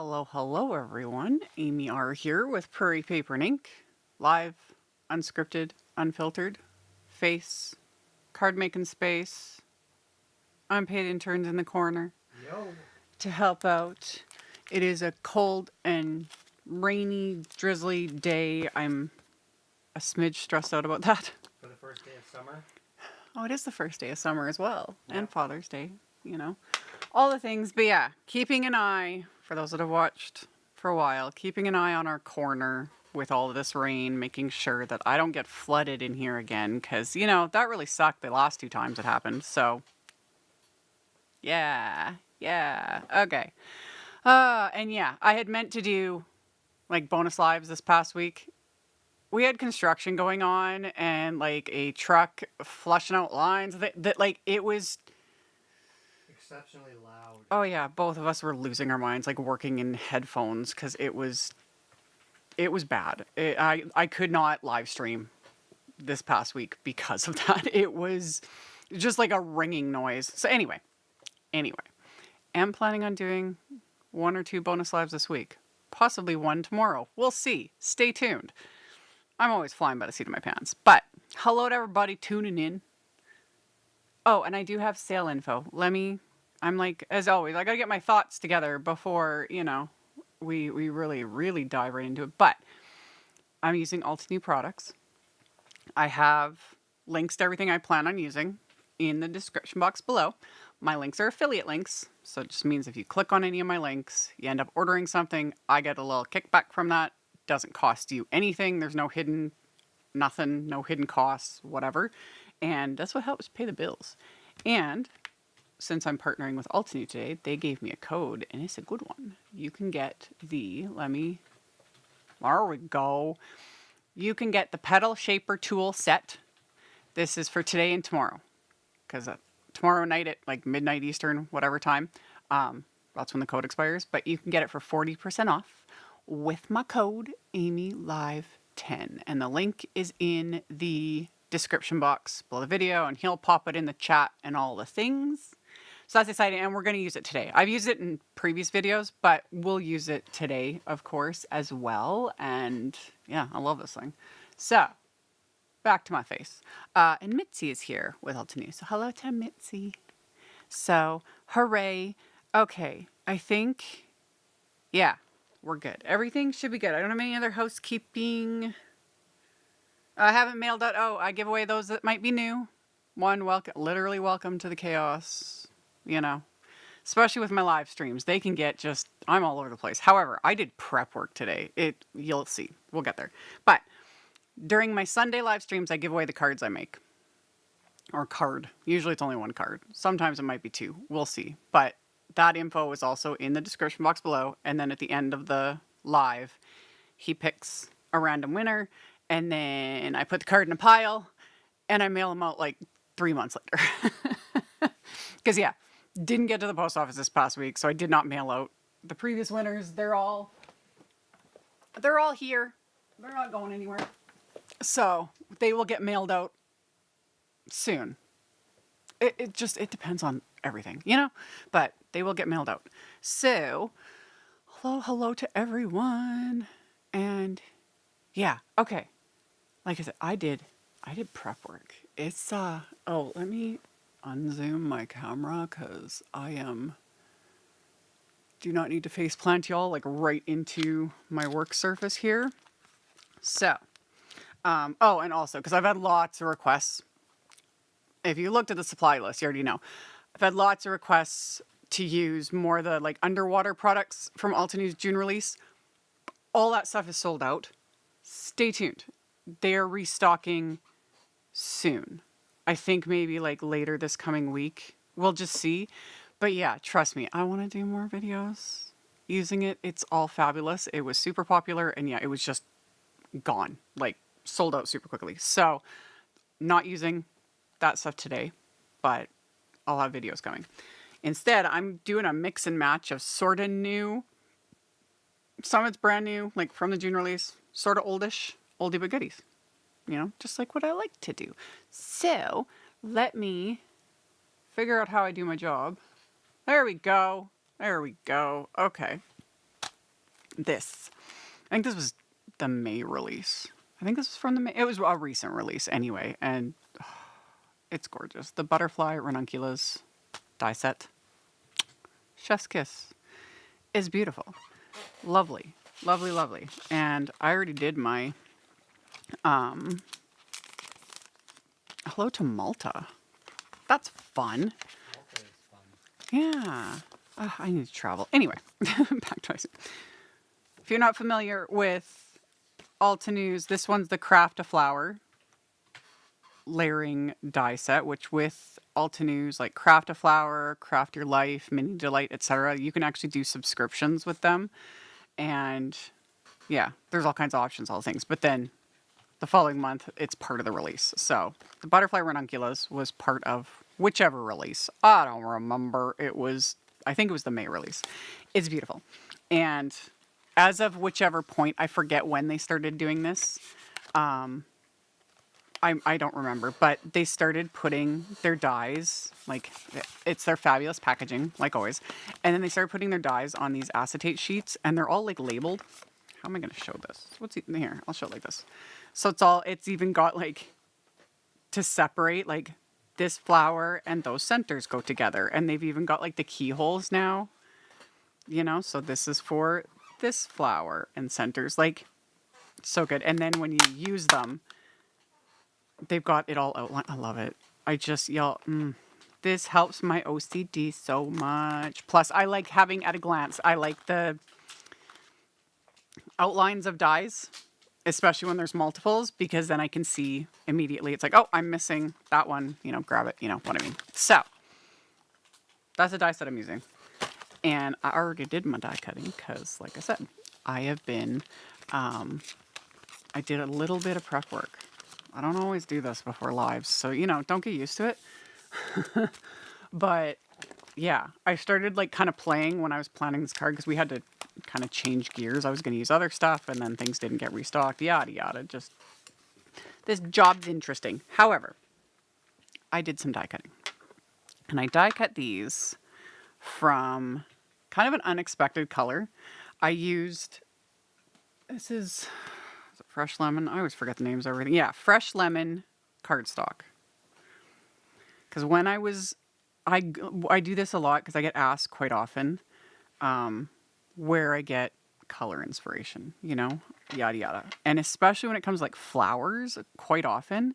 Hello everyone. AmyR here with Prairie Paper and Ink. Live, unscripted, unfiltered, face, card making space, unpaid interns in the corner to help out. It is a cold and rainy, drizzly day. I'm a smidge stressed out about that. For the first day of summer? Oh, it is the first day of summer as well. Yeah. And Father's Day, you know. All the things. But yeah, keeping an eye, for those that have watched for a while, keeping an eye on our corner with all of this rain, making sure that I don't get flooded in here again. Because, you know, that really sucked the last 2 times it happened. So, yeah. Okay. And yeah, I had meant to do, like, bonus lives this past week. We had construction going on and like a truck flushing out lines that like it was exceptionally loud. Oh yeah, both of us were losing our minds, like working in headphones because it was bad. I could not live stream this past week because of that. It was just like a ringing noise. So anyway, I'm planning on doing 1 or 2 bonus lives this week, possibly 1 tomorrow. We'll see. Stay tuned. I'm always flying by the seat of my pants. But hello to everybody tuning in. Oh, and I do have sale info. I'm like, as always, I got to get my thoughts together before, you know, we really dive right into it. But I'm using Altenew products. I have links to everything I plan on using in the description box below. My links are affiliate links. So it just means if you click on any of my links, you end up ordering something, I get a little kickback from that. Doesn't cost you anything. There's no hidden costs, whatever. And that's what helps pay the bills. And since I'm partnering with Altenew today, they gave me a code and it's a good one. You can get there we go. You can get the Petal Shaper Tool Set. This is for today and tomorrow. Because tomorrow night at like midnight Eastern, whatever time, that's when the code expires. But you can get it for 40% off. With my code AmyLive10, and the link is in the description box below the video, and he'll pop it in the chat and all the things. So that's exciting, and we're going to use it today. I've used it in previous videos, but we'll use it today, of course, as well. And yeah, I love this thing. So back to my face. And Mitzi is here with Altenew. So hello to Mitzi. So hooray. Okay, I think, yeah. We're good. Everything should be good. I don't have any other housekeeping. I haven't mailed out. Oh, I give away those that might be new. One, literally welcome to the chaos. You know, especially with my live streams. They can get just, I'm all over the place. However, I did prep work today. You'll see. We'll get there. But during my Sunday live streams, I give away the cards I make. Or card. Usually it's only 1 card. Sometimes it might be 2. We'll see. But that info is also in the description box below. And then at the end of the live, he picks a random winner. And then I put the card in a pile. And I mail them out like 3 months later. Because, yeah, didn't get to the post office this past week. So I did not mail out the previous winners. They're all here. They're not going anywhere. So they will get mailed out soon. It depends on everything, you know? But they will get mailed out. So, hello to everyone. And yeah, okay. Like I said, I did prep work. It's let me unzoom my camera because do not need to face plant y'all like right into my work surface here. So, and also because I've had lots of requests. If you looked at the supply list, you already know. I've had lots of requests to use more of the like underwater products from Altenew's June release. All that stuff is sold out. Stay tuned. They're restocking soon. I think maybe like later this coming week. We'll just see. But yeah, trust me, I want to do more videos using it. It's all fabulous. It was super popular and yeah, it was just gone. Like sold out super quickly. So not using that stuff today, but I'll have videos coming. Instead, I'm doing a mix and match of sort of new, some it's brand new, like from the June release, sort of oldish, oldie but goodies. You know, just like what I like to do. So, let me figure out how I do my job. There we go. Okay. this. I think this was the May release. I think this was from the May. It was a recent release anyway, and it's gorgeous. The Butterfly Ranunculus die set. Chef's kiss. Is beautiful. Lovely. Lovely, lovely. And I already did my Hello to Malta. That's fun. Malta is fun. Yeah. I need to travel. Anyway, back to ice. If you're not familiar with Altenew's, this one's the Craft a Flower layering die set, which with Altenew's like Craft a Flower, Craft Your Life, Mini Delight, etc., you can actually do subscriptions with them. And yeah, there's all kinds of options, all things. But then the following month, it's part of the release. So the Butterfly Ranunculus was part of whichever release. I don't remember. I think it was the May release. It's beautiful. And as of whichever point, I forget when they started doing this. I don't remember, but they started putting their dies, like it's their fabulous packaging, like always. And then they started putting their dies on these acetate sheets, and they're all like labeled. How am I going to show this? What's in here? I'll show it like this. So it's even got like to separate like this flower and those centers go together. And they've even got like the keyholes now, so this is for this flower and centers, like so good. And then when you use them, they've got it all outlined. I love it. This helps my OCD so much. Plus, I like having at a glance. I like the outlines of dies, especially when there's multiples, because then I can see immediately. It's like, oh, I'm missing that one. Grab it. What I mean. So, that's a die set I'm using. And I already did my die cutting because, like I said, I have been, I did a little bit of prep work. I don't always do this before lives, so, don't get used to it. But, yeah, I started, like, kind of playing when I was planning this card because we had to kind of change gears. I was going to use other stuff, and then things didn't get restocked, yada, yada. Just, this job's interesting. However, I did some die cutting. And I die cut these from kind of an unexpected color. I used, this is it fresh lemon? I always forget the names of everything. Yeah, fresh lemon cardstock. Because when I do this a lot because I get asked quite often where I get color inspiration, yada, yada. And especially when it comes like flowers, quite often,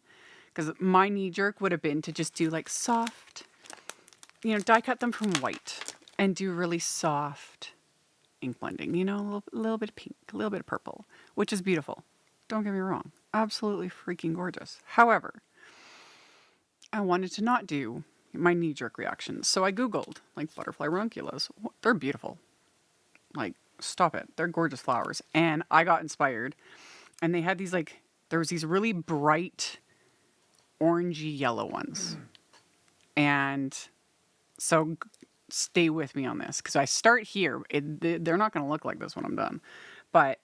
because my knee jerk would have been to just do like soft, die cut them from white and do really soft ink blending, a little bit of pink, a little bit of purple, which is beautiful. Don't get me wrong. Absolutely freaking gorgeous. However, I wanted to not do my knee-jerk reactions. So I Googled, like, butterfly ranunculus. They're beautiful. Like, stop it. They're gorgeous flowers. And I got inspired. And they had these, like, there was these really bright orangey yellow ones. And so stay with me on this. Because I start here. They're not going to look like this when I'm done. But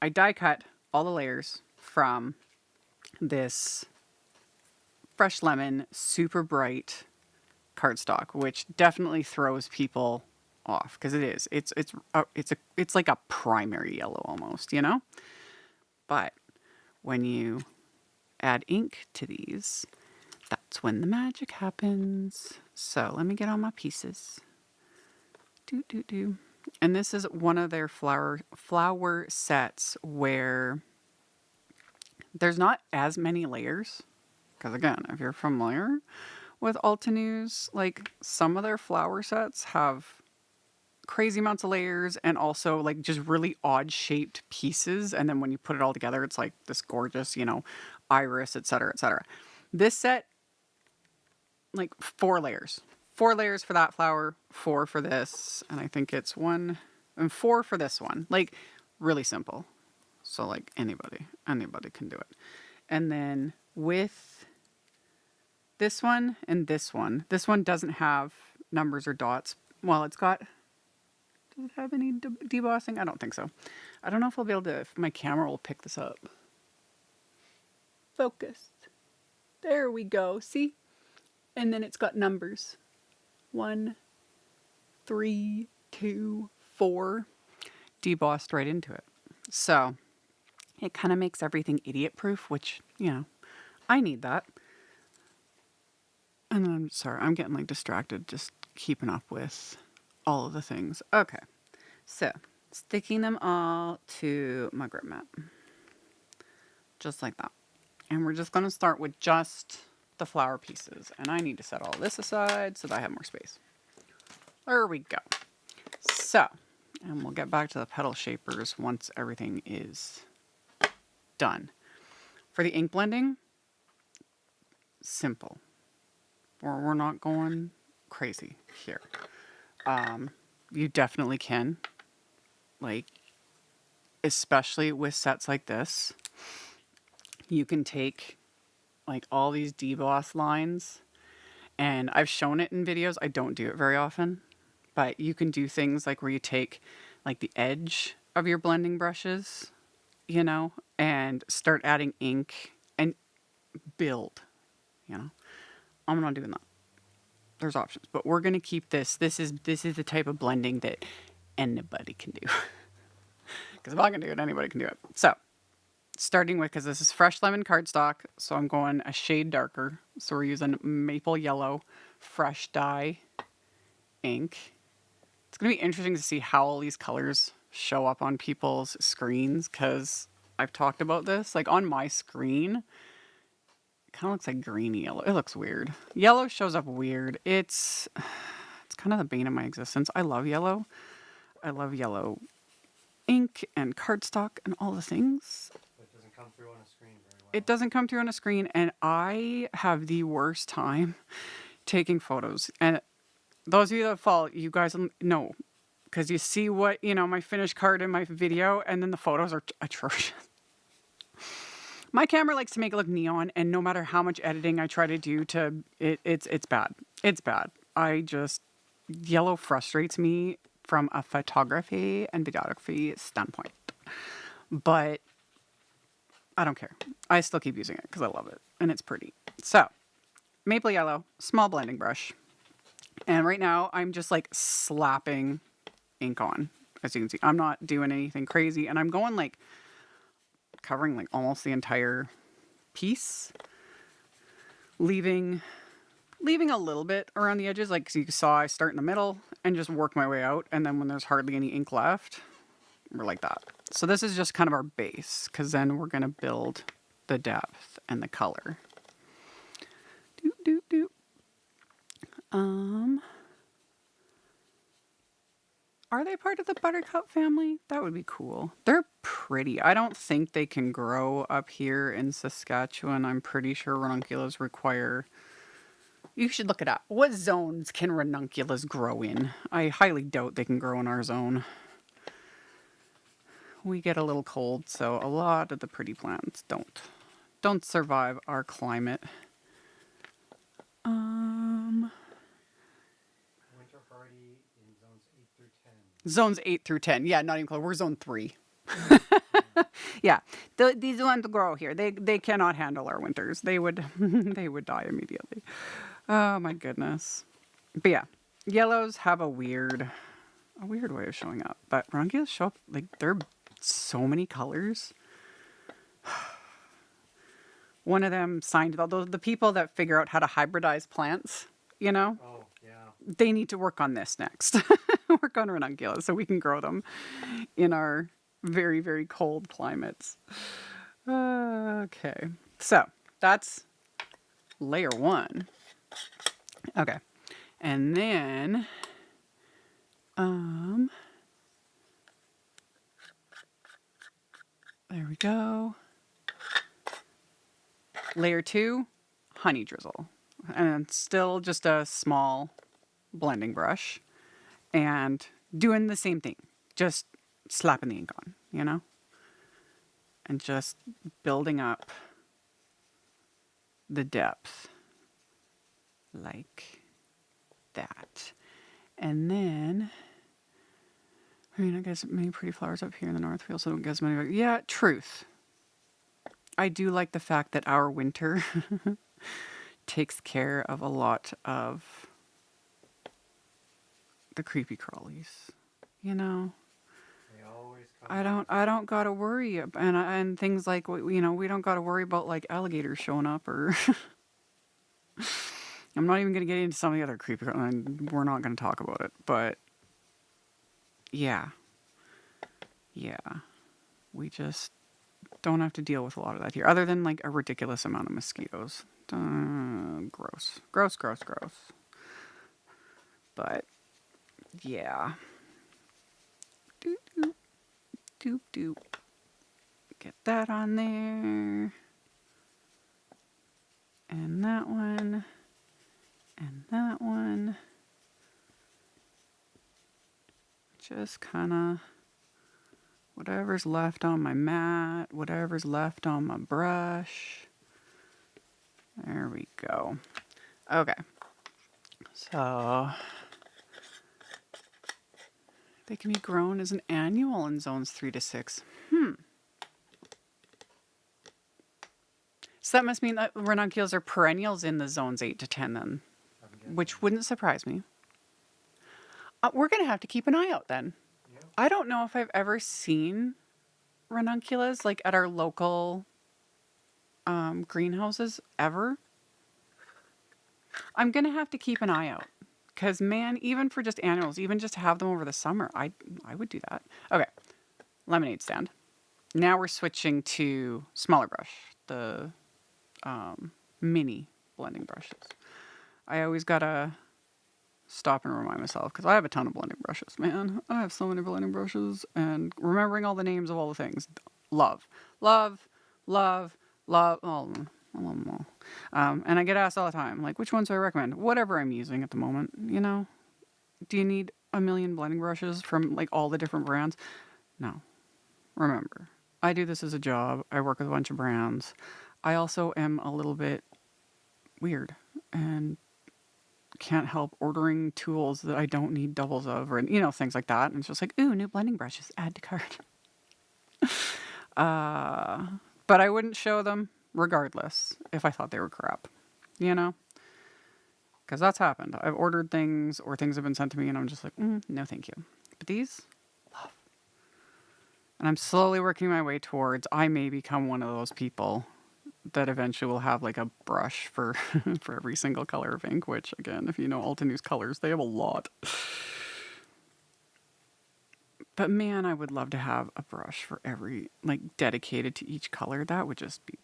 I die cut all the layers from this fresh lemon, super bright cardstock, which definitely throws people off because it is. It's like a primary yellow almost, But when you add ink to these, that's when the magic happens. So let me get all my pieces. And this is one of their flower sets where there's not as many layers. Because again, if you're familiar with Altenew's, like some of their flower sets have crazy amounts of layers and also like just really odd shaped pieces. And then when you put it all together, it's like this gorgeous, iris, etc., etc. This set, like 4 layers. 4 layers for that flower, 4 for this, and I think it's 1 and 4 for this one. Like really simple. So like anybody can do it. And then with this one and this one doesn't have numbers or dots. Well, does it have any debossing? I don't think so. I don't know if I'll be able to, if my camera will pick this up. Focus. There we go. See? And then it's got numbers. 1, 3, 2, 4. debossed right into it. So it kind of makes everything idiot proof, which, you know, I need that. And then I'm sorry, I'm getting like distracted just keeping up with all of the things. Okay, so sticking them all to my grip mat. Just like that. And we're just going to start with just the flower pieces. And I need to set all this aside so that I have more space. There we go. So, and we'll get back to the petal shapers once everything is done. For the ink blending, simple. We're not going crazy here. You definitely can, like, especially with sets like this, you can take like all these deboss lines, and I've shown it in videos. I don't do it very often, but you can do things like where you take like the edge of your blending brushes, you know, and start adding ink and build, you know. I'm not doing that. There's options, but we're going to keep this. This is the type of blending that anybody can do. Because if I can do it, anybody can do it. So, starting with, because this is fresh lemon cardstock, so I'm going a shade darker. So we're using maple yellow fresh dye ink. It's going to be interesting to see how all these colors show up on people's screens, because I've talked about this. Like on my screen, it kind of looks like greeny yellow. It looks weird. Yellow shows up weird. It's kind of the bane of my existence. I love yellow. I love yellow ink and cardstock and all the things. It doesn't come through on a screen very well. It doesn't come through on a screen, and I have the worst time taking photos. And those of you that follow, you guys know, because you see what, you know, my finished card in my video, and then the photos are atrocious. My camera likes to make it look neon, and no matter how much editing I try to do to it, it's bad. It's bad. Yellow frustrates me from a photography and videography standpoint. But I don't care. I still keep using it because I love it and it's pretty. So, maple yellow, small blending brush. And right now I'm just like slapping ink on. As you can see, I'm not doing anything crazy, and I'm going like covering like almost the entire piece, leaving a little bit around the edges. Like you saw, I start in the middle and just work my way out, and then when there's hardly any ink left, we're like that. So this is just kind of our base, because then we're going to build the depth and the color. Are they part of the buttercup family? That would be cool. They're pretty. I don't think they can grow up here in Saskatchewan. I'm pretty sure ranunculus require... You should look it up. What zones can ranunculus grow in? I highly doubt they can grow in our zone. We get a little cold, so a lot of the pretty plants don't survive our climate. Winter hardy in zones 8 through 10. Zones 8 through 10. Yeah, not even close. We're zone 3. Yeah, these ones grow here. They cannot handle our winters. They would they would die immediately. Oh my goodness. But yeah, yellows have a weird way of showing up. But ranunculus show up like there are so many colors. One of them signed the people that figure out how to hybridize plants, you know? Oh, yeah. They need to work on this next. Work on ranunculus so we can grow them in our very, very cold climates. Okay. So that's layer 1. Okay. And then, there we go. Layer 2, honey drizzle. And still just a small blending brush. And doing the same thing. Just slapping the ink on, you know? And just building up the depth. Like that. And then, I mean, I guess many pretty flowers up here in the north. We also don't get as many. Yeah, truth. I do like the fact that our winter takes care of a lot of the creepy crawlies, you know? They always I don't gotta worry, and things like, you know, we don't gotta worry about like alligators showing up or. I'm not even gonna get into some of the other creepy, and we're not gonna talk about it, but yeah, yeah, we just don't have to deal with a lot of that here, other than like a ridiculous amount of mosquitoes. Gross, gross, gross, gross. But yeah. Doop, doop, doop, doop. Get that on there. And that one. And that one. Just kind of whatever's left on my mat, whatever's left on my brush. There we go. Okay. So they can be grown as an annual in zones 3 to 6. So that must mean that ranunculus are perennials in the zones 8 to 10 then, which wouldn't surprise me. We're going to have to keep an eye out then. Yeah. I don't know if I've ever seen ranunculus like at our local greenhouses ever. I'm going to have to keep an eye out. Because, man, even for just annuals, even just to have them over the summer, I would do that. Okay, lemonade stand. Now we're switching to smaller brush, the mini blending brushes. I always got to stop and remind myself, because I have a ton of blending brushes, man. I have so many blending brushes, and remembering all the names of all the things. Love, love, love, love, all of them. I love them all. And I get asked all the time, like, which ones do I recommend? Whatever I'm using at the moment, you know? Do you need a million blending brushes from, like, all the different brands? No. Remember, I do this as a job. I work with a bunch of brands. I also am a little bit weird and can't help ordering tools that I don't need doubles of, or, you know, things like that. And it's just like, ooh, new blending brushes, add to cart. But I wouldn't show them regardless if I thought they were crap, you know? Because that's happened. I've ordered things or things have been sent to me and I'm just like, no, thank you. But these, love. And I'm slowly working my way towards, I may become one of those people that eventually will have like a brush for, for every single color of ink, which again, if you know Altenew's colors, they have a lot. But man, I would love to have a brush for every, like, dedicated to each color. That would just be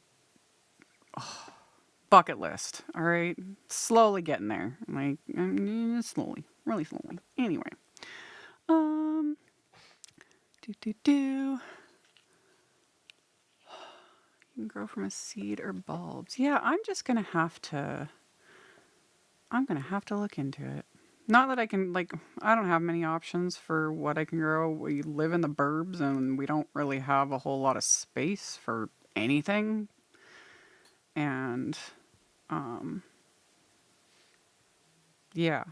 bucket list. All right, slowly getting there. Like, slowly, really slowly. Anyway, You can grow from a seed or bulbs. Yeah, I'm gonna have to look into it. Not that I can, like, I don't have many options for what I can grow. We live in the burbs and we don't really have a whole lot of space for anything. And, yeah.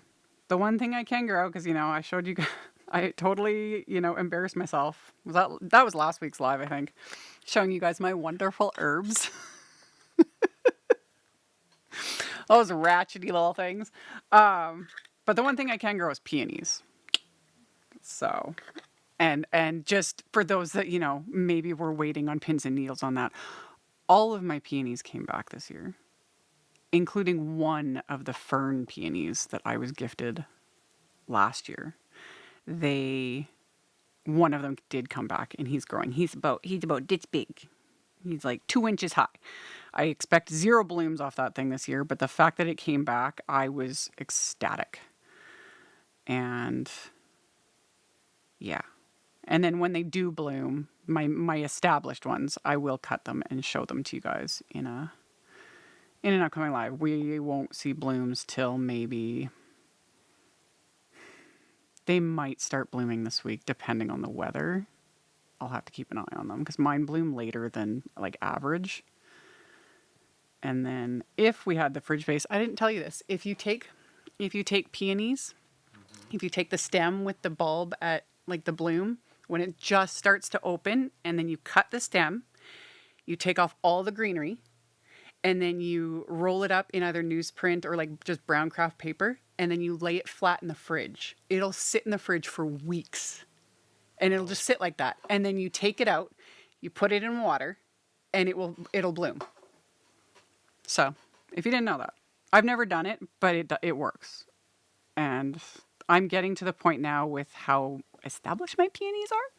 The one thing I can grow, because, you know, I showed you guys, I totally, you know, embarrassed myself. That was last week's live, I think. Showing you guys my wonderful herbs. Those ratchety little things. But the one thing I can grow is peonies. So, and just for those that, you know, maybe were waiting on pins and needles on that, all of my peonies came back this year, including one of the fern peonies that I was gifted last year. One of them did come back and he's growing. He's about this big. He's like 2 inches high. I expect 0 blooms off that thing this year, but the fact that it came back, I was ecstatic. And yeah. And then when they do bloom, my established ones, I will cut them and show them to you guys in an upcoming live. We won't see blooms till maybe, they might start blooming this week depending on the weather. I'll have to keep an eye on them because mine bloom later than like average. And then if we had the fridge vase, I didn't tell you this. If you take peonies, if you take the stem with the bulb at like the bloom, when it just starts to open, and then you cut the stem, you take off all the greenery, and then you roll it up in either newsprint or like just brown craft paper, and then you lay it flat in the fridge. It'll sit in the fridge for weeks. and it'll just sit like that. And then you take it out, you put it in water, and it'll bloom. So, if you didn't know that, I've never done it, but it works. And I'm getting to the point now with how established my peonies are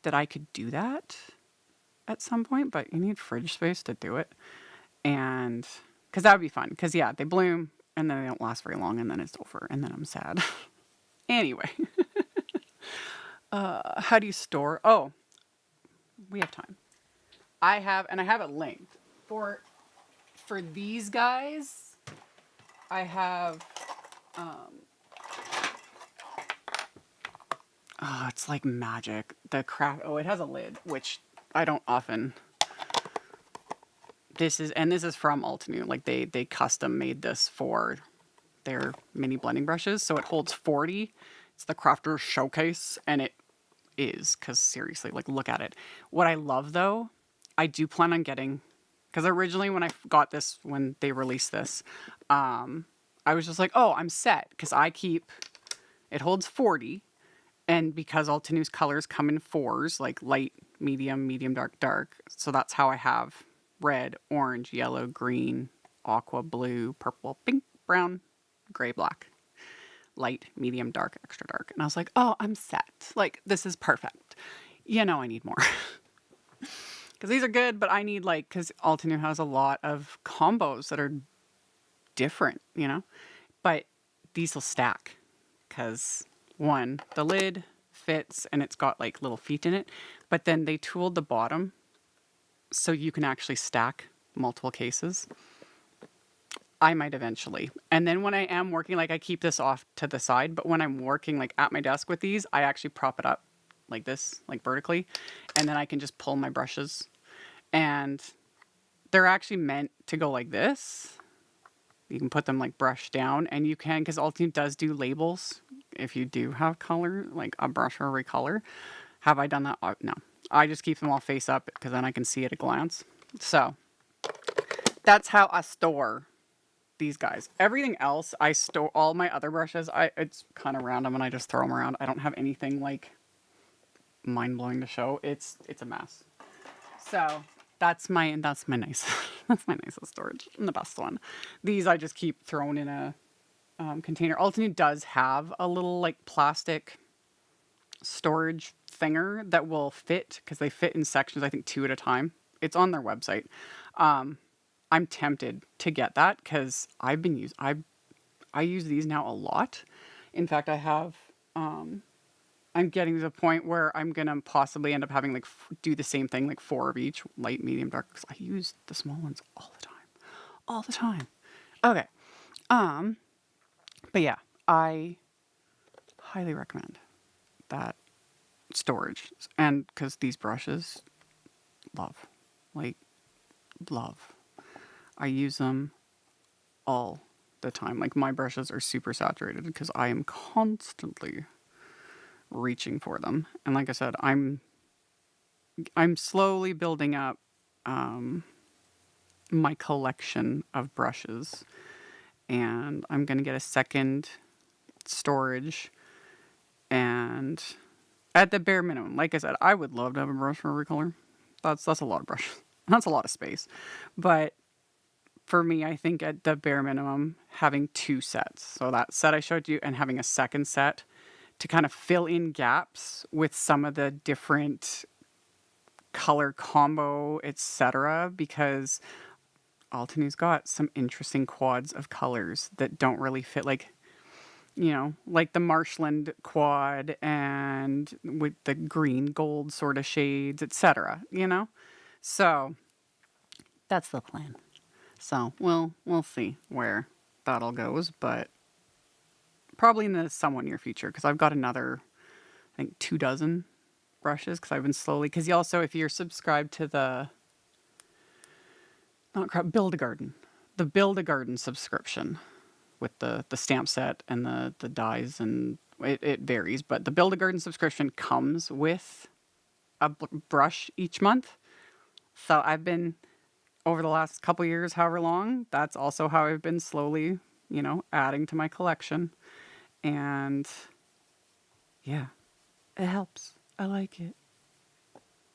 that I could do that at some point, but you need fridge space to do it. And because that would be fun. Because, yeah, they bloom and then they don't last very long and then it's over and then I'm sad. Anyway, how do you store? Oh, we have time. I have it linked. For these guys, I have, oh, it's like magic. It has a lid, which I don't often. This is from Altenew. Like they custom made this for their mini blending brushes. So it holds 40. It's the Crafter Showcase, and it is, because seriously, like look at it. What I love though, I do plan on getting, because originally when I got this, when they released this, I was just like, oh, I'm set, because it holds 40. And because Altenew's colors come in 4s, like light, medium, dark, dark. So that's how I have red, orange, yellow, green, aqua, blue, purple, pink, brown, gray, black. Light, medium, dark, extra dark. And I was like, oh, I'm set. Like, this is perfect. I need more. Because these are good, but I need because Altenew has a lot of combos that are different, But these will stack. Because one, the lid fits and it's got little feet in it, but then they tooled the bottom so you can actually stack multiple cases. I might eventually. And then when I am working, I keep this off to the side, but when I'm working at my desk with these, I actually prop it up like this, vertically, and then I can just pull my brushes. And they're actually meant to go like this. You can put them brush down, and you can, because Altenew does do labels if you do have color, like a brush or a recolor. Have I done that? No. I just keep them all face up because then I can see at a glance. So that's how I store these guys. Everything else, I store all my other brushes. It's kind of random and I just throw them around. I don't have anything mind-blowing to show. It's a mess. So that's my nice that's my nicest storage and the best one. These I just keep thrown in a container. Altenew does have a little plastic storage thinger that will fit, because they fit in sections, I think 2 at a time. It's on their website. I'm tempted to get that because I use these now a lot. In fact, I have I'm getting to the point where I'm gonna possibly end up having do the same thing, 4 of each, light, medium, dark, because I use the small ones all the time. Okay. But yeah, I highly recommend that storage, and because these brushes, love. I use them all the time. My brushes are super saturated because I am constantly reaching for them. And like I said, I'm slowly building up my collection of brushes, and I'm going to get a second storage, and at the bare minimum, like I said, I would love to have a brush for a recolor. That's a lot of brushes. That's a lot of space. But for me, I think at the bare minimum, having 2 sets. So that set I showed you, and having a second set to kind of fill in gaps with some of the different color combo, etc. Because Altenew's got some interesting quads of colors that don't really fit, the marshland quad and with the green gold sort of shades, etc. So that's the plan. So we'll see where that all goes, but probably in the somewhat near future, because I've got another, I think, 24 brushes, because I've been slowly, because you also, if you're subscribed to the Build-A-Garden, the Build-A-Garden subscription with the stamp set and the dies, and it varies, but the Build-A-Garden subscription comes with a brush each month. So I've been, over the last couple years, however long, that's also how I've been slowly, adding to my collection. And yeah, it helps. I like it.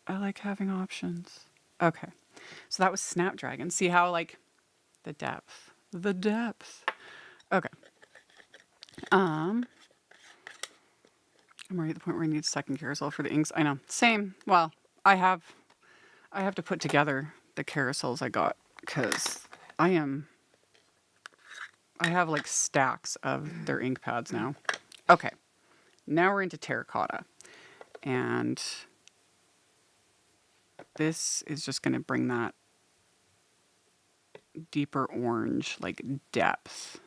I like having options. Okay. So that was Snapdragon. See how, like, the depth. The depth. Okay. I'm already at the point where I need a second carousel for the inks. I know. Same. Well, I have to put together the carousels I got because I have like stacks of their ink pads now. Okay. Now we're into terracotta. And this is just going to bring that deeper orange, like depth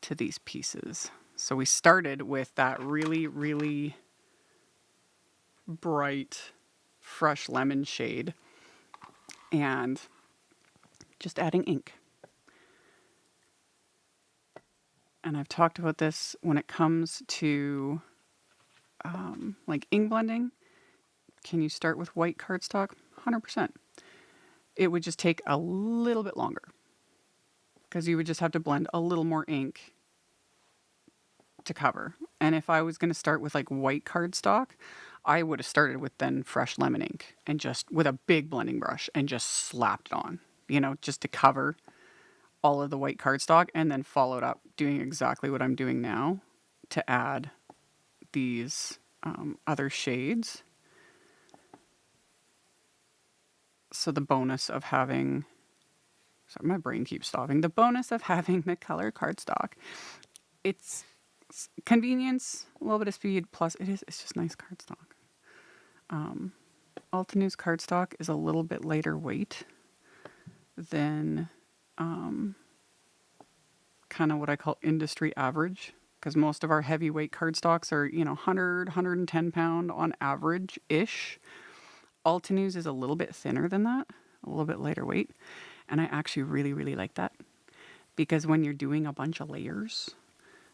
to these pieces. So we started with that really, really bright, fresh lemon shade and just adding ink. And I've talked about this when it comes to like ink blending. Can you start with white cardstock? 100%. It would just take a little bit longer because you would just have to blend a little more ink to cover. And if I was going to start with like white cardstock, I would have started with then fresh lemon ink and just with a big blending brush and just slapped it on, just to cover all of the white cardstock, and then followed up doing exactly what I'm doing now to add these other shades. So the bonus of having, sorry, my brain keeps stopping. The bonus of having the color cardstock, it's convenience, a little bit of speed, plus it's just nice cardstock. Altenew's cardstock is a little bit lighter weight than kind of what I call industry average, because most of our heavyweight cardstocks are 100, 110 pound on average-ish. Altenew's is a little bit thinner than that, a little bit lighter weight, and I actually really, really like that, because when you're doing a bunch of layers,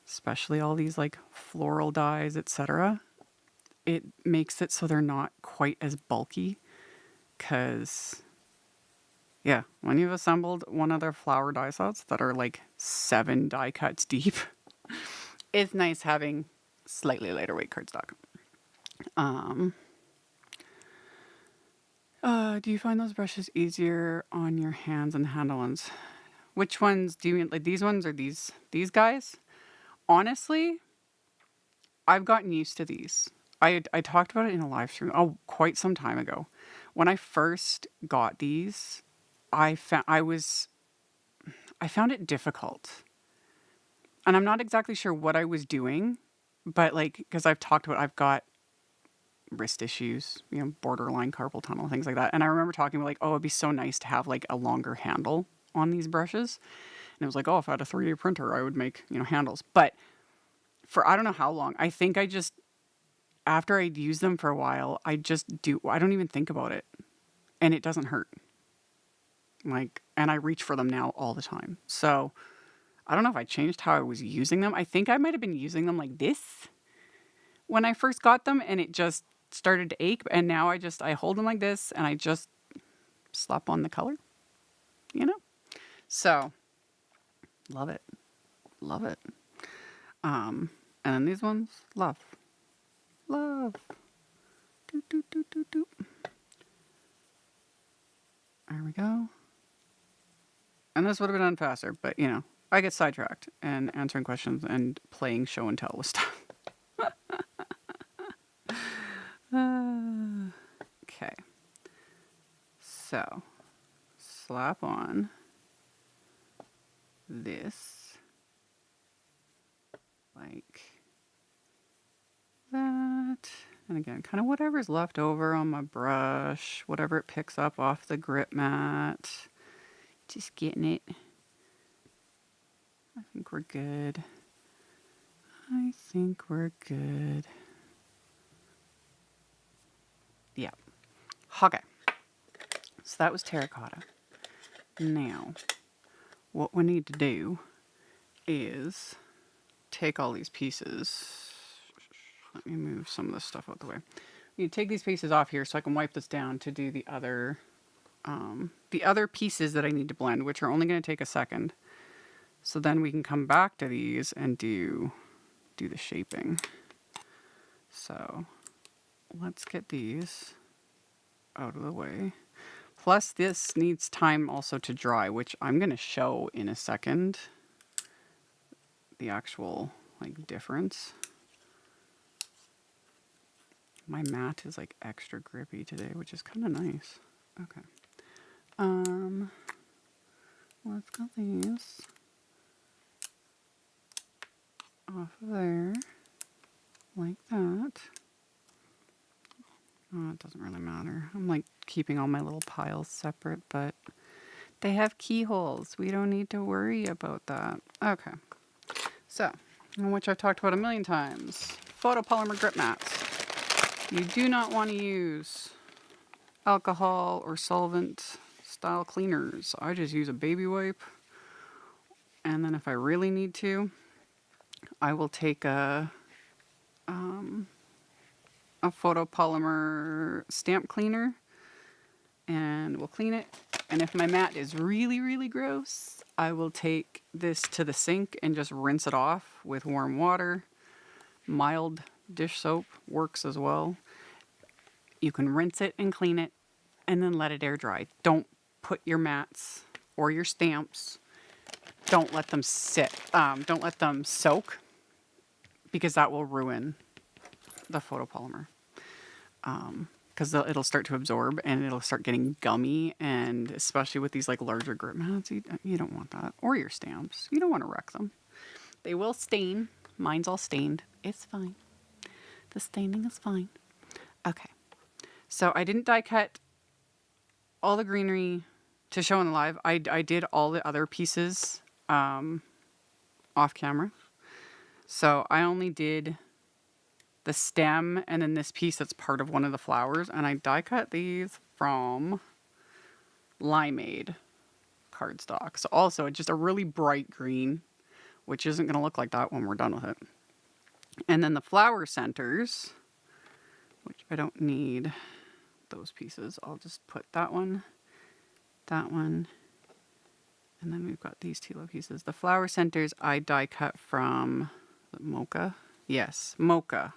especially all these like floral dyes, etc., it makes it so they're not quite as bulky, because yeah, when you've assembled one of their flower die sets that are like 7 die cuts deep, it's nice having slightly lighter weight cardstock. Do you find those brushes easier on your hands and the handle ones? Which ones do you mean? Like these ones or these guys? Honestly, I've gotten used to these. I talked about it in a live stream quite some time ago. When I first got these, I found it difficult. And I'm not exactly sure what I was doing, but like, because I've got wrist issues, borderline carpal tunnel, things like that. And I remember talking about like, it'd be so nice to have like a longer handle on these brushes. And it was like, if I had a 3D printer, I would make, handles. But for I don't know how long, I think after I'd used them for a while, I don't even think about it. And it doesn't hurt. Like, and I reach for them now all the time. So I don't know if I changed how I was using them. I think I might have been using them like this when I first got them, and it just started to ache. And now I hold them like this and I just slap on the color, So love it. Love it. And then these ones, love. Love. Doop, doop, doop, doop, doop. There we go. And this would have been done faster, but I get sidetracked and answering questions and playing show and tell with stuff. Okay. So, slap on this like that. And again, kind of whatever's left over on my brush, whatever it picks up off the grip mat. Just getting it. I think we're good. Yeah. Okay. So that was terracotta. Now, what we need to do is take all these pieces. Let me move some of this stuff out the way. We need to take these pieces off here so I can wipe this down to do the other pieces that I need to blend, which are only going to take a second. So then we can come back to these and do the shaping. So let's get these out of the way. Plus this needs time also to dry, which I'm going to show in a second. The actual like difference. My mat is like extra grippy today, which is kind of nice. Okay. Let's get these off of there, like that. Oh, it doesn't really matter. I'm like keeping all my little piles separate, but they have keyholes. We don't need to worry about that. Okay. So, which I've talked about a million times, photopolymer grip mats. You do not want to use alcohol or solvent style cleaners. I just use a baby wipe. And then if I really need to, I will take a photopolymer stamp cleaner and we'll clean it. And if my mat is really, really gross, I will take this to the sink and just rinse it off with warm water. Mild dish soap works as well. You can rinse it and clean it and then let it air dry. Don't put your mats or your stamps, don't let them sit. Don't let them soak because that will ruin the photopolymer. Because it'll start to absorb and it'll start getting gummy, and especially with these like larger grip mats, you don't want that. Or your stamps. You don't want to wreck them. They will stain. Mine's all stained. It's fine. The staining is fine. Okay. So I didn't die cut all the greenery to show in the live. I did all the other pieces off camera. So I only did the stem and then this piece that's part of one of the flowers. And I die cut these from Limeade cardstock. So also just a really bright green, which isn't going to look like that when we're done with it. And then the flower centers, which I don't need those pieces. I'll just put that one, and then we've got these two little pieces. The flower centers I die cut from Mocha. Yes, Mocha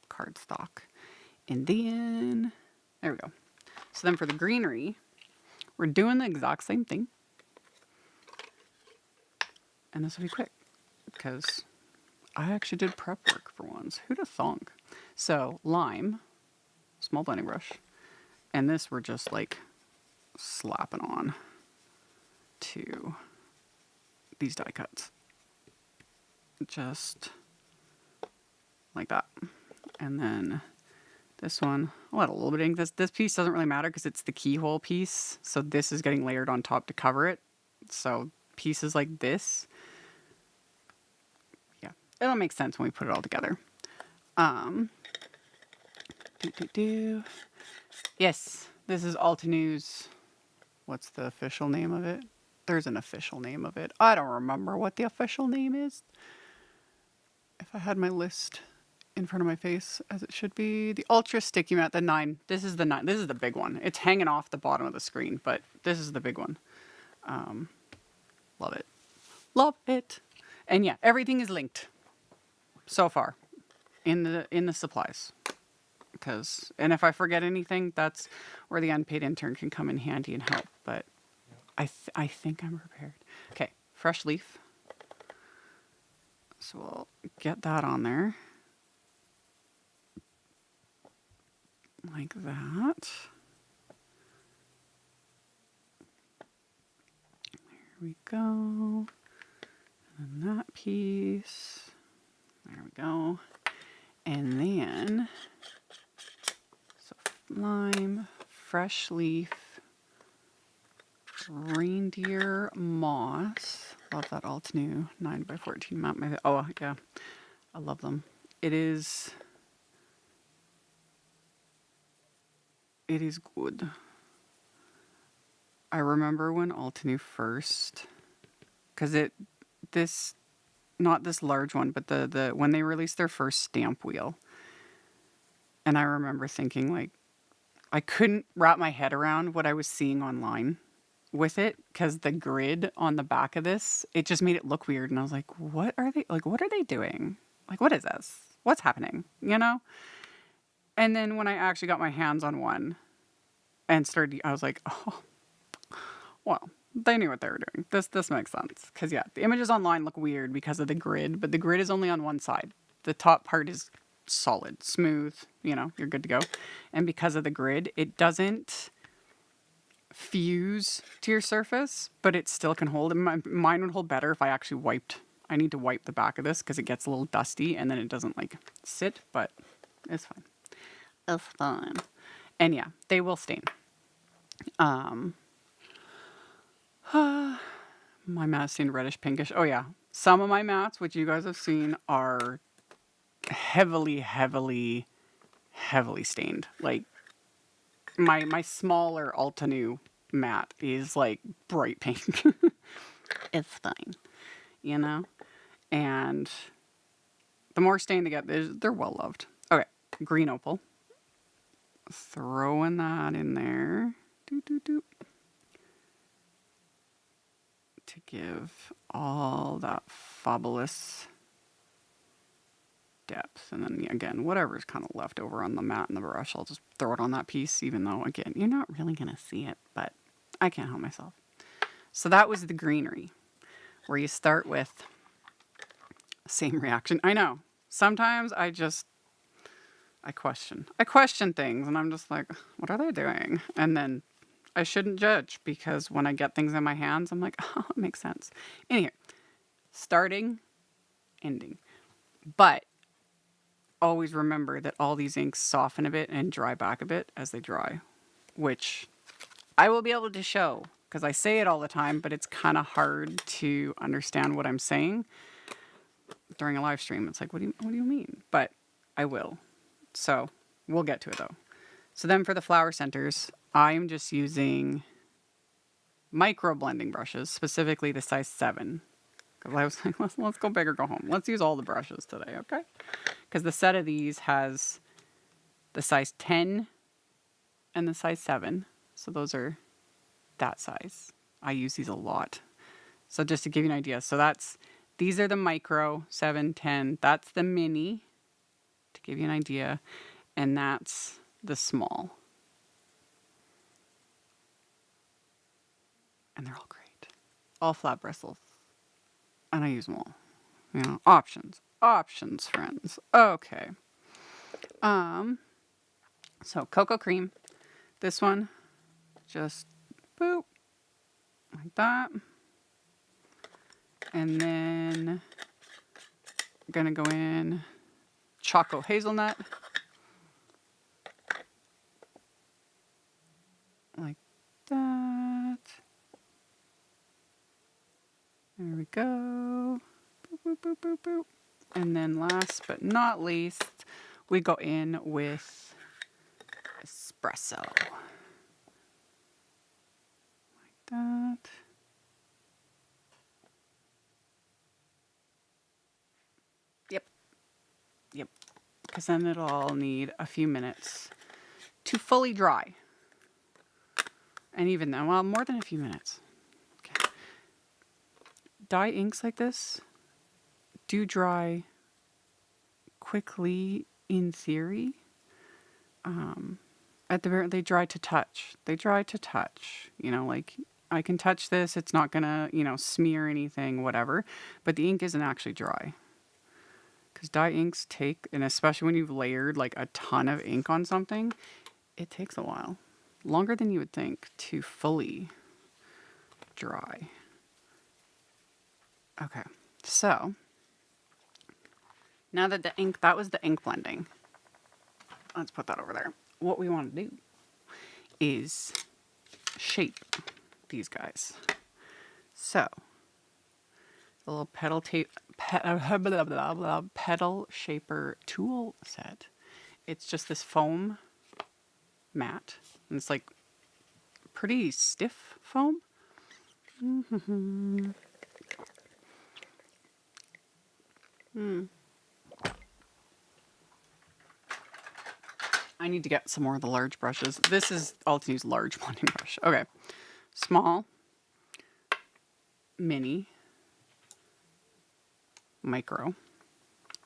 cardstock. And then, there we go. So then for the greenery, we're doing the exact same thing. And this will be quick because I actually did prep work for once. Who'd have thunk? So lime, small blending brush, and this we're just like slapping on to these die cuts. Just like that. And then this one, I'll add a little bit of ink. This piece doesn't really matter because it's the keyhole piece. So this is getting layered on top to cover it. So pieces like this, yeah, it'll make sense when we put it all together. Yes, this is Altenew's. What's the official name of it? There's an official name of it. I don't remember what the official name is. If I had my list in front of my face, as it should be, the Ultra Sticky Mat, the 9. This is the 9. This is the big one. It's hanging off the bottom of the screen, but this is the big one. Love it. Love it. And yeah, everything is linked so far in the supplies. And if I forget anything, that's where the unpaid intern can come in handy and help. But I think I'm prepared. Okay, fresh leaf. So we'll get that on there. Like that. There we go. And then that piece. There we go. And then, so lime, fresh leaf, reindeer moss. Love that Altenew 9x14 mat. Oh yeah, I love them. It is good. I remember when Altenew first, because not this large one, but the when they released their first stamp wheel. And I remember thinking like, I couldn't wrap my head around what I was seeing online with it, because the grid on the back of this, it just made it look weird. And I was like, what are they doing? Like, what is this? What's happening? You know? And then when I actually got my hands on one and started, I was like, oh, well, they knew what they were doing. This makes sense. Because, yeah, the images online look weird because of the grid, but the grid is only on one side. The top part is solid, smooth, you know, you're good to go. And because of the grid, it doesn't fuse to your surface, but it still can hold. Mine would hold better if I actually wiped. I need to wipe the back of this because it gets a little dusty and then it doesn't like sit, but it's fine. It's fine. And yeah, they will stain. My mat's stained reddish pinkish. Oh yeah. Some of my mats, which you guys have seen, are heavily stained. Like my smaller Altenew mat is like bright pink. It's fine. You know? And the more stain they get, they're well loved. Okay, green opal. Throwing that in there. Doop, doop, doop. To give all that fabulous depth. And then again, whatever's kind of left over on the mat and the brush, I'll just throw it on that piece, even though, again, you're not really going to see it, but I can't help myself. So that was the greenery, where you start with same reaction. I know. Sometimes I question. I question things, and I'm just like, what are they doing? And then I shouldn't judge, because when I get things in my hands, I'm like, oh, it makes sense. Anyway, starting, ending. But always remember that all these inks soften a bit and dry back a bit as they dry, which I will be able to show, because I say it all the time, but it's kind of hard to understand what I'm saying during a live stream. It's like, what do you mean? But I will. So we'll get to it though. So then for the flower centers, I'm just using micro blending brushes, specifically the size 7. Because I was like, let's go big or go home. Let's use all the brushes today, okay? Because the set of these has the size 10 and the size 7. So those are that size. I use these a lot. So just to give you an idea. So these are the micro, 7, 10. That's the mini, to give you an idea. And that's the small. And they're all great. All flat bristles. And I use them all. You know, options, friends. Okay. So cocoa cream. This one, just boop, like that. And then I'm gonna go in Choco Hazelnut. Like that. There we go. Boop, boop, boop, boop, boop. And then last but not least, we go in with espresso. Like that. Yep. Because then it'll all need a few minutes to fully dry. And even then, well, more than a few minutes. Okay. Dye inks like this do dry quickly in theory. They dry to touch. You know, like I can touch this. It's not gonna, smear anything, whatever. But the ink isn't actually dry. Because dye inks take, and especially when you've layered like a ton of ink on something, it takes a while. Longer than you would think to fully dry. Okay, so now that that was the ink blending. Let's put that over there. What we want to do is shape these guys. So, the little petal shaper tool set. It's just this foam mat, and it's like pretty stiff foam. I need to get some more of the large brushes. This is Altenew's large blending brush. Okay. Small, mini, micro.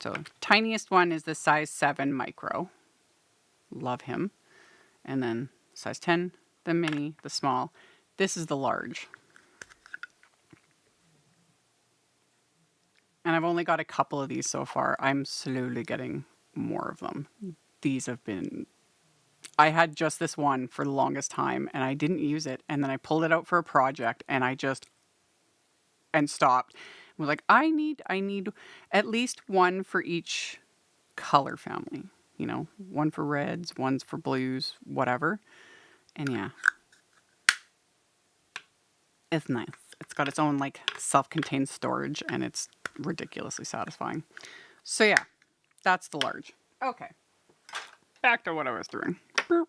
So tiniest one is the size 7 micro. Love him. And then size 10, the mini, the small. This is the large. And I've only got a couple of these so far. I'm slowly getting more of them. These have been... I had just this one for the longest time and I didn't use it. And then I pulled it out for a project and I just... and stopped. I was like, I need at least one for each color family. You know, one for reds, one's for blues, whatever. And yeah. It's nice. It's got its own like self-contained storage and it's ridiculously satisfying. So yeah, that's the large. Okay. Back to what I was doing. Boop.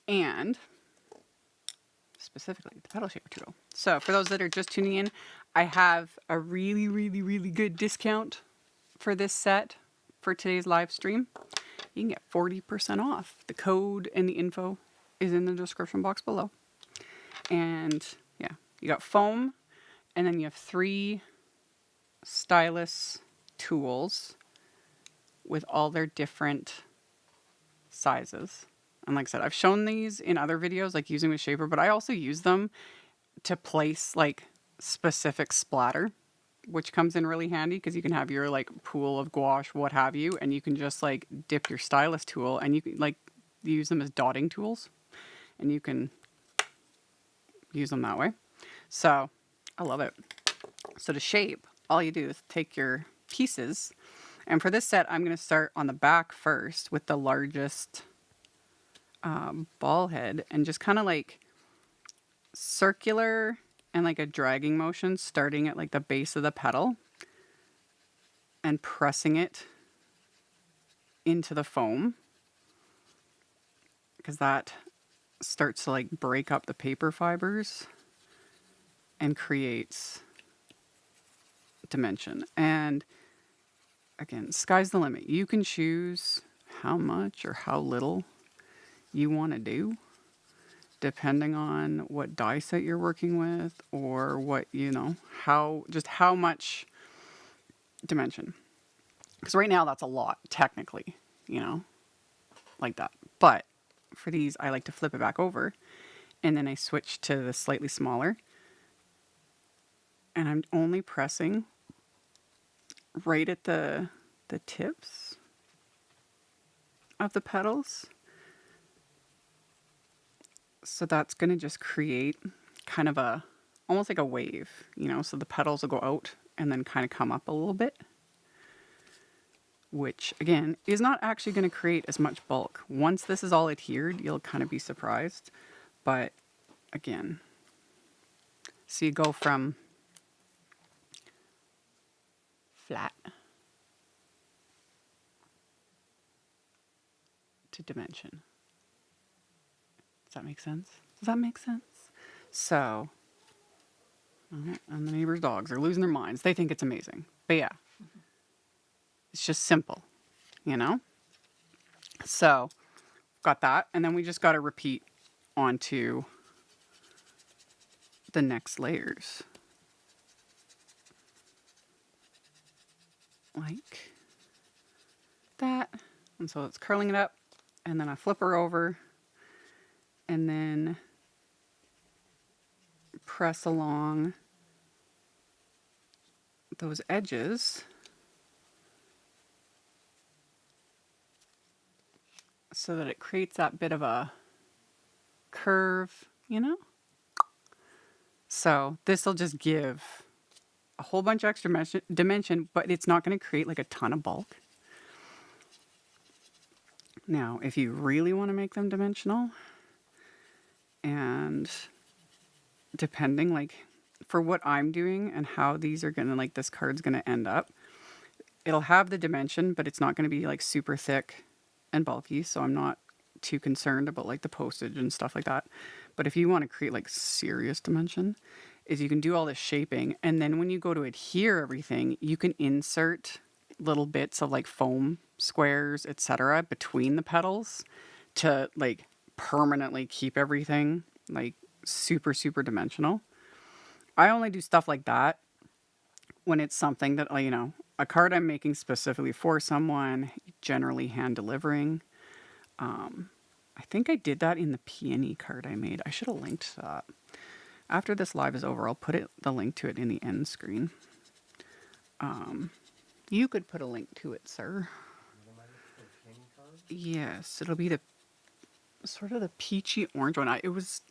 And specifically the petal shaper tool. So for those that are just tuning in, I have a really, really, really good discount for this set for today's live stream. You can get 40% off. The code and the info is in the description box below. And yeah, you got foam, and then you have 3 stylus tools with all their different sizes. And like I said, I've shown these in other videos, like using with shaper, but I also use them to place like specific splatter, which comes in really handy because you can have your like pool of gouache, what have you, and you can just like dip your stylus tool and you can like use them as dotting tools and you can use them that way. So I love it. So to shape, all you do is take your pieces, and for this set, I'm going to start on the back first with the largest ball head and just kind of like circular and like a dragging motion starting at like the base of the petal and pressing it into the foam because that starts to like break up the paper fibers and creates dimension. And again, sky's the limit. You can choose how much or how little you want to do depending on what die set you're working with or what, you know, how much dimension. Because right now that's a lot, technically, you know, like that. But for these, I like to flip it back over and then I switch to the slightly smaller. And I'm only pressing right at the tips of the petals. So that's going to just create kind of a, almost like a wave, you know, so the petals will go out and then kind of come up a little bit, which again is not actually going to create as much bulk. Once this is all adhered, you'll kind of be surprised. But again, so you go from flat to dimension. Does that make sense? Does that make sense? So, and the neighbor's dogs are losing their minds. They think it's amazing. But yeah, it's just simple, you know? So, got that. And then we just got to repeat onto the next layers. Like that. And so it's curling it up. And then I flip her over. And then press along those edges so that it creates that bit of a curve, you know? So this will just give a whole bunch of extra dimension, but it's not going to create like a ton of bulk. Now, if you really want to make them dimensional, and depending like for what I'm doing and how these are gonna like this card's gonna end up, it'll have the dimension, but it's not gonna be like super thick and bulky, so I'm not too concerned about like the postage and stuff like that. But if you want to create like serious dimension, is you can do all this shaping, and then when you go to adhere everything, you can insert little bits of like foam squares, etc., between the petals to like permanently keep everything like super, super dimensional. I only do stuff like that when it's something that, you know, a card I'm making specifically for someone, generally hand delivering. I think I did that in the peony card I made. I should have linked that. After this live is over, I'll put the link to it in the end screen. You could put a link to it, sir. What am I looking for? A candy card? Yes, it'll be the sort of the peachy orange one. It was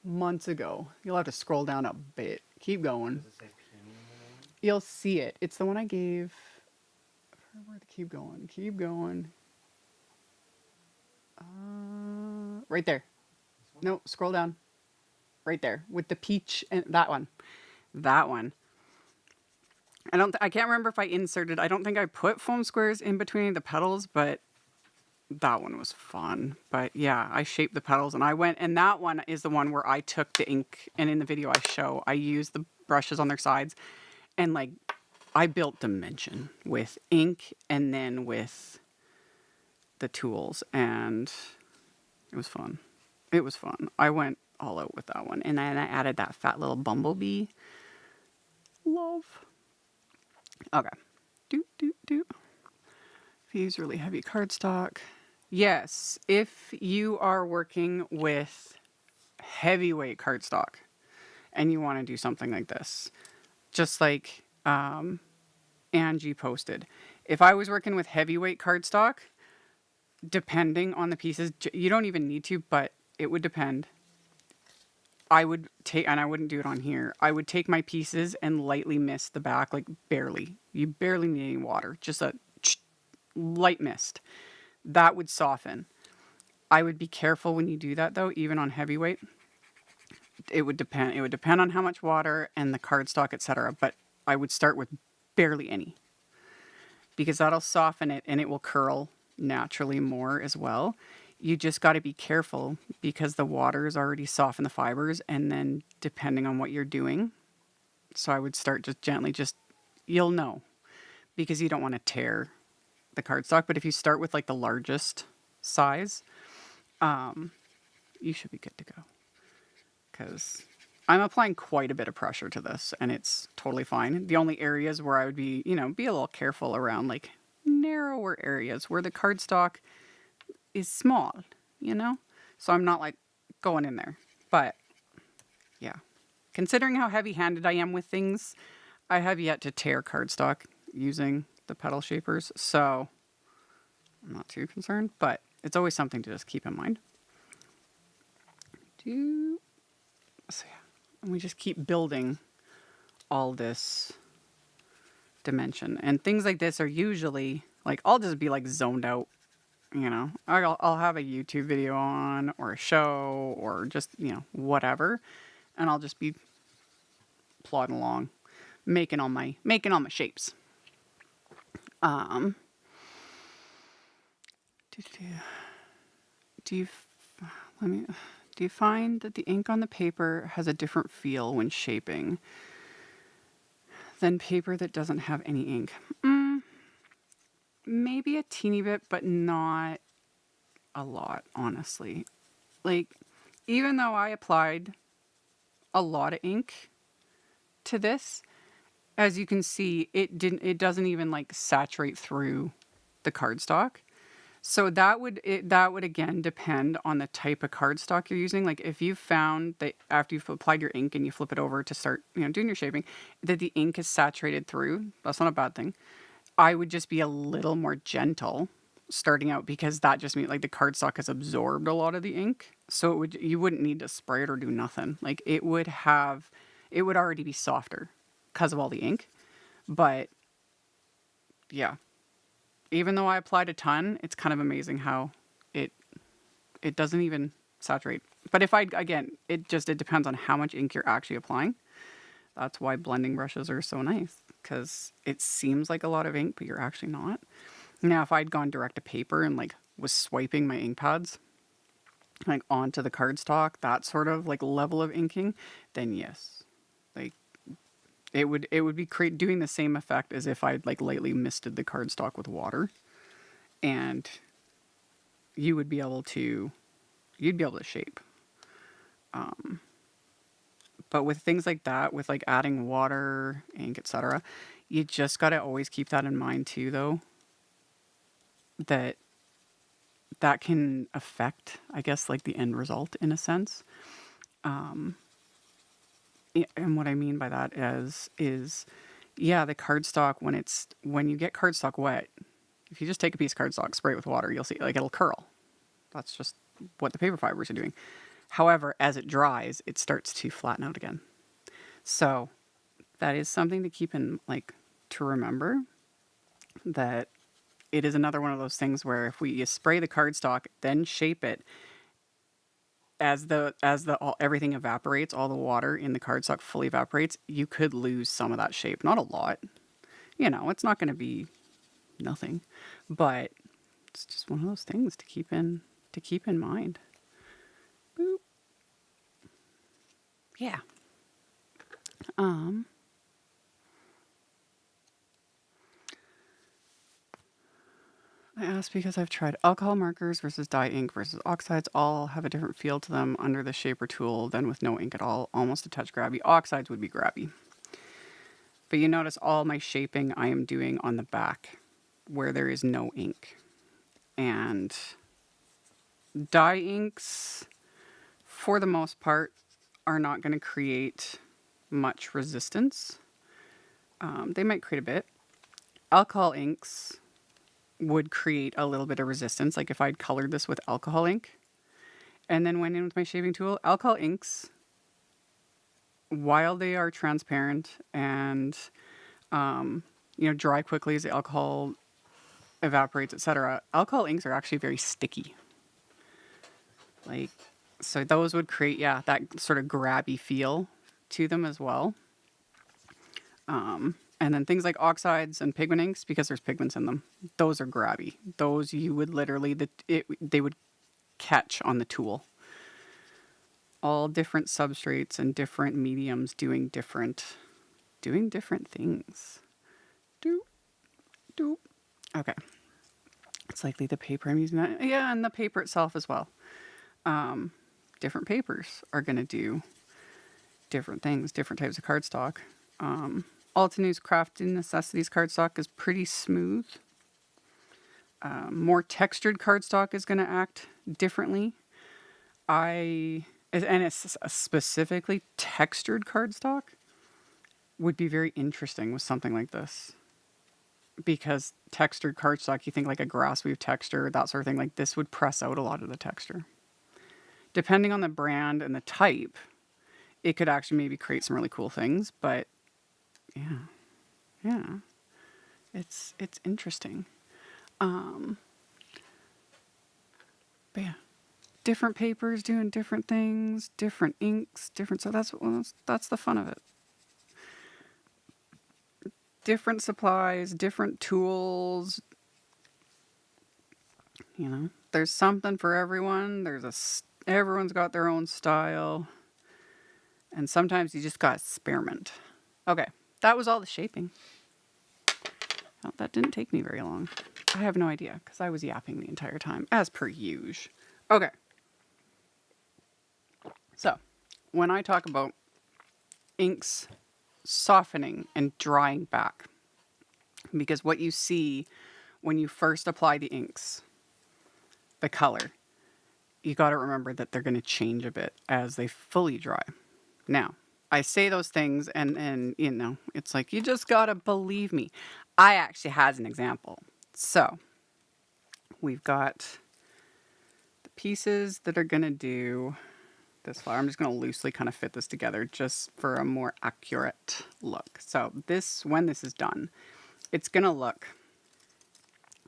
months ago. You'll have to scroll down a bit. Keep going. Does it say peony in the name? You'll see it. It's the one I gave. Where to keep going? Keep going. Right there. This one? No, scroll down. Right there with the peach and that one. That one. I can't remember if I inserted. I don't think I put foam squares in between the petals, but that one was fun. But yeah, I shaped the petals and I went, and that one is the one where I took the ink, and in the video I show, I used the brushes on their sides and like I built dimension with ink and then with the tools, and it was fun. It was fun. I went all out with that one. And then I added that fat little bumblebee. Love. Okay. If you use really heavy cardstock. Yes, if you are working with heavyweight cardstock and you want to do something like this, just like Angie posted. If I was working with heavyweight cardstock, depending on the pieces, you don't even need to, but it would depend. I would take, and I wouldn't do it on here, I would take my pieces and lightly mist the back, like barely. You barely need any water, just a light mist. That would soften. I would be careful when you do that though, even on heavyweight. It would depend. It would depend on how much water and the cardstock, etc. But I would start with barely any, because that'll soften it and it will curl naturally more as well. You just got to be careful because the water is already softened the fibers, and then depending on what you're doing. So I would start just gently, you'll know, because you don't want to tear the cardstock. But if you start with like the largest size, you should be good to go. Because I'm applying quite a bit of pressure to this and it's totally fine. The only areas where I would be, be a little careful around like narrower areas where the cardstock is small, So I'm not like going in there. But yeah, considering how heavy-handed I am with things, I have yet to tear cardstock using the petal shapers. So I'm not too concerned, but it's always something to just keep in mind. So yeah, and we just keep building all this dimension. And things like this are usually, like, I'll just be like zoned out, I'll have a YouTube video on or a show or just, whatever. And I'll just be plodding along, making all my shapes. Do you find that the ink on the paper has a different feel when shaping than paper that doesn't have any ink? Maybe a teeny bit, but not a lot, honestly. Like, even though I applied a lot of ink to this, as you can see, it doesn't even like saturate through the cardstock. So that would again depend on the type of cardstock you're using. Like if you found that after you've applied your ink and you flip it over to start, doing your shaping, that the ink is saturated through, that's not a bad thing. I would just be a little more gentle starting out, because that just means like the cardstock has absorbed a lot of the ink. So you wouldn't need to spray it or do nothing. Like it would already be softer because of all the ink. But yeah. Even though I applied a ton, it's kind of amazing how it doesn't even saturate. But it depends on how much ink you're actually applying. That's why blending brushes are so nice, because it seems like a lot of ink, but you're actually not. Now, if I'd gone direct to paper and like was swiping my ink pads like onto the cardstock, that sort of like level of inking, then yes, like it would be doing the same effect as if I'd like lightly misted the cardstock with water, and you'd be able to shape. But with things like that, with like adding water, ink, etc., you just got to always keep that in mind too, though, that that can affect, I guess, like the end result in a sense. And what I mean by that is yeah, the cardstock, when you get cardstock wet, if you just take a piece of cardstock, spray it with water, you'll see like it'll curl. That's just what the paper fibers are doing. However, as it dries, it starts to flatten out again. So that is something to keep in, like, to remember, that it is another one of those things where if you spray the cardstock, then shape it, everything evaporates, all the water in the cardstock fully evaporates, you could lose some of that shape. Not a lot. It's not going to be nothing, but it's just one of those things to keep in mind. Boop. Yeah. I asked because I've tried alcohol markers versus dye ink versus oxides. All have a different feel to them under the shaper tool than with no ink at all. Almost a touch grabby. Oxides would be grabby. But you notice all my shaping I am doing on the back where there is no ink. And dye inks, for the most part, are not going to create much resistance. They might create a bit. Alcohol inks would create a little bit of resistance. Like if I'd colored this with alcohol ink and then went in with my shaping tool, alcohol inks, while they are transparent and, dry quickly as the alcohol evaporates, etc., alcohol inks are actually very sticky. Like, so those would create, that sort of grabby feel to them as well. And then things like oxides and pigment inks, because there's pigments in them, those are grabby. Those you would literally, they would catch on the tool. All different substrates and different mediums doing different things. Doop. Okay. It's likely the paper I'm using that. Yeah, and the paper itself as well. Different papers are going to do different things, different types of cardstock. Altenew's Crafty Necessities cardstock is pretty smooth. More textured cardstock is going to act differently. And it's a specifically textured cardstock would be very interesting with something like this. Because textured cardstock, you think like a grass weave texture, that sort of thing, like this would press out a lot of the texture. Depending on the brand and the type, it could actually maybe create some really cool things, but yeah, it's interesting. But yeah, different papers doing different things, different inks, so that's the fun of it. Different supplies, different tools. There's something for everyone. Everyone's got their own style, and sometimes you just gotta experiment. Okay. That was all the shaping. Oh, that didn't take me very long. I have no idea because I was yapping the entire time, as per usual. Okay. So, when I talk about inks softening and drying back, because what you see when you first apply the inks, the color, you got to remember that they're going to change a bit as they fully dry. Now, I say those things and it's like, you just got to believe me. I actually has an example. So we've got the pieces that are going to do this flower. I'm just going to loosely kind of fit this together just for a more accurate look. So when this is done, it's going to look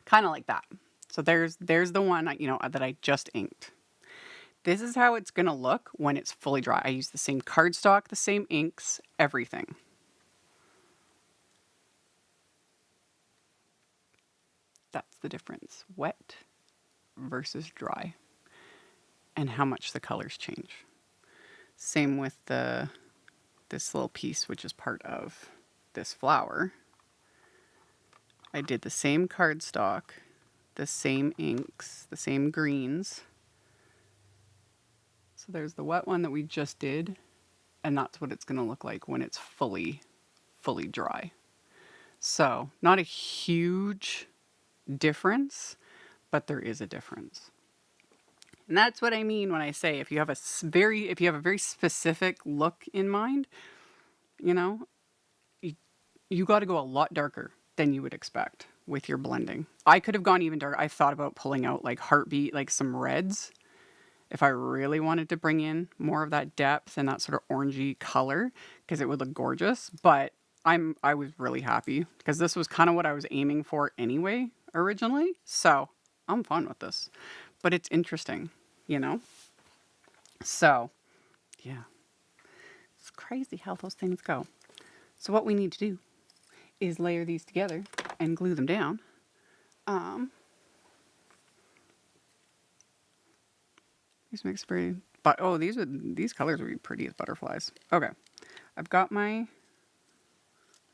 kind of like that. So there's the one, that I just inked. This is how it's going to look when it's fully dry. I use the same cardstock, the same inks, everything. That's the difference. Wet versus dry. And how much the colors change. Same with this little piece, which is part of this flower. I did the same cardstock, the same inks, the same greens. So there's the wet one that we just did, and that's what it's going to look like when it's fully dry. So not a huge difference, but there is a difference. And that's what I mean when I say if you have a very specific look in mind, you know, you got to go a lot darker than you would expect with your blending. I could have gone even darker. I thought about pulling out like Heartbeat, like some reds, if I really wanted to bring in more of that depth and that sort of orangey color, because it would look gorgeous. But I was really happy because this was kind of what I was aiming for anyway originally. So I'm fine with this, but it's interesting, you know? So yeah, it's crazy how those things go. So what we need to do is layer these together and glue them down. These makes pretty, but oh, these colors would be pretty as butterflies. Okay, I've got my.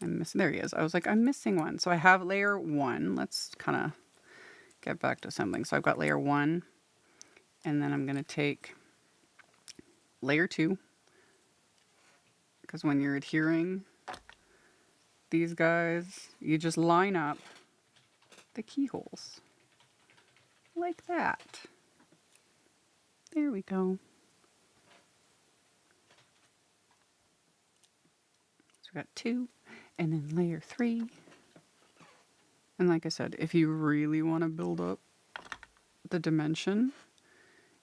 I'm missing. There he is. I was like, I'm missing one. So I have layer 1. Let's kind of get back to assembling. So I've got layer 1, and then I'm gonna take layer 2, because when you're adhering these guys, you just line up the keyholes like that. There we go. So we got 2, and then layer 3. And like I said, if you really want to build up the dimension,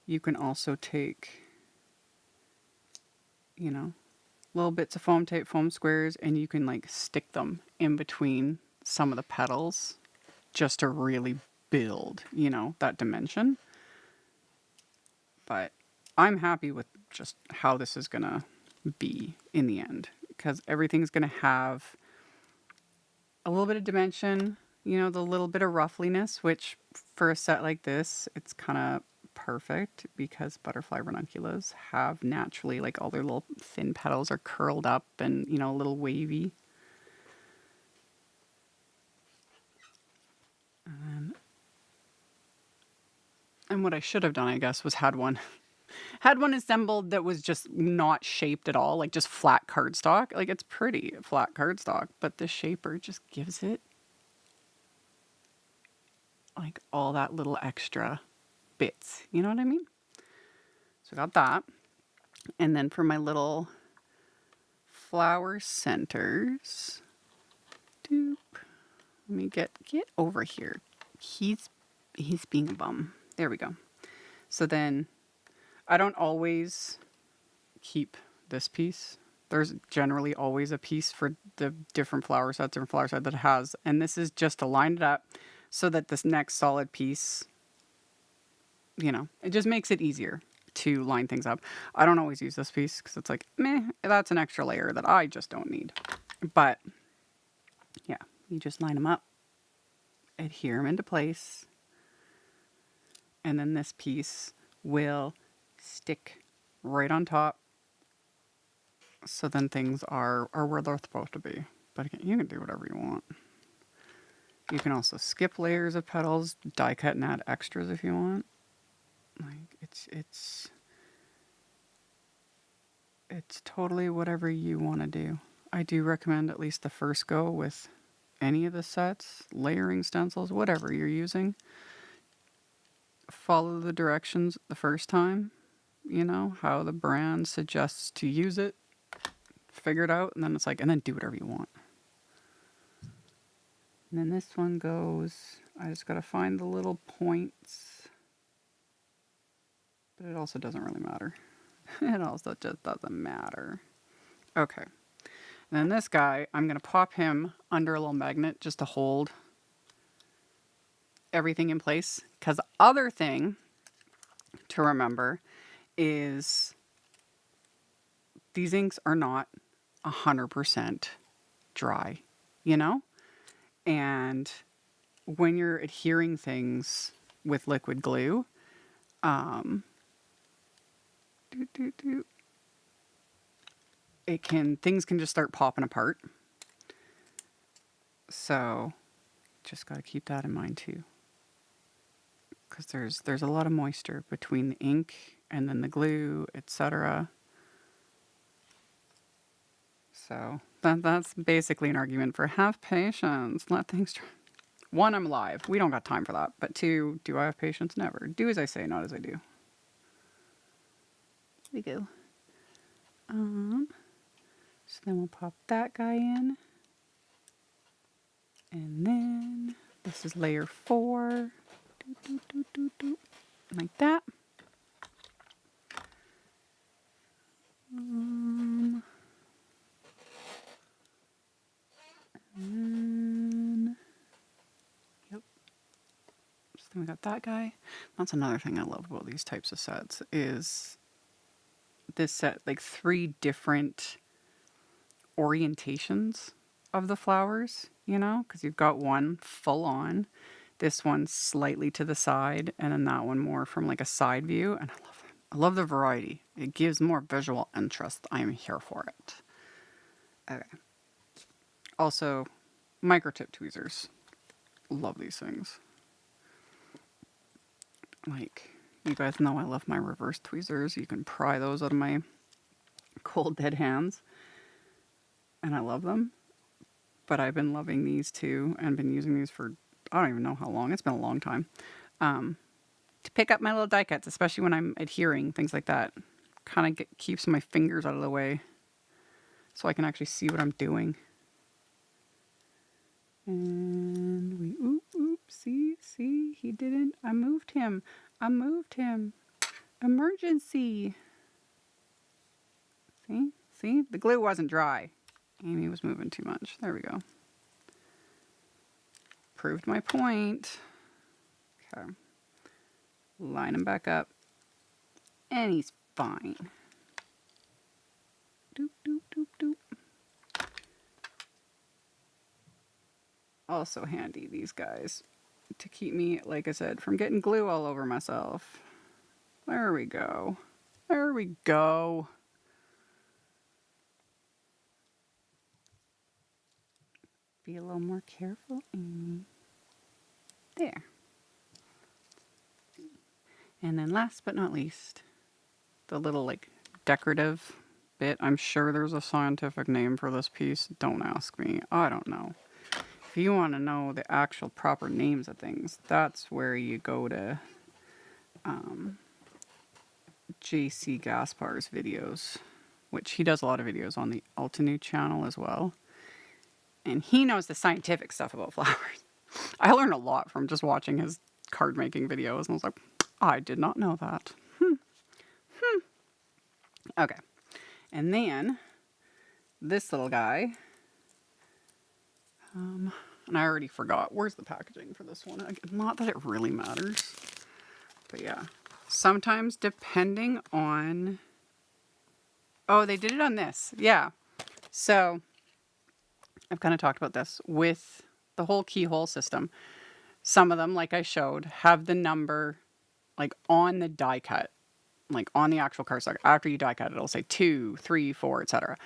you can also take, you know, little bits of foam tape, foam squares, and you can like stick them in between some of the petals just to really build, you know, that dimension. But I'm happy with just how this is gonna be in the end, because everything's gonna have a little bit of dimension, you know, the little bit of roughness, which for a set like this, it's kind of perfect because butterfly ranunculus have naturally, like, all their little thin petals are curled up and, you know, a little wavy. And what I should have done, I guess, was had one assembled that was just not shaped at all, like just flat cardstock. Like, it's pretty flat cardstock, but the shaper just gives it like all that little extra bits. You know what I mean? So I got that. And then for my little flower centers, doop, let me get over here. He's being a bum. There we go. So then I don't always keep this piece. There's generally always a piece for the different flower sets that it has. And this is just to line it up so that this next solid piece, you know, it just makes it easier to line things up. I don't always use this piece because it's like, meh, that's an extra layer that I just don't need. But yeah, you just line them up, adhere them into place, and then this piece will stick right on top. So then things are where they're supposed to be. But again, you can do whatever you want. You can also skip layers of petals, die cut and add extras if you want. Like, it's totally whatever you want to do. I do recommend at least the first go with any of the sets, layering stencils, whatever you're using. Follow the directions the first time, you know, how the brand suggests to use it. Figure it out, and then it's like, and then do whatever you want. And then this one goes, I just got to find the little points. But it also doesn't really matter. It also just doesn't matter. Okay. And then this guy, I'm going to pop him under a little magnet just to hold everything in place. Because the other thing to remember is these inks are not 100% dry, you know? And when you're adhering things with liquid glue, things can just start popping apart. So just got to keep that in mind too. Because there's a lot of moisture between the ink and then the glue, etc. So that's basically an argument for have patience, let things dry. One, I'm live. We don't got time for that. But two, do I have patience? Never. Do as I say, not as I do. We go. So then we'll pop that guy in. And then this is layer 4. Like that. And yep. So then we got that guy. That's another thing I love about these types of sets is this set, like 3 different orientations of the flowers, you know, because you've got one full on, this one slightly to the side, and then that one more from like a side view. And I love it. I love the variety. It gives more visual interest. I am here for it. Okay. Also, microtip tweezers. Love these things. Like, you guys know I love my reverse tweezers. You can pry those out of my cold dead hands. And I love them. But I've been loving these too and been using these for, I don't even know how long. It's been a long time. To pick up my little die cuts, especially when I'm adhering, things like that. Kind of keeps my fingers out of the way so I can actually see what I'm doing. And we, see, he didn't. I moved him. Emergency. See, the glue wasn't dry. Amy was moving too much. There we go. Proved my point. Okay. Line him back up. And he's fine. Doop, doop, doop, doop. Also handy, these guys, to keep me, like I said, from getting glue all over myself. There we go. There we go. Be a little more careful, Amy. There. And then last but not least, the little like decorative bit. I'm sure there's a scientific name for this piece. Don't ask me. I don't know. If you want to know the actual proper names of things, that's where you go to JC Gaspar's videos, which he does a lot of videos on the Altenew channel as well. And he knows the scientific stuff about flowers. I learned a lot from just watching his card making videos, and I was like, I did not know that. Okay. And then this little guy. And I already forgot. Where's the packaging for this one? Not that it really matters. But yeah. Sometimes depending on... Oh, they did it on this. Yeah. So I've kind of talked about this with the whole keyhole system. Some of them, like I showed, have the number like on the die cut, like on the actual cardstock. After you die cut it, it'll say 2, 3, 4, etc.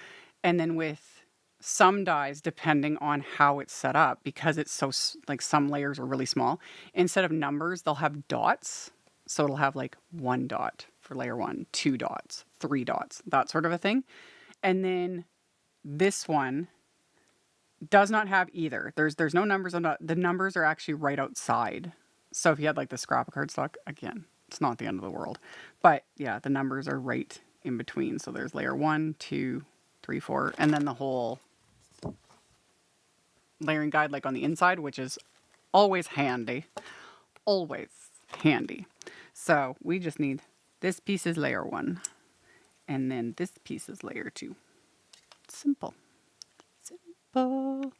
And then with some dies, depending on how it's set up, because it's so, like some layers are really small, instead of numbers, they'll have dots. So it'll have like 1 dot for layer 1, 2 dots, 3 dots, that sort of a thing. And then this one does not have either. There's no numbers on the numbers are actually right outside. So if you had like the scrap of cardstock, again, it's not the end of the world. But yeah, the numbers are right in between. So there's layer 1, 2, 3, 4, and then the whole layering guide like on the inside, which is always handy. Always handy. So we just need this piece is layer 1 and then this piece is layer 2. Simple. Simple.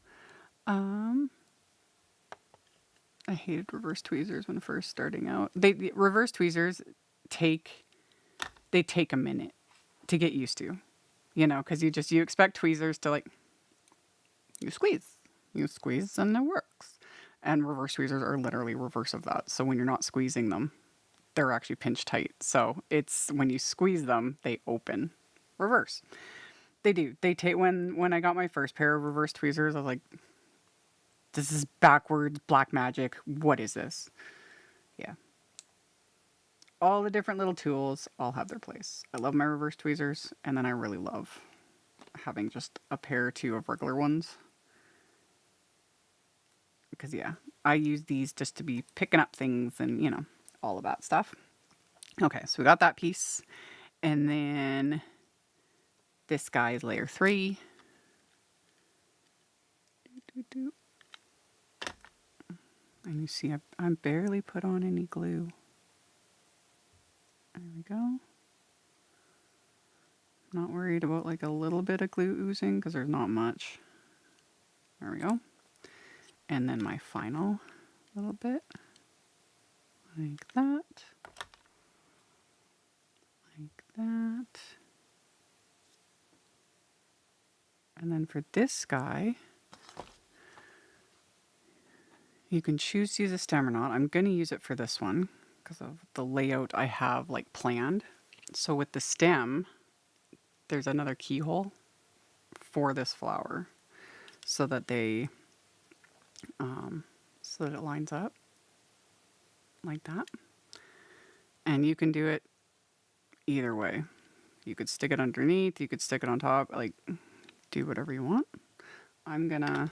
I hated reverse tweezers when first starting out. The reverse tweezers take a minute to get used to, you know, because you expect tweezers to like you squeeze and it works. And reverse tweezers are literally reverse of that. So when you're not squeezing them, they're actually pinch tight. So it's when you squeeze them, they open. Reverse. They do. They take when I got my first pair of reverse tweezers, I was like, this is backwards black magic. What is this? Yeah. All the different little tools all have their place. I love my reverse tweezers, and then I really love having just a pair or two of regular ones. Because yeah, I use these just to be picking up things and, you know, all of that stuff. Okay, so we got that piece. And then this guy is layer 3. And you see I barely put on any glue. There we go. Not worried about like a little bit of glue oozing because there's not much. There we go. And then my final little bit. Like that. Like that. And then for this guy, you can choose to use a stem or not. I'm going to use it for this one because of the layout I have like planned. So with the stem, there's another keyhole for this flower so that they, so that it lines up like that. And you can do it either way. You could stick it underneath, you could stick it on top, like do whatever you want. I'm gonna,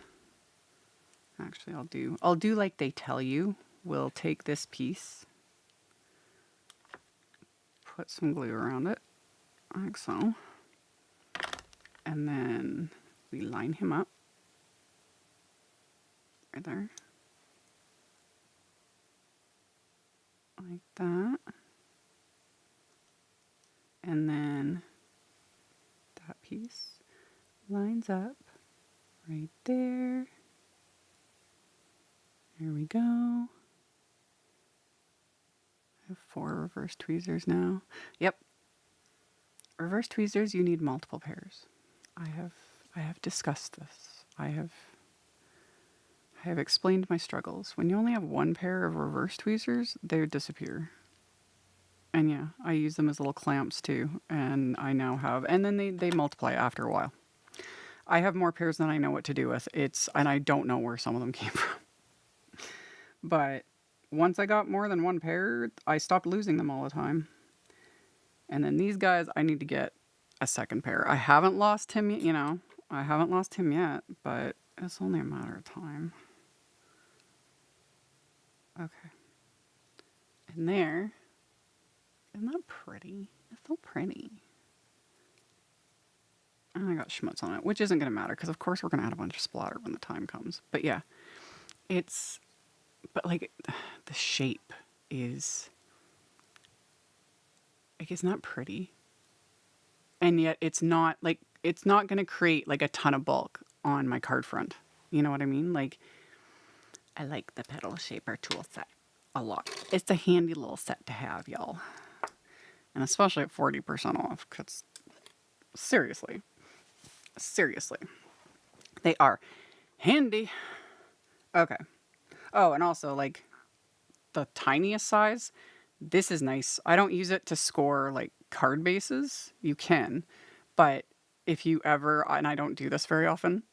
actually I'll do like they tell you. We'll take this piece, put some glue around it, like so. And then we line him up right there. Like that. And then that piece lines up right there. There we go. I have 4 reverse tweezers now. Yep. Reverse tweezers, you need multiple pairs. I have discussed this. I have explained my struggles. When you only have 1 pair of reverse tweezers, they would disappear. And yeah, I use them as little clamps too. And I now have, and then they multiply after a while. I have more pairs than I know what to do with. And I don't know where some of them came from. But once I got more than 1 pair, I stopped losing them all the time. And then these guys, I need to get a 2nd pair. I haven't lost him, you know, I haven't lost him yet, but it's only a matter of time. Okay. And there, isn't that pretty? It's so pretty. And I got schmutz on it, which isn't going to matter because of course we're going to add a bunch of splatter when the time comes. But yeah, but like the shape is, like it's not pretty. And yet it's not like, it's not going to create like a ton of bulk on my card front. You know what I mean? Like, I like the Petal Shaper tool set a lot. It's a handy little set to have, y'all. And especially at 40% off, because seriously, they are handy. Okay. Oh, and also like the tiniest size, this is nice. I don't use it to score like card bases. You can, but if you ever, and I don't do this very often,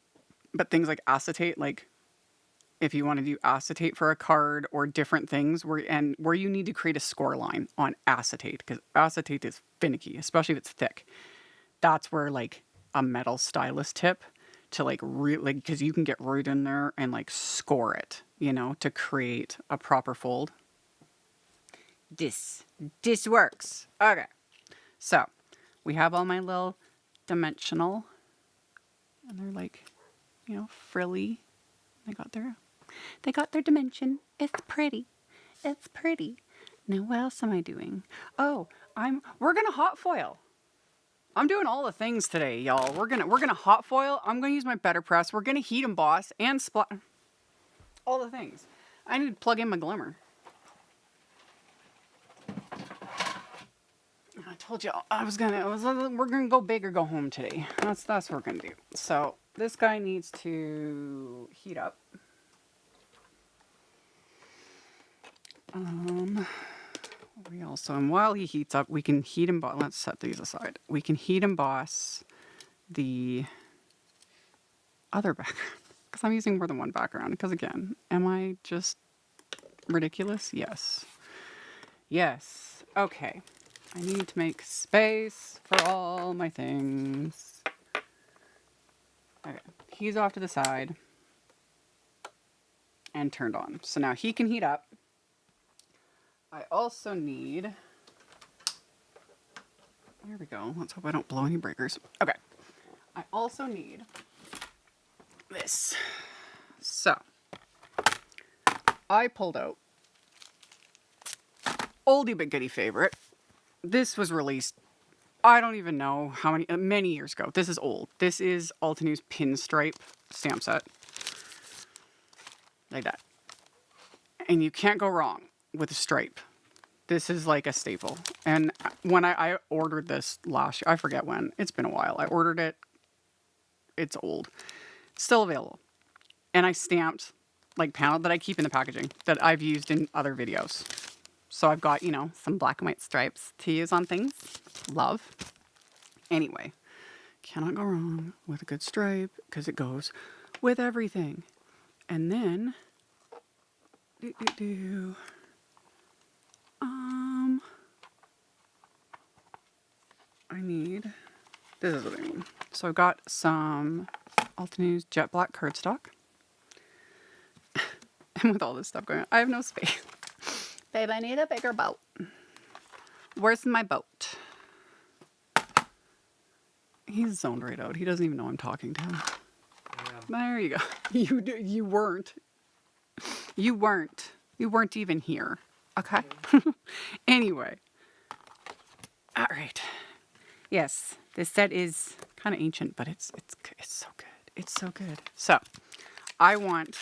but things like acetate, like if you want to do acetate for a card or different things where you need to create a score line on acetate, because acetate is finicky, especially if it's thick. That's where like a metal stylus tip to like really, because you can get right in there and like score it, you know, to create a proper fold. This works. Okay. So we have all my little dimensional, and they're like, you know, frilly. They got their dimension. It's pretty. It's pretty. Now what else am I doing? Oh, we're gonna hot foil. I'm doing all the things today, y'all. We're gonna hot foil. I'm gonna use my Letterpress. We're gonna heat emboss and splat. All the things. I need to plug in my glimmer. I told you we're gonna go big or go home today. That's what we're gonna do. So this guy needs to heat up. And while he heats up, we can heat emboss. Let's set these aside. We can heat emboss the other background because I'm using more than one background. Because again, am I just ridiculous? Yes. Yes. Okay. I need to make space for all my things. Okay. He's off to the side. and turned on. So now he can heat up. I also need, there we go. Let's hope I don't blow any breakers. Okay. I also need this. So I pulled out oldie but goodie favorite. This was released, I don't even know how many years ago. This is old. This is Altenew's Pinstripe Stamp Set. Like that. And you can't go wrong with a stripe. This is like a staple. And when I ordered this last year, I forget when. It's been a while. I ordered it. It's old. Still available. And I stamped like panel that I keep in the packaging that I've used in other videos. So I've got, you know, some black and white stripes to use on things. Love. Anyway, cannot go wrong with a good stripe because it goes with everything. And then, I need, this is what I need. So I've got some Altenew's Jet Black cardstock. And with all this stuff going on, I have no space. Babe, I need a bigger boat. Where's my boat? He's zoned right out. He doesn't even know I'm talking to him. Yeah. There you go. You weren't. You weren't even here. Okay? Anyway. All right. Yes, this set is kind of ancient, but it's so good. It's so good. So, I want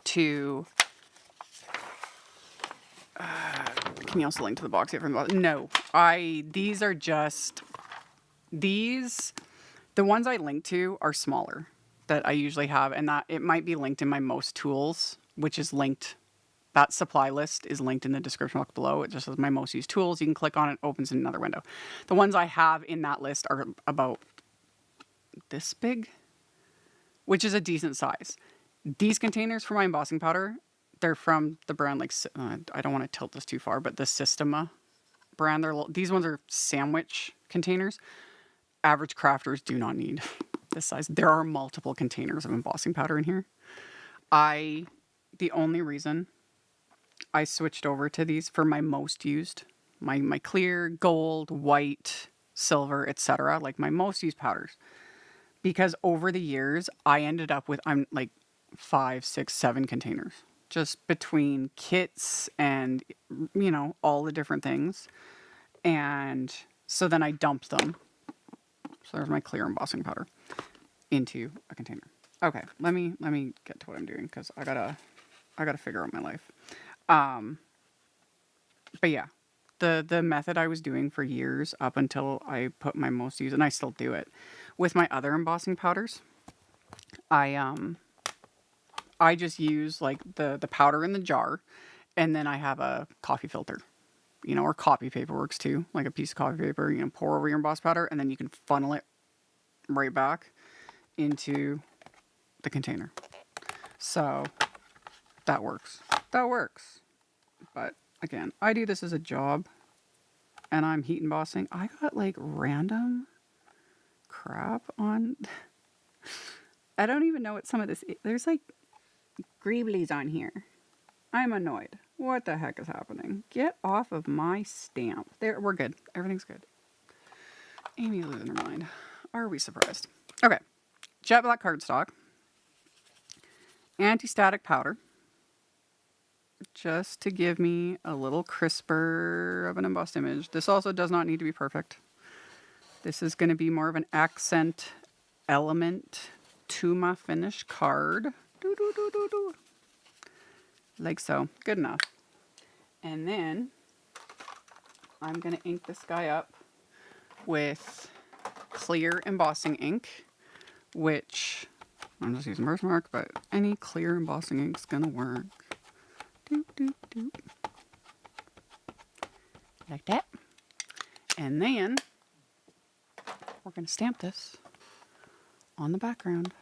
to... can you also link to the box here from the bottom? No. These are just... These... The ones I link to are smaller that I usually have, and that it might be linked in my most tools, which is linked... That supply list is linked in the description box below. It just says my most used tools. You can click on it, opens in another window. The ones I have in that list are about this big, which is a decent size. These containers for my embossing powder, they're from the brand, like, I don't want to tilt this too far, but the Systema brand. These ones are sandwich containers. Average crafters do not need this size. There are multiple containers of embossing powder in here. The only reason I switched over to these for my most used, my clear, gold, white, silver, etc., like my most used powders. Because over the years, I ended up with, I'm like 5, 6, 7 containers. Just between kits and, you know, all the different things. And so then I dumped them. So there's my clear embossing powder into a container. Okay, let me get to what I'm doing because I gotta figure out my life. But yeah, the method I was doing for years up until I put my most used, and I still do it with my other embossing powders. I just use like the powder in the jar, and then I have a coffee filter, you know, or copy paper works too, like a piece of coffee paper, you know, pour over your embossed powder, and then you can funnel it right back into the container. So that works. That works. But again, I do this as a job, and I'm heat embossing. I got like random crap on. I don't even know what some of this is. There's like greeblies on here. I'm annoyed. What the heck is happening? Get off of my stamp. There, we're good. Everything's good. Amy losing her mind. Are we surprised? Okay. Jet black cardstock. Anti-static powder. Just to give me a little crisper of an embossed image. This also does not need to be perfect. This is going to be more of an accent element to my finished card. Like so. Good enough. And then I'm going to ink this guy up with clear embossing ink, which I'm just using birthmark, but any clear embossing ink is going to work. Doop, doop, doop. Like that. And then we're going to stamp this on the background.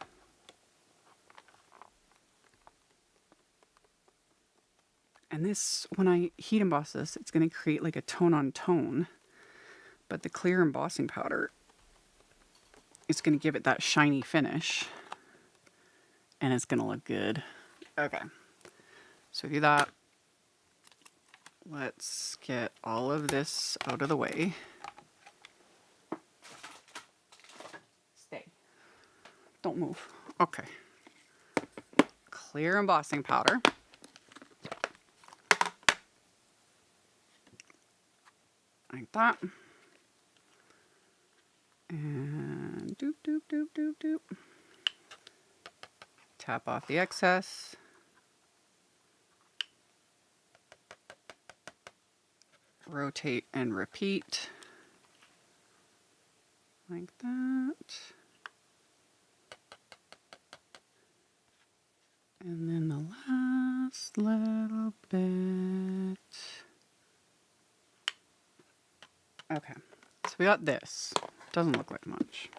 And this, when I heat emboss this, it's going to create like a tone on tone. But the clear embossing powder is going to give it that shiny finish. And it's going to look good. Okay. So do that. Let's get all of this out of the way. Stay. Don't move. Okay. Clear embossing powder. Like that. And doop, doop, doop, doop, doop. Tap off the excess. Rotate and repeat. Like that. And then the last little bit. Okay, so we got this. Doesn't look like much.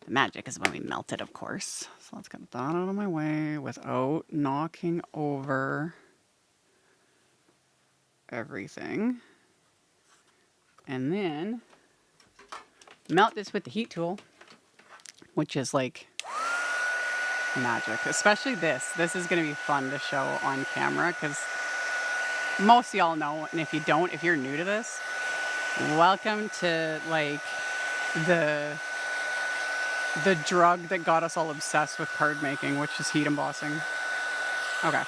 The magic is when we melt it, of course. So let's get that out of my way without knocking over everything. And then melt this with the heat tool, which is like magic. Especially this. This is going to be fun to show on camera because most of y'all know, and if you don't, if you're new to this, welcome to like the drug that got us all obsessed with card making, which is heat embossing. Okay.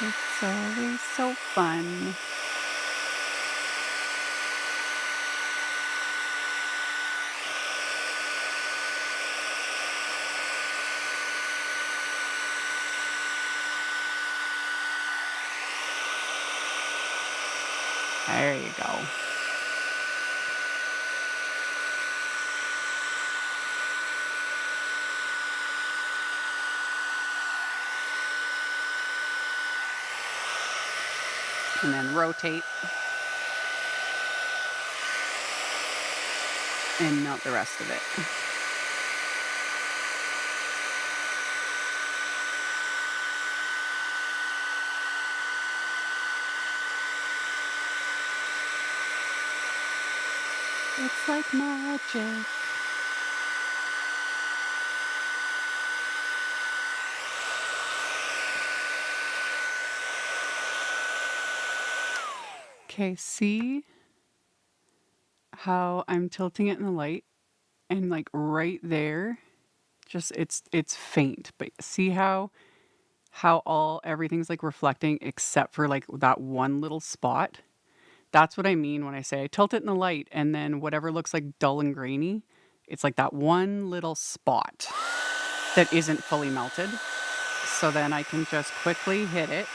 It's always so fun. There you go. And then rotate. And melt the rest of it. It's like magic. Okay, see how I'm tilting it in the light? And like right there, just it's faint, but see how everything's like reflecting except for like that one little spot? That's what I mean when I say I tilt it in the light and then whatever looks like dull and grainy, it's like that one little spot that isn't fully melted. So then I can just quickly hit it.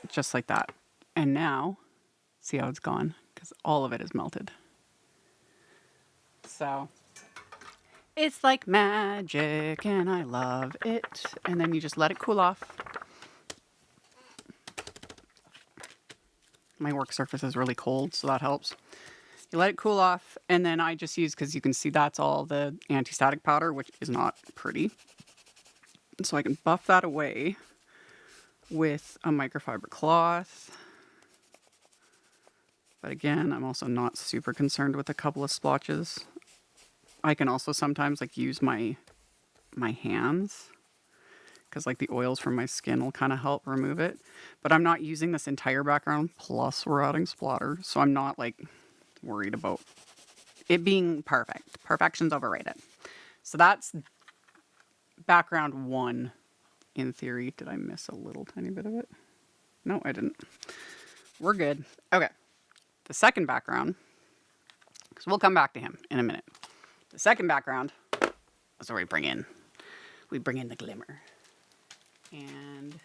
Just like that. And now, see how it's gone? Because all of it is melted. So, it's like magic and I love it. And then you just let it cool off. My work surface is really cold, so that helps. You let it cool off, and then I just use, because you can see that's all the anti-static powder, which is not pretty. So I can buff that away with a microfiber cloth. But again, I'm also not super concerned with a couple of splotches. I can also sometimes like use my hands, because like the oils from my skin will kind of help remove it. But I'm not using this entire background, plus we're adding splatter, so I'm not like worried about it being perfect. Perfection's overrated. So that's background one in theory. Did I miss a little tiny bit of it? No, I didn't. We're good. Okay. The second background, because we'll come back to him in a minute. The second background is where we bring in the glimmer. And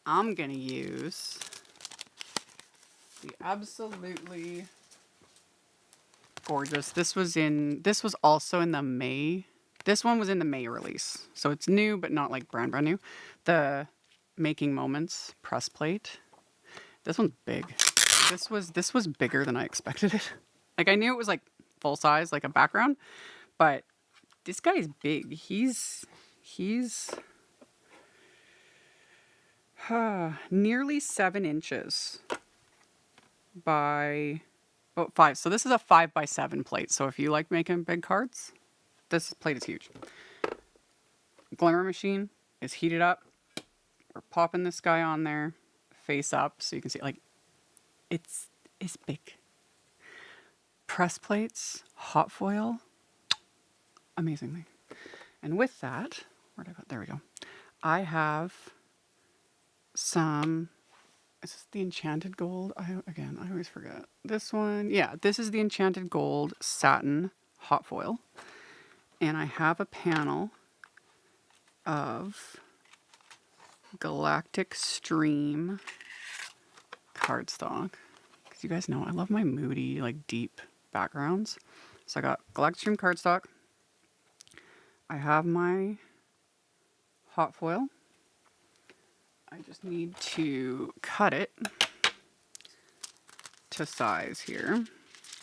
I'm going to use the absolutely gorgeous. This was also in the May. This one was in the May release. So it's new, but not like brand new. The Making Moments press plate. This one's big. This was bigger than I expected it. Like I knew it was like full size, like a background, but this guy's big. He's nearly 7 inches by about 5. So this is a 5x7 plate. So if you like making big cards, this plate is huge. Glimmer machine is heated up. We're popping this guy on there, face up, so you can see like it's big. Press plates, hot foil, amazingly. And with that, where did I put? There we go. I have some. Is this the Enchanted Gold? I always forget. This one, yeah, this is the Enchanted Gold satin hot foil. And I have a panel of Galactic Stream cardstock. Because you guys know I love my moody, like deep backgrounds. So I got Galactic Stream cardstock. I have my hot foil. I just need to cut it to size here.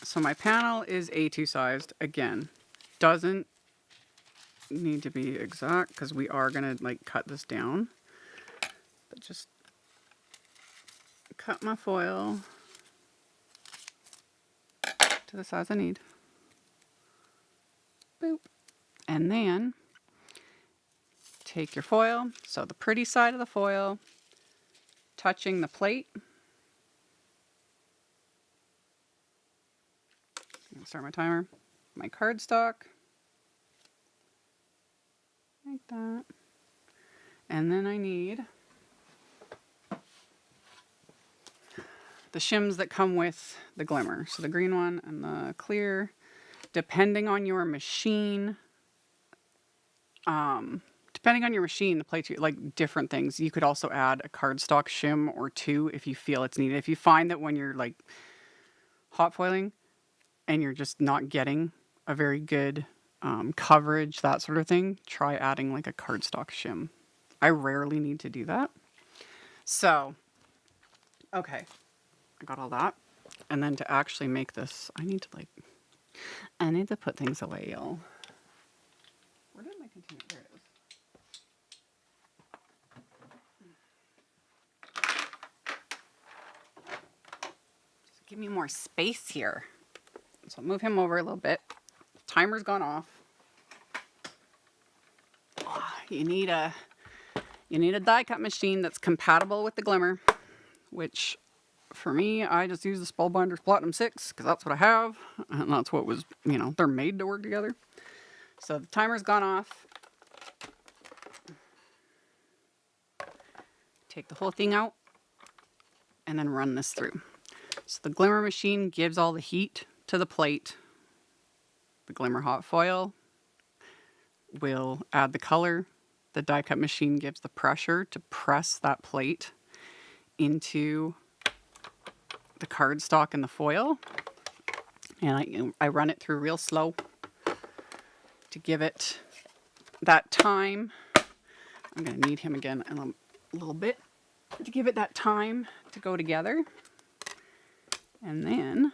So my panel is A2 sized. Again, doesn't need to be exact because we are gonna like cut this down. But just cut my foil to the size I need. Boop. And then take your foil, so the pretty side of the foil, touching the plate. I'm gonna start my timer. My cardstock, like that. And then I need the shims that come with the glimmer. So the green one and the clear, depending on your machine. Depending on your machine, the plates, like different things. You could also add a cardstock shim or 2 if you feel it's needed. If you find that when you're like hot foiling and you're just not getting a very good coverage, that sort of thing, try adding like a cardstock shim. I rarely need to do that. So, okay, I got all that. And then to actually make this, I need to put things away, y'all. Where did my container? There it is. Just give me more space here. So I'll move him over a little bit. Timer's gone off. Oh, you need a die cut machine that's compatible with the glimmer, which for me, I just use the Spellbinders Platinum 6 because that's what I have, and that's what was, they're made to work together. So the timer's gone off. Take the whole thing out and then run this through. So the glimmer machine gives all the heat to the plate. The glimmer hot foil will add the color. The die cut machine gives the pressure to press that plate into the cardstock and the foil. And I run it through real slow to give it that time. I'm going to need him again in a little bit to give it that time to go together. And then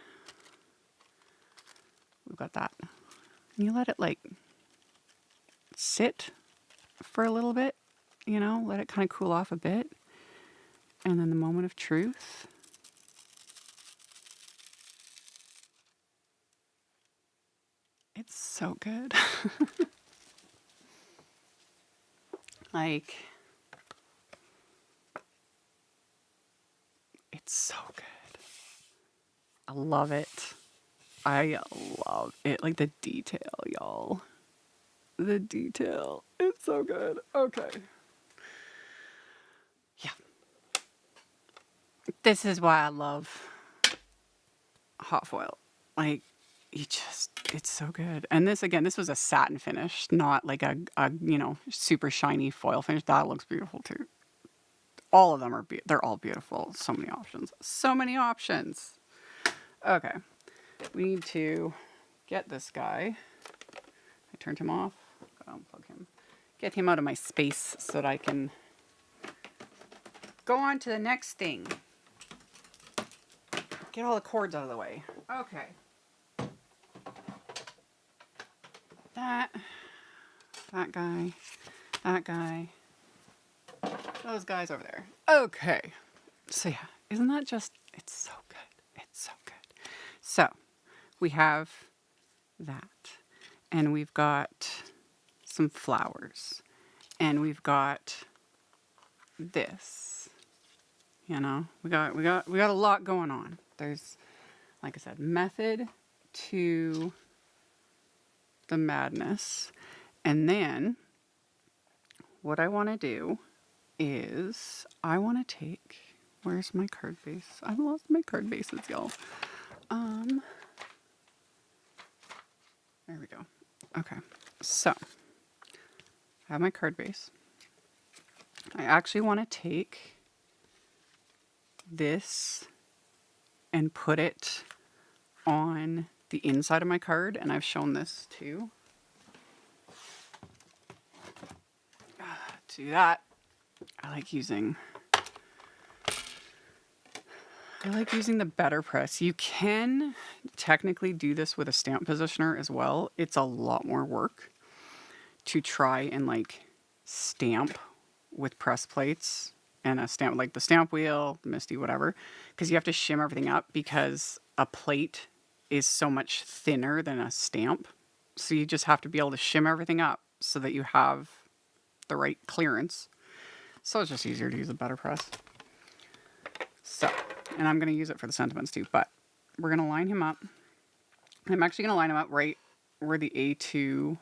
we've got that. And you let it like sit for a little bit, let it kind of cool off a bit. And then the moment of truth. It's so good. Like, it's so good. I love it. I love it. Like the detail, y'all. The detail. It's so good. Okay. Yeah. This is why I love hot foil. Like, it's so good. And this was a satin finish, not like a super shiny foil finish. That looks beautiful too. All of them are, they're all beautiful. So many options. So many options. Okay. We need to get this guy. I turned him off. Gotta unplug him. Get him out of my space so that I can go on to the next thing. Get all the cords out of the way. Okay. That guy, those guys over there. Okay. So yeah, isn't that just, it's so good. It's so good. So we have that, and we've got some flowers, and we've got this, you know, we got a lot going on. There's, like I said, method to the madness. And then what I want to do is I want to take, where's my card base? I've lost my card bases, y'all. There we go. Okay. So I have my card base. I actually want to take this and put it on the inside of my card, and I've shown this too. To do that, I like using the Letterpress. You can technically do this with a stamp positioner as well. It's a lot more work to try and like stamp with press plates and a stamp like the Stampwheel, the Misty, whatever, because you have to shim everything up because a plate is so much thinner than a stamp. So you just have to be able to shim everything up so that you have the right clearance. So it's just easier to use a Letterpress. So, and I'm going to use it for the sentiments too, but we're going to line him up. I'm actually going to line him up right where the A2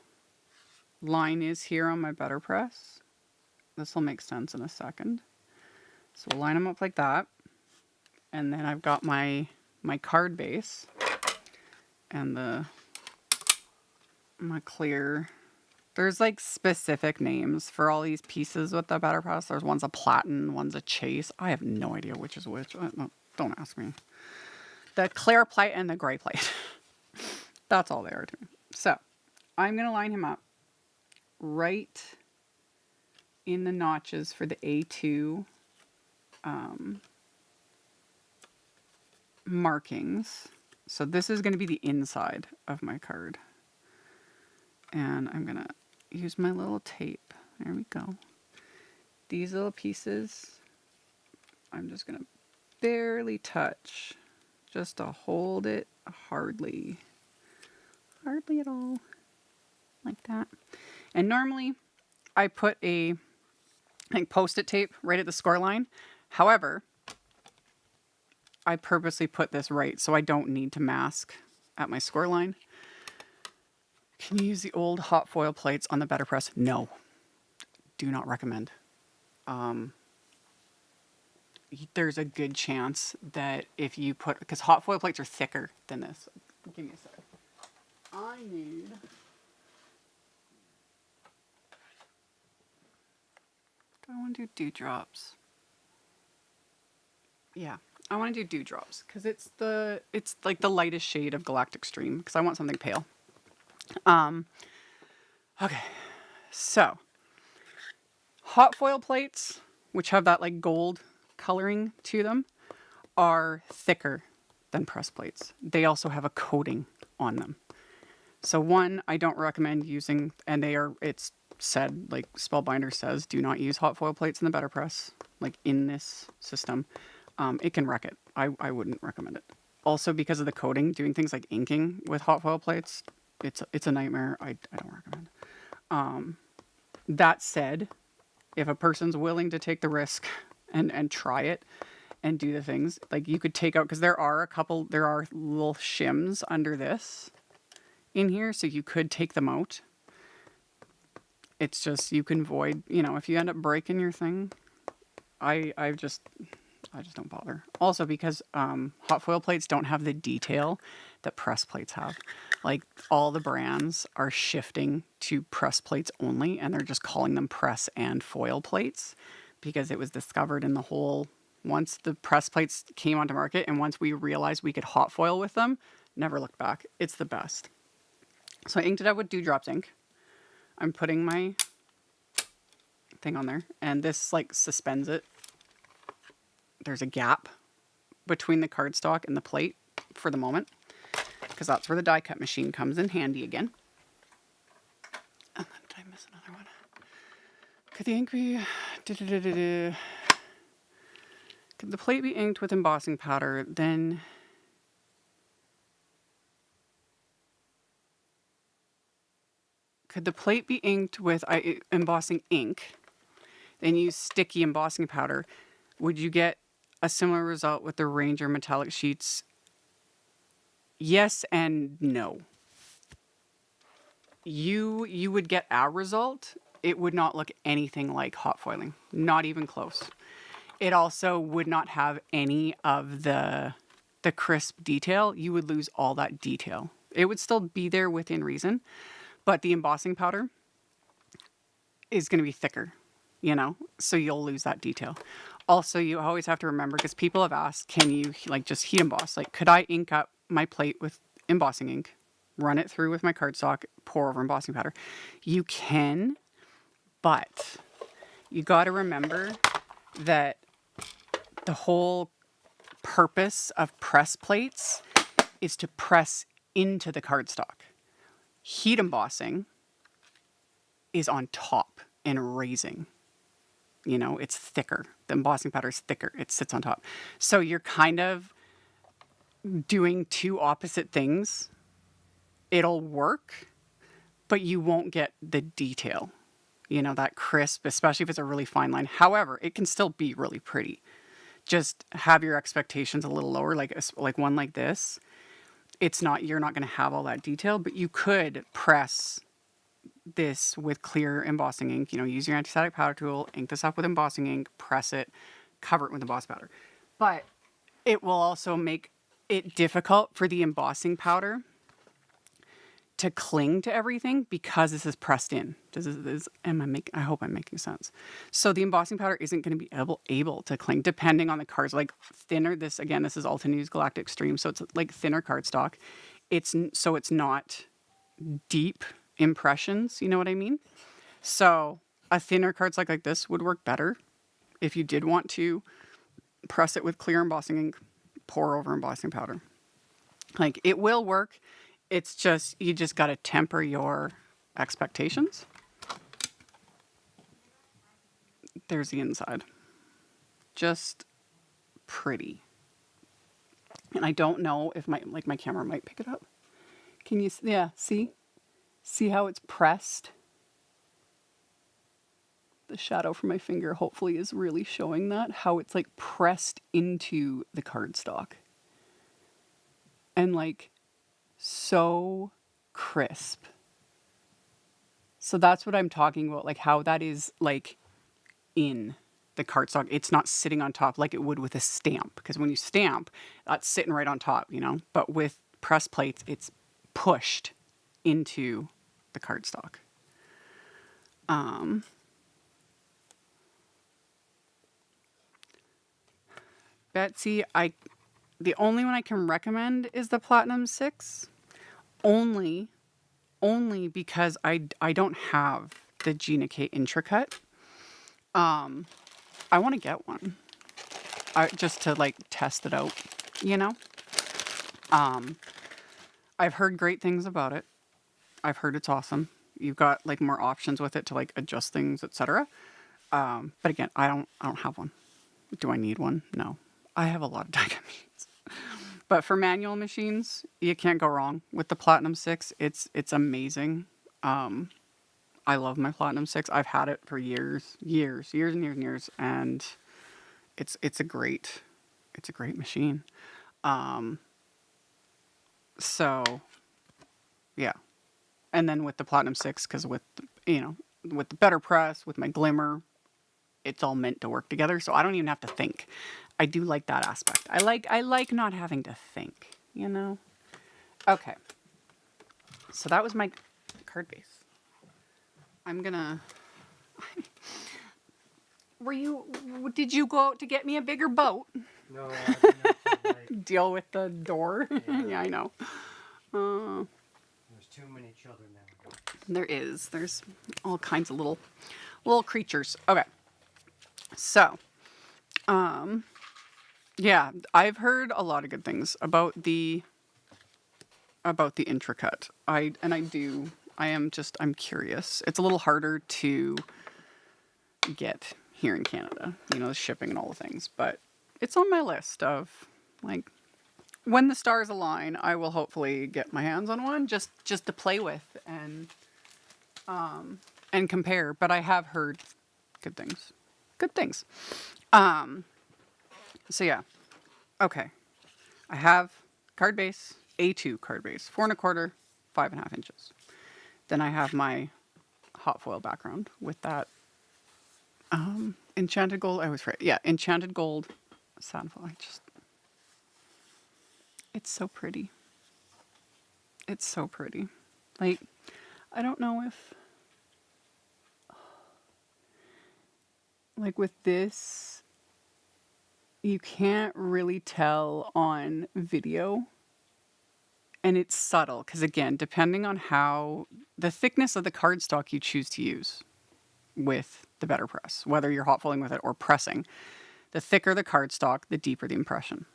line is here on my Letterpress. This will make sense in a second. So we'll line them up like that. And then I've got my card base and my clear. There's like specific names for all these pieces with the Letterpress. There's one's a platen, one's a chase. I have no idea which is which. Don't ask me. The clear plate and the gray plate. That's all they are to me. So I'm going to line him up right in the notches for the A2 markings. So this is going to be the inside of my card. And I'm going to use my little tape. There we go. These little pieces, I'm just going to barely touch just to hold it hardly at all, like that. And normally I put a Post-it tape right at the score line. However, I purposely put this right so I don't need to mask at my score line. Can you use the old hot foil plates on the Letterpress? No. Do not recommend. There's a good chance that if you put, because hot foil plates are thicker than this. Give me a sec. I need, do I want to do dewdrops? Yeah, I want to do dewdrops because it's like the lightest shade of Galactic Stream because I want something pale. Okay, so hot foil plates, which have that like gold coloring to them, are thicker than press plates. They also have a coating on them. So one, I don't recommend using, and it's said, like Spellbinder says, do not use hot foil plates in the Letterpress, like in this system. It can wreck it. I wouldn't recommend it. Also because of the coating, doing things like inking with hot foil plates, it's a nightmare. I don't recommend. That said, if a person's willing to take the risk and try it and do the things, like you could take out, because there are little shims under this in here, so you could take them out. It's just, you can void, if you end up breaking your thing, I just don't bother. Also because hot foil plates don't have the detail that press plates have. Like all the brands are shifting to press plates only, and they're just calling them press and foil plates because it was discovered in the whole, once the press plates came onto market and once we realized we could hot foil with them, never looked back. It's the best. So I inked it out with Dewdrops ink. I'm putting my thing on there, and this like suspends it. There's a gap between the cardstock and the plate for the moment, because that's where the die cut machine comes in handy again. And then did I miss another one? Could the ink be Could the plate be inked with embossing powder? Then could the plate be inked with embossing ink? Then use sticky embossing powder. Would you get a similar result with the Ranger metallic sheets? Yes and no. You would get our result. It would not look anything like hot foiling. Not even close. It also would not have any of the crisp detail. You would lose all that detail. It would still be there within reason, but the embossing powder is going to be thicker, you know, so you'll lose that detail. Also, you always have to remember, because people have asked, can you like just heat emboss? Like, could I ink up my plate with embossing ink, run it through with my cardstock, pour over embossing powder? You can, but you got to remember that the whole purpose of press plates is to press into the cardstock. Heat embossing is on top and raising. You know, it's thicker. The embossing powder is thicker. It sits on top. So you're kind of doing two opposite things. It'll work, but you won't get the detail. You know, that crisp, especially if it's a really fine line. However, it can still be really pretty. Just have your expectations a little lower, like one like this. You're not going to have all that detail, but you could press this with clear embossing ink. You know, use your anti-static powder tool, ink this up with embossing ink, press it, cover it with emboss powder. But it will also make it difficult for the embossing powder to cling to everything because this is pressed in. I hope I'm making sense. So the embossing powder isn't going to be able to cling depending on the cards. Like thinner, this is Altenew's Galactic Extreme, so it's like thinner cardstock. It's not deep impressions, you know what I mean? So a thinner cardstock like this would work better if you did want to press it with clear embossing ink, pour over embossing powder. Like, it will work. It's just, you just got to temper your expectations. There's the inside. Just pretty. And I don't know if my camera might pick it up. Can you, yeah, see? See how it's pressed? The shadow from my finger hopefully is really showing that, how it's like pressed into the cardstock. And like, so crisp. So that's what I'm talking about, like how that is like in the cardstock. It's not sitting on top like it would with a stamp, because when you stamp, that's sitting right on top, you know. But with press plates, it's pushed into the cardstock. Betsy, the only one I can recommend is the Platinum 6. Only because I don't have the Gina K Intricate. I want to get one. Just to like test it out, you know? I've heard great things about it. I've heard it's awesome. You've got like more options with it to like adjust things, etc. But again, I don't have one. Do I need one? No. I have a lot of die cut machines. But for manual machines, you can't go wrong with the Platinum 6. It's amazing. I love my Platinum 6. I've had it for years, and it's a great machine. So yeah. And then with the Platinum 6, because with the better press, with my glimmer, it's all meant to work together. So I don't even have to think. I do like that aspect. I like not having to think, you know? Okay. So that was my card base. I'm gonna... Did you go out to get me a bigger boat? No, I didn't have to, like, Deal with the door? Yeah. Yeah, I know. there's too many children now. There is. There's all kinds of little creatures. Okay. So, yeah, I've heard a lot of good things about the Intricate. I'm curious. It's a little harder to get here in Canada, you know, the shipping and all the things. But it's on my list of, like, when the stars align, I will hopefully get my hands on one just to play with and compare. But I have heard good things. Good things. So yeah. Okay. I have card base, A2 card base, 4 1/4, 5.5 inches. Then I have my hot foil background with that enchanted gold. I always forget. Yeah, enchanted gold satin foil. It's so pretty. It's so pretty. Like, I don't know if, like, with this, you can't really tell on video. And it's subtle because, again, depending on how the thickness of the cardstock you choose to use with the better press, whether you're hot foiling with it or pressing, the thicker the cardstock, the deeper the impression,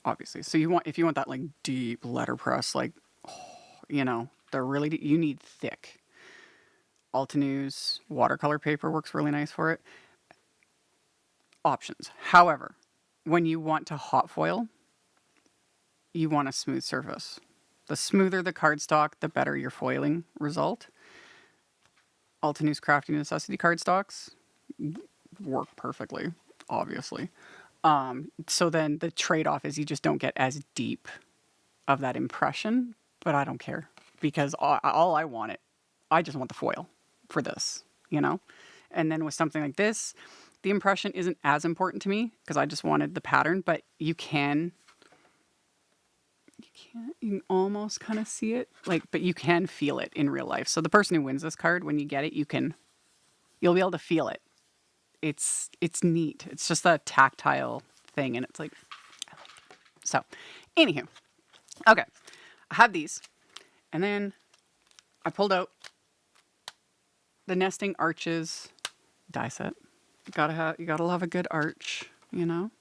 obviously. So if you want that like deep letterpress, like, you know, you need thick. Altenew's watercolor paper works really nice for it. Options. However, when you want to hot foil, you want a smooth surface. The smoother the cardstock, the better your foiling result. Altenew's Crafty Necessity cardstocks work perfectly, obviously. So then the trade-off is you just don't get as deep of that impression, but I don't care because I just want the foil for this, you know? And then with something like this, the impression isn't as important to me because I just wanted the pattern, but you can almost kind of see it, like, but you can feel it in real life. So the person who wins this card, when you get it, you'll be able to feel it. It's neat. It's just a tactile thing, and it's like, I like it. So, anywho, okay, I have these, and then I pulled out the Nesting Arches die set. You gotta love a good arch, you know.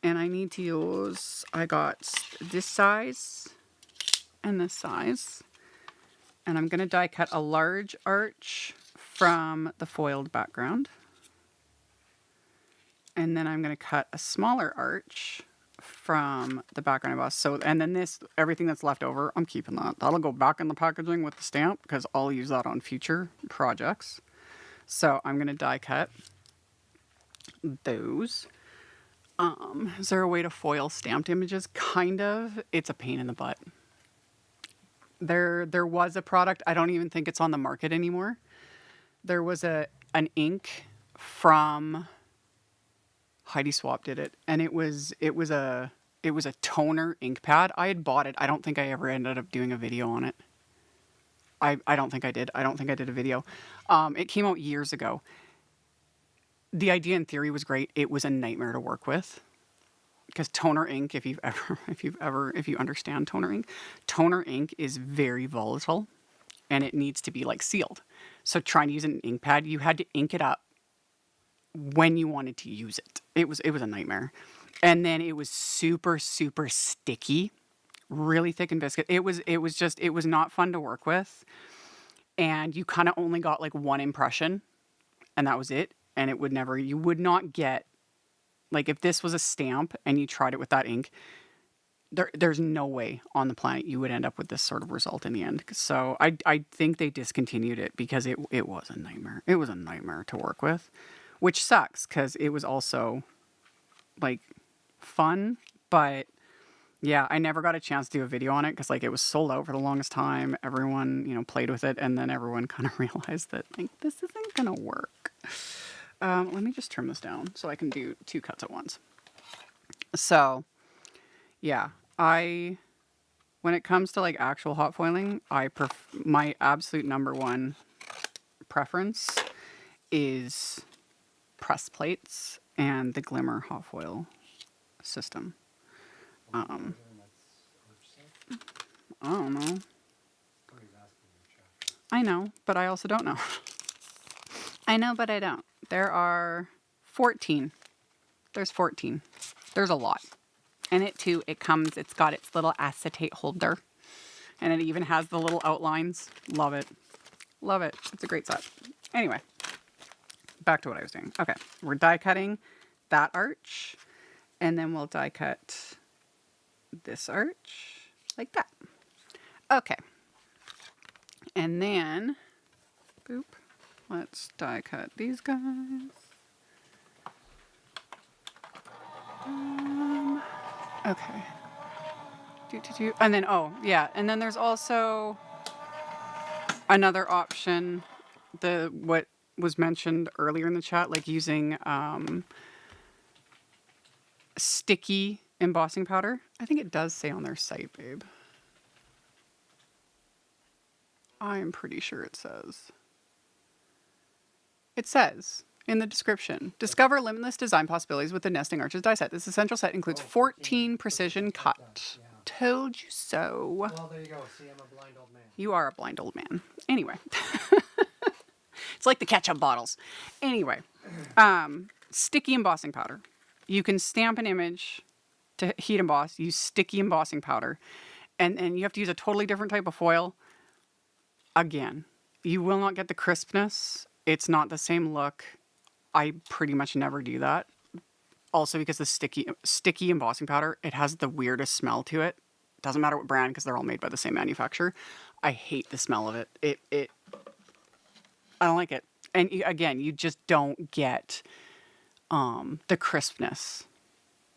And I need to use, I got this size and this size. And I'm going to die cut a large arch from the foiled background. And then I'm going to cut a smaller arch from the background emboss. So, and then everything that's left over, I'm keeping that. That'll go back in the packaging with the stamp because I'll use that on future projects. So I'm going to die cut those. Is there a way to foil stamped images? Kind of. It's a pain in the butt. There was a product. I don't even think it's on the market anymore. There was an ink from Heidi Swap did it, and it was a toner ink pad. I had bought it. I don't think I ever ended up doing a video on it. I don't think I did. I don't think I did a video. It came out years ago. The idea in theory was great. It was a nightmare to work with because toner ink, if you understand toner ink is very volatile and it needs to be like sealed. So trying to use an ink pad, you had to ink it up when you wanted to use it. It was a nightmare. And then it was super, super sticky, really thick and viscous. It was not fun to work with. And you kind of only got like one impression and that was it. And you would not get, like if this was a stamp and you tried it with that ink, there's no way on the planet you would end up with this sort of result in the end. So I think they discontinued it because it was a nightmare. It was a nightmare to work with, which sucks because it was also like fun, but yeah, I never got a chance to do a video on it because like it was sold out for the longest time. Everyone, you know, played with it and then everyone kind of realized that like this isn't gonna work. Let me just trim this down so I can do 2 cuts at once. So, yeah, when it comes to like actual hot foiling, my absolute number one preference is press plates and the Glimmer hot foil system. I don't know. I know, but I also don't know. I know, but I don't. There are 14. There's 14. There's a lot. And it's got its little acetate holder. And it even has the little outlines. Love it. Love it. It's a great set. Anyway. back to what I was doing. Okay, we're die cutting that arch, and then we'll die cut this arch like that. Okay, and then, boop, let's die cut these guys. Okay. And then, oh, yeah, and then there's also another option, what was mentioned earlier in the chat, like using sticky embossing powder. I think it does say on their site, babe. I'm pretty sure it says. It says in the description, discover limitless design possibilities with the Nesting Arches die set. This essential set includes 14 precision cut. Yeah. Told you so. Well, there you go. See, I'm a blind old man. You are a blind old man. Anyway. It's like the ketchup bottles. Anyway. Sticky embossing powder. You can stamp an image to heat emboss. Use sticky embossing powder. And you have to use a totally different type of foil. Again, you will not get the crispness. It's not the same look. I pretty much never do that. Also because the sticky embossing powder, it has the weirdest smell to it. Doesn't matter what brand because they're all made by the same manufacturer. I hate the smell of it. I don't like it. And again, you just don't get the crispness,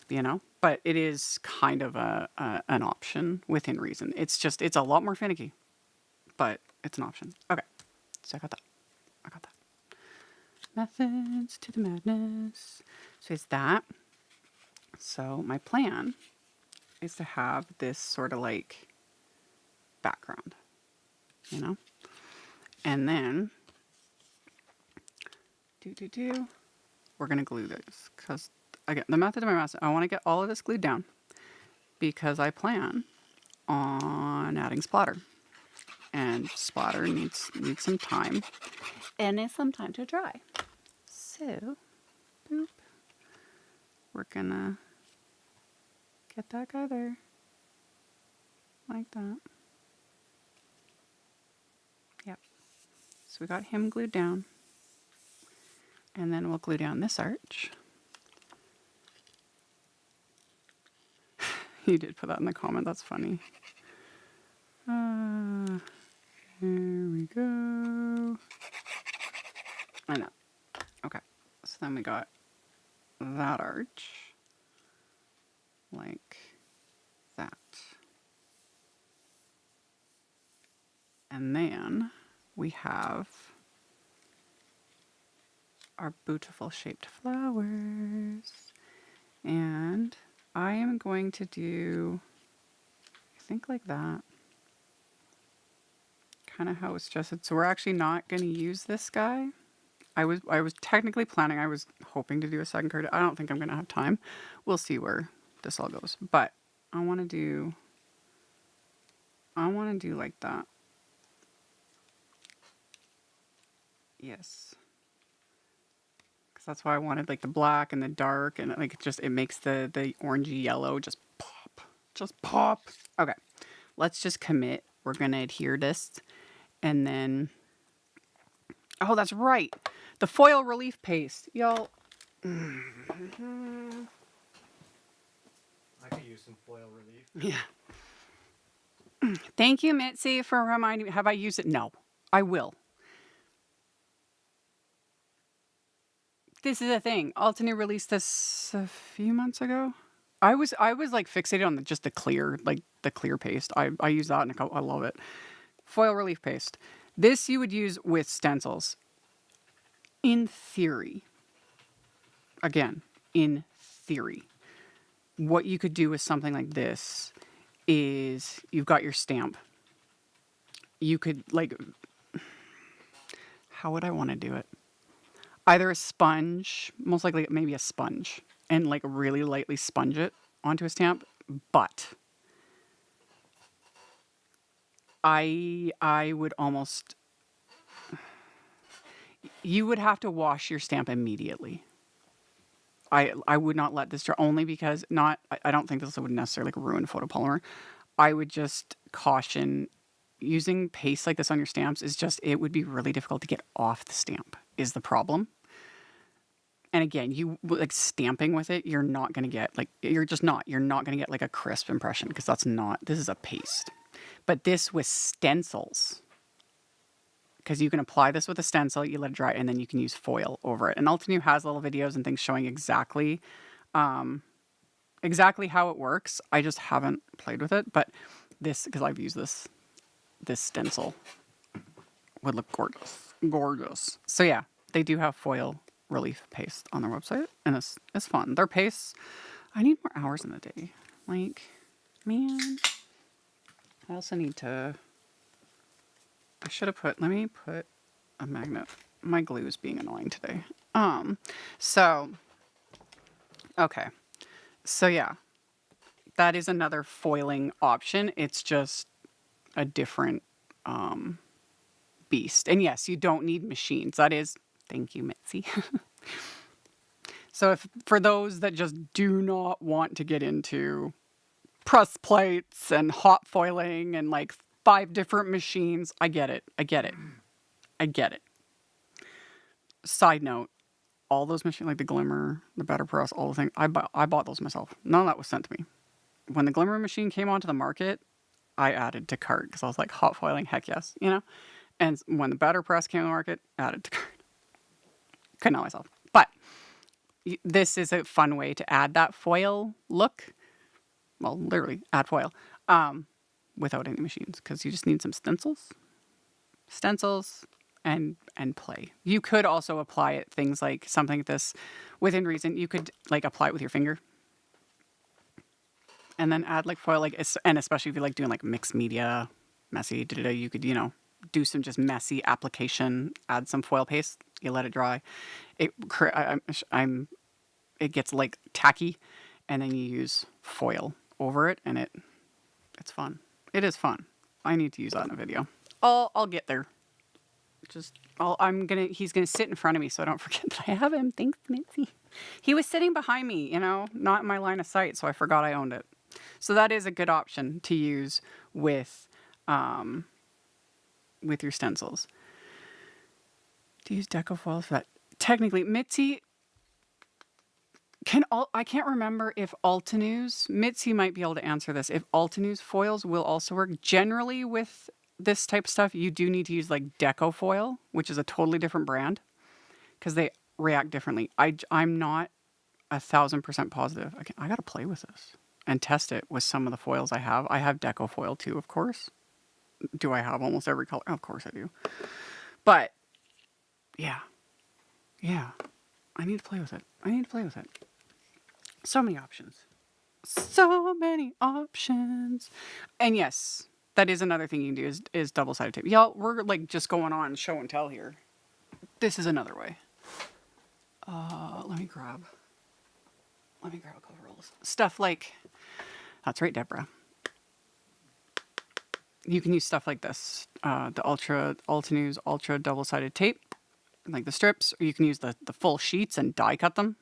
you know? But it is kind of an option within reason. It's a lot more finicky, but it's an option. Okay, so I got that. Methods to the madness. So it's that. So my plan is to have this sort of like background, you know? And then we're gonna glue this because again, the method of my master, I want to get all of this glued down because I plan on adding splatter. And splatter needs some time. And it's some time to dry. So, boop. We're gonna get that guy there. Like that. Yep. So we got him glued down. And then we'll glue down this arch. You did put that in the comment, that's funny. Here we go. I know. Okay. So then we got that arch. Like that. And then we have our beautiful shaped flowers. And I am going to do, I think like that. Kind of how it's suggested. So we're actually not going to use this guy. I was technically planning, I was hoping to do a second card. I don't think I'm going to have time. We'll see where this all goes. But I want to do like that. Yes. Because that's why I wanted like the black and the dark and like it makes the orangey yellow just pop. Just pop. Okay. Let's just commit. We're going to adhere this. And then, oh, that's right. The foil relief paste, y'all. I could use some foil relief. Yeah. Thank you, Mitzi, for reminding me. Have I used it? No, I will. This is a thing. Altenew released this a few months ago. I was like fixated on just the clear paste. I use that and I love it. Foil relief paste. This you would use with stencils. In theory. Again, in theory. What you could do with something like this is you've got your stamp. You could like, how would I want to do it? Either a sponge, most likely maybe a sponge, and like really lightly sponge it onto a stamp, but I would almost, you would have to wash your stamp immediately. I would not let this dry, only because I don't think this would necessarily like ruin photopolymer. I would just caution using paste like this on your stamps is just, it would be really difficult to get off the stamp is the problem. And again, you like stamping with it, you're not going to get like, you're not going to get like a crisp impression because this is a paste. But this with stencils, because you can apply this with a stencil, you let it dry, and then you can use foil over it. And Altenew has little videos and things showing exactly how it works. I just haven't played with it, but this, because I've used this stencil, would look gorgeous. So yeah, they do have foil relief paste on their website, and it's fun. Their pastes, I need more hours in the day. Like, man, I also need to. I should have let me put a magnet. My glue is being annoying today. Okay. So yeah, that is another foiling option. It's just a different beast. And yes, you don't need machines. That is, thank you, Mitzi. So for those that just do not want to get into press plates and hot foiling and like 5 different machines, I get it. Side note, all those machines, like the Glimmer, the Better Press, all the things, I bought those myself. None of that was sent to me. When the Glimmer machine came onto the market, I added to cart because I was like, hot foiling, heck yes, you know? And when the Better Press came on the market, added to cart. Couldn't help myself. But this is a fun way to add that foil look. Well, literally, add foil. Without any machines, because you just need some stencils, and play. You could also apply it, things like something like this, within reason. You could like apply it with your finger, and then add like foil, like, and especially if you like doing like mixed media, messy, you could, you know, do some just messy application, add some foil paste, you let it dry. It gets like tacky, and then you use foil over it, and it's fun. It is fun. I need to use that in a video. I'll get there. He's gonna sit in front of me so I don't forget that I have him. Thanks, Mitzi. He was sitting behind me, you know, not in my line of sight, so I forgot I owned it. So that is a good option to use with your stencils. To use deco foils for that. Technically, Mitzi, I can't remember if Altenew's, Mitzi might be able to answer this, if Altenew's foils will also work. Generally with this type of stuff, you do need to use like deco foil, which is a totally different brand, because they react differently. I'm not 1,000% positive. I got to play with this and test it with some of the foils I have. I have deco foil too, of course. Do I have almost every color? Of course I do. But yeah, I need to play with it. So many options. And yes, that is another thing you can do is double-sided tape. Y'all, we're like just going on show and tell here. This is another way. Let me grab a couple rolls. Stuff like, that's right, Deborah. You can use stuff like this. The Altenew's Ultra double-sided tape, like the strips, or you can use the full sheets and die cut them.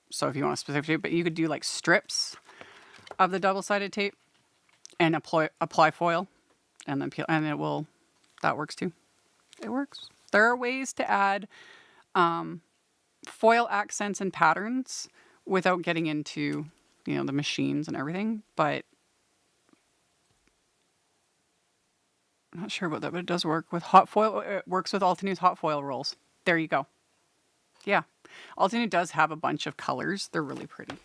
So if you want a specific shape, but you could do like strips of the double-sided tape and apply foil and then peel, and that works too. It works. There are ways to add foil accents and patterns without getting into, you know, the machines and everything, but I'm not sure about that, but it does work with hot foil. It works with Altenew's hot foil rolls. There you go. Yeah. Altenew does have a bunch of colors. They're really pretty.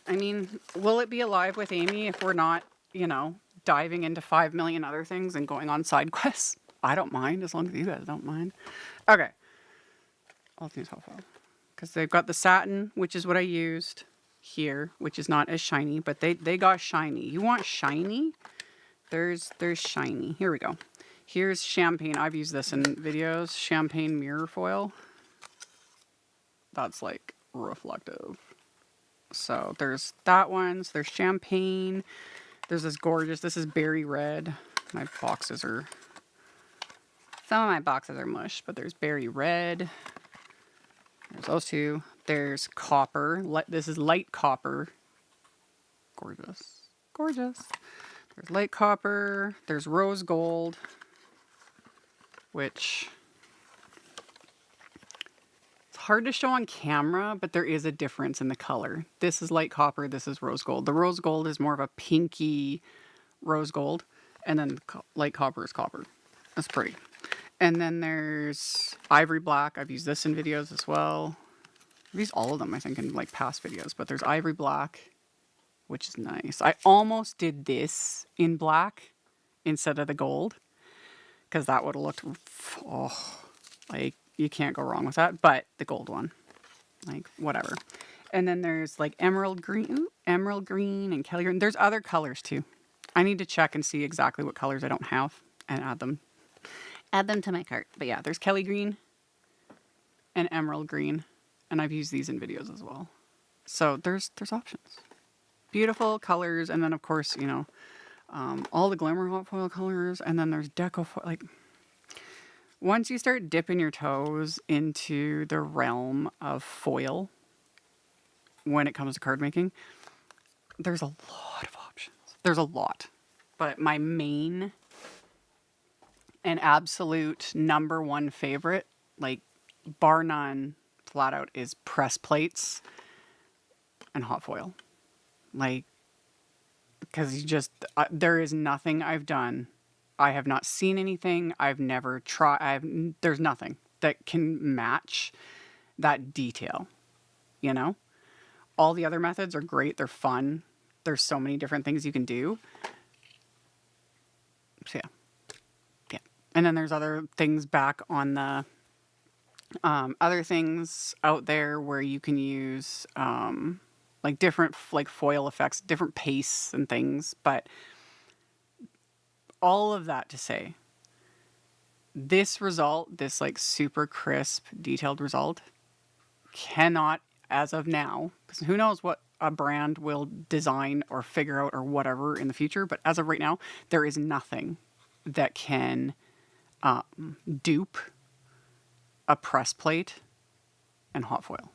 I mean, will it be alive with Amy if we're not, you know, diving into 5 million other things and going on side quests? I don't mind, as long as you guys don't mind. Okay. Altenew's hot foil. Because they've got the satin, which is what I used here, which is not as shiny, but they got shiny. You want shiny? There's shiny. Here we go. Here's champagne. I've used this in videos. Champagne mirror foil. That's like reflective. So there's that one. So there's champagne. There's this gorgeous, this is berry red. Some of my boxes are mush, but there's berry red. There's those two. There's copper. This is light copper. Gorgeous. Gorgeous. There's light copper. There's rose gold, which it's hard to show on camera, but there is a difference in the color. This is light copper. This is rose gold. The rose gold is more of a pinky rose gold, and then light copper is copper. That's pretty. And then there's ivory black. I've used this in videos as well. I've used all of them, I think, in like past videos, but there's ivory black, which is nice. I almost did this in black instead of the gold, because that would have looked, oh, like you can't go wrong with that. But the gold one, like whatever. And then there's like emerald green and Kelly green. There's other colors too. I need to check and see exactly what colors I don't have and add them to my cart. But yeah, there's Kelly green and emerald green, and I've used these in videos as well. So there's options. Beautiful colors, and then of course, you know, all the glimmer hot foil colors, and then there's deco foil. Like, once you start dipping your toes into the realm of foil, when it comes to card making, there's a lot of options. There's a lot, but my main and absolute number one favorite, like bar none, flat out, is press plates and hot foil. Like, because you just, there is nothing I've done. I have not seen anything. I've never tried. There's nothing that can match that detail, you know? All the other methods are great. They're fun. There's so many different things you can do. So yeah. Yeah. And then there's other things back on the, other things out there where you can use, like different like foil effects, different pastes and things. But all of that to say, this result, this like super crisp, detailed result, cannot, as of now, because who knows what a brand will design or figure out or whatever in the future. But as of right now, there is nothing that can dupe a press plate and hot foil.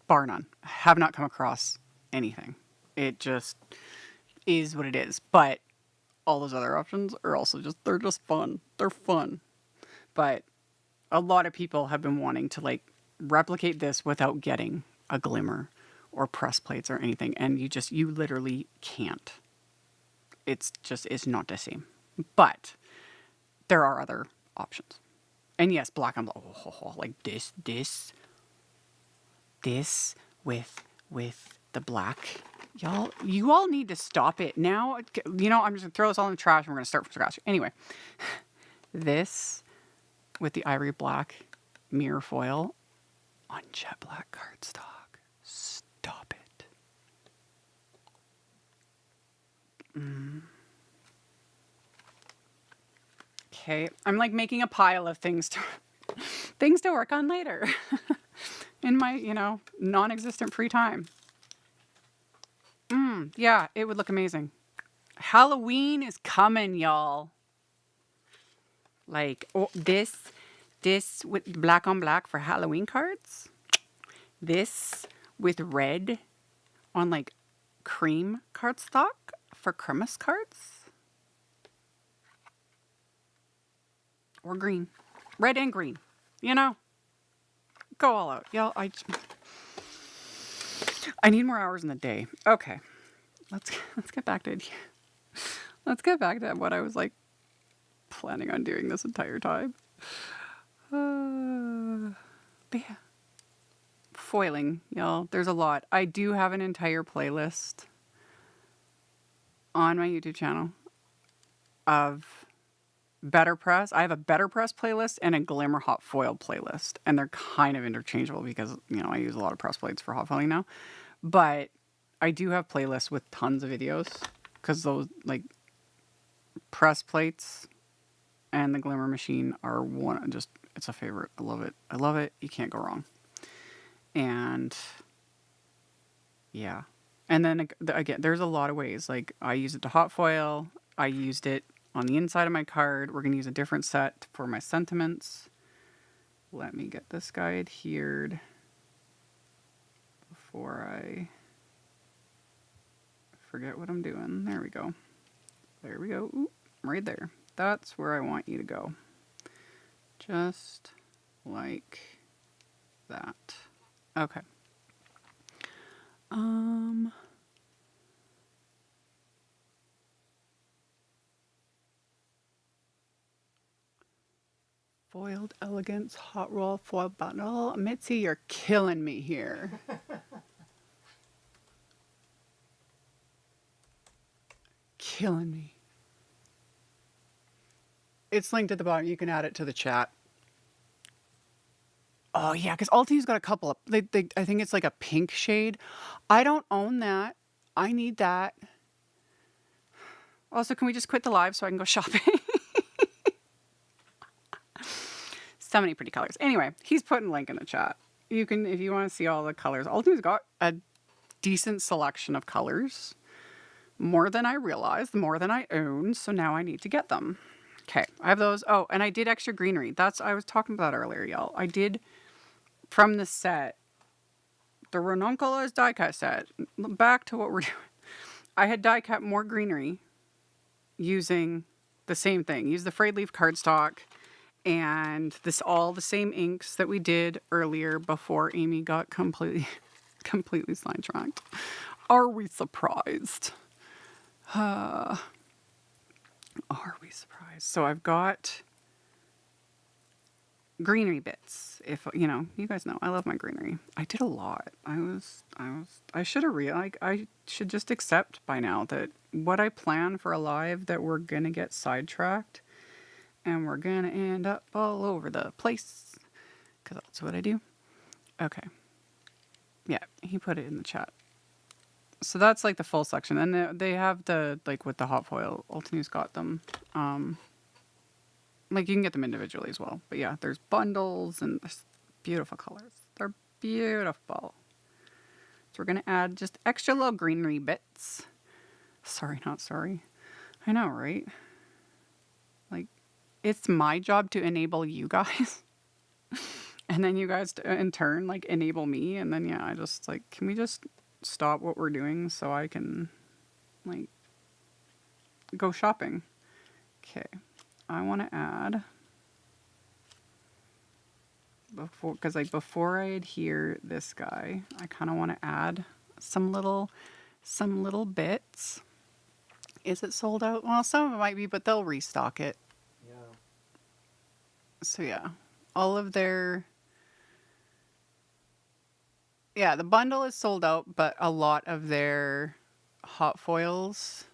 Bar none. I have not come across anything. It just is what it is. But all those other options are also just, they're just fun. They're fun. But a lot of people have been wanting to like replicate this without getting a glimmer or press plates or anything. And you literally can't. It's not the same. But there are other options. And yes, black and black, like this with the black. You all need to stop it now. You know, I'm just gonna throw this all in the trash and we're gonna start from scratch. Anyway, this with the ivory black mirror foil on jet black cardstock. Stop it. Okay, I'm like making a pile of things to work on later in my, you know, non-existent free time. Yeah, it would look amazing. Halloween is coming, y'all. Like, oh, this with black on black for Halloween cards. This with red on like cream cardstock for Christmas cards. Or green. Red and green. You know? Go all out. Y'all, I need more hours in the day. Okay. Let's get back to it. Let's get back to what I was like planning on doing this entire time. But yeah. Foiling, y'all. There's a lot. I do have an entire playlist on my YouTube channel of Better Press. I have a Better Press playlist and a Glimmer Hot Foil playlist. And they're kind of interchangeable because, you know, I use a lot of press plates for hot foiling now. But I do have playlists with tons of videos because those, like, press plates and the Glimmer machine are it's a favorite. I love it. I love it. You can't go wrong. And yeah. And then again, there's a lot of ways. Like, I use it to hot foil. I used it on the inside of my card. We're going to use a different set for my sentiments. let me get this guy adhered before I forget what I'm doing. There we go. There we go. Oop, right there. That's where I want you to go. Just like that. Okay. Foiled Elegance Hot Roll Foil Bundle. Mitzi, you're killing me here. Killing me. It's linked at the bottom. You can add it to the chat. Oh yeah, because Altenew's got a couple of. I think it's like a pink shade. I don't own that. I need that. Also, can we just quit the live so I can go shopping? So many pretty colors. Anyway, he's putting a link in the chat. You can, if you want to see all the colors. Altenew's got a decent selection of colors. More than I realized, more than I own. So now I need to get them. Okay, I have those. Oh, and I did extra greenery. I was talking about earlier, y'all. I did from the set, the Ranunculus die cut set. Back to what we're doing. I had die cut more greenery using the same thing. Use the frayed leaf cardstock and all the same inks that we did earlier before Amy got completely sidetracked. Are we surprised? Are we surprised? So I've got greenery bits. If you guys know, I love my greenery. I did a lot. I should have I should just accept by now that what I plan for a live that we're gonna get sidetracked and we're gonna end up all over the place. Cause that's what I do. Okay. Yeah, he put it in the chat. So that's like the full section. And they have the, like with the hot foil, Altenew's got them. Like you can get them individually as well. But yeah, there's bundles and there's beautiful colors. They're beautiful. So we're going to add just extra little greenery bits. Sorry, not sorry. I know, right? Like, it's my job to enable you guys. And then you guys in turn, like, enable me. And then, yeah, I just, like, can we just stop what we're doing so I can, like, go shopping? Okay. I want to add, before I adhere this guy, I kind of want to add some little bits. Is it sold out? Well, some of it might be, but they'll restock it. Yeah. So yeah, all of their, yeah, the bundle is sold out, but a lot of their hot foils.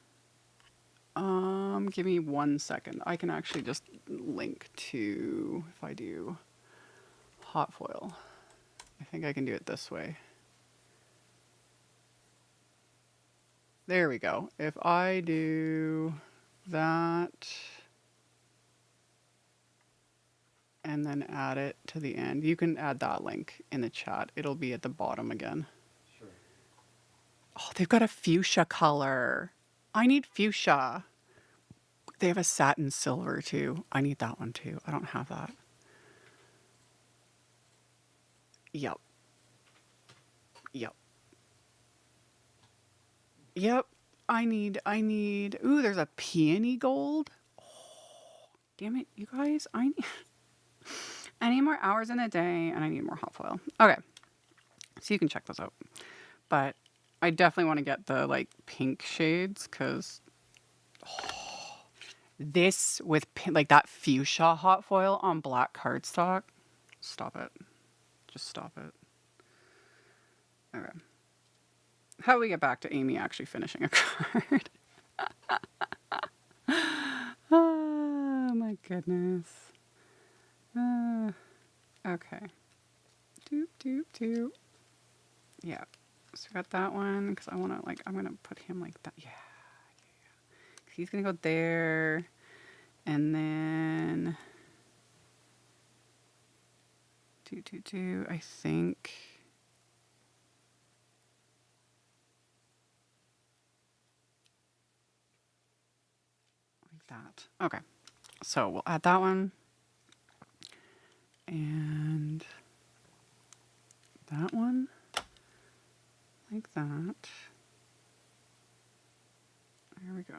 Give me 1 second. I can actually just link to, if I do hot foil. I think I can do it this way. There we go. If I do that and then add it to the end, you can add that link in the chat. It'll be at the bottom again. Sure. Oh, they've got a fuchsia color. I need fuchsia. They have a satin silver too. I need that one too. I don't have that. Yep. I need, ooh, there's a peony gold. Oh, damn it, you guys. I need more hours in a day and I need more hot foil. Okay. So you can check those out. But I definitely want to get the like pink shades because this with like that fuchsia hot foil on black cardstock. Stop it. Just stop it. Okay. How do we get back to Amy actually finishing a card? Oh my goodness. Okay. Doop. Yeah. So we got that one because I want to like, I'm going to put him like that. Yeah. He's going to go there. And then I think. Like that. Okay. So we'll add that one. And that one. Like that. There we go.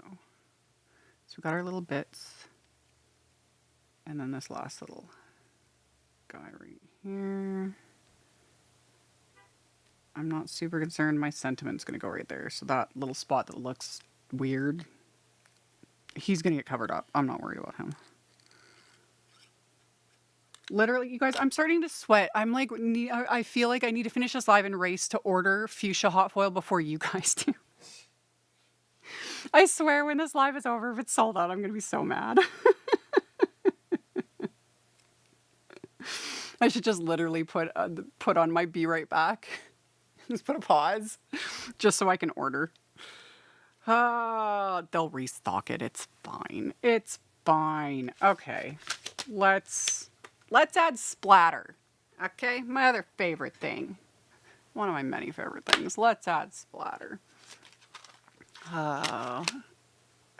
So we got our little bits. And then this last little guy right here. I'm not super concerned. My sentiment's going to go right there. So that little spot that looks weird, he's going to get covered up. I'm not worried about him. Literally, you guys, I'm starting to sweat. I'm like, I feel like I need to finish this live and race to order fuchsia hot foil before you guys do. I swear when this live is over, if it's sold out, I'm going to be so mad. I should just literally put on my be right back. Just put a pause. Just so I can order. They'll restock it. It's fine. It's fine. Okay. Let's add splatter. Okay? My other favorite thing. One of my many favorite things. Let's add splatter. I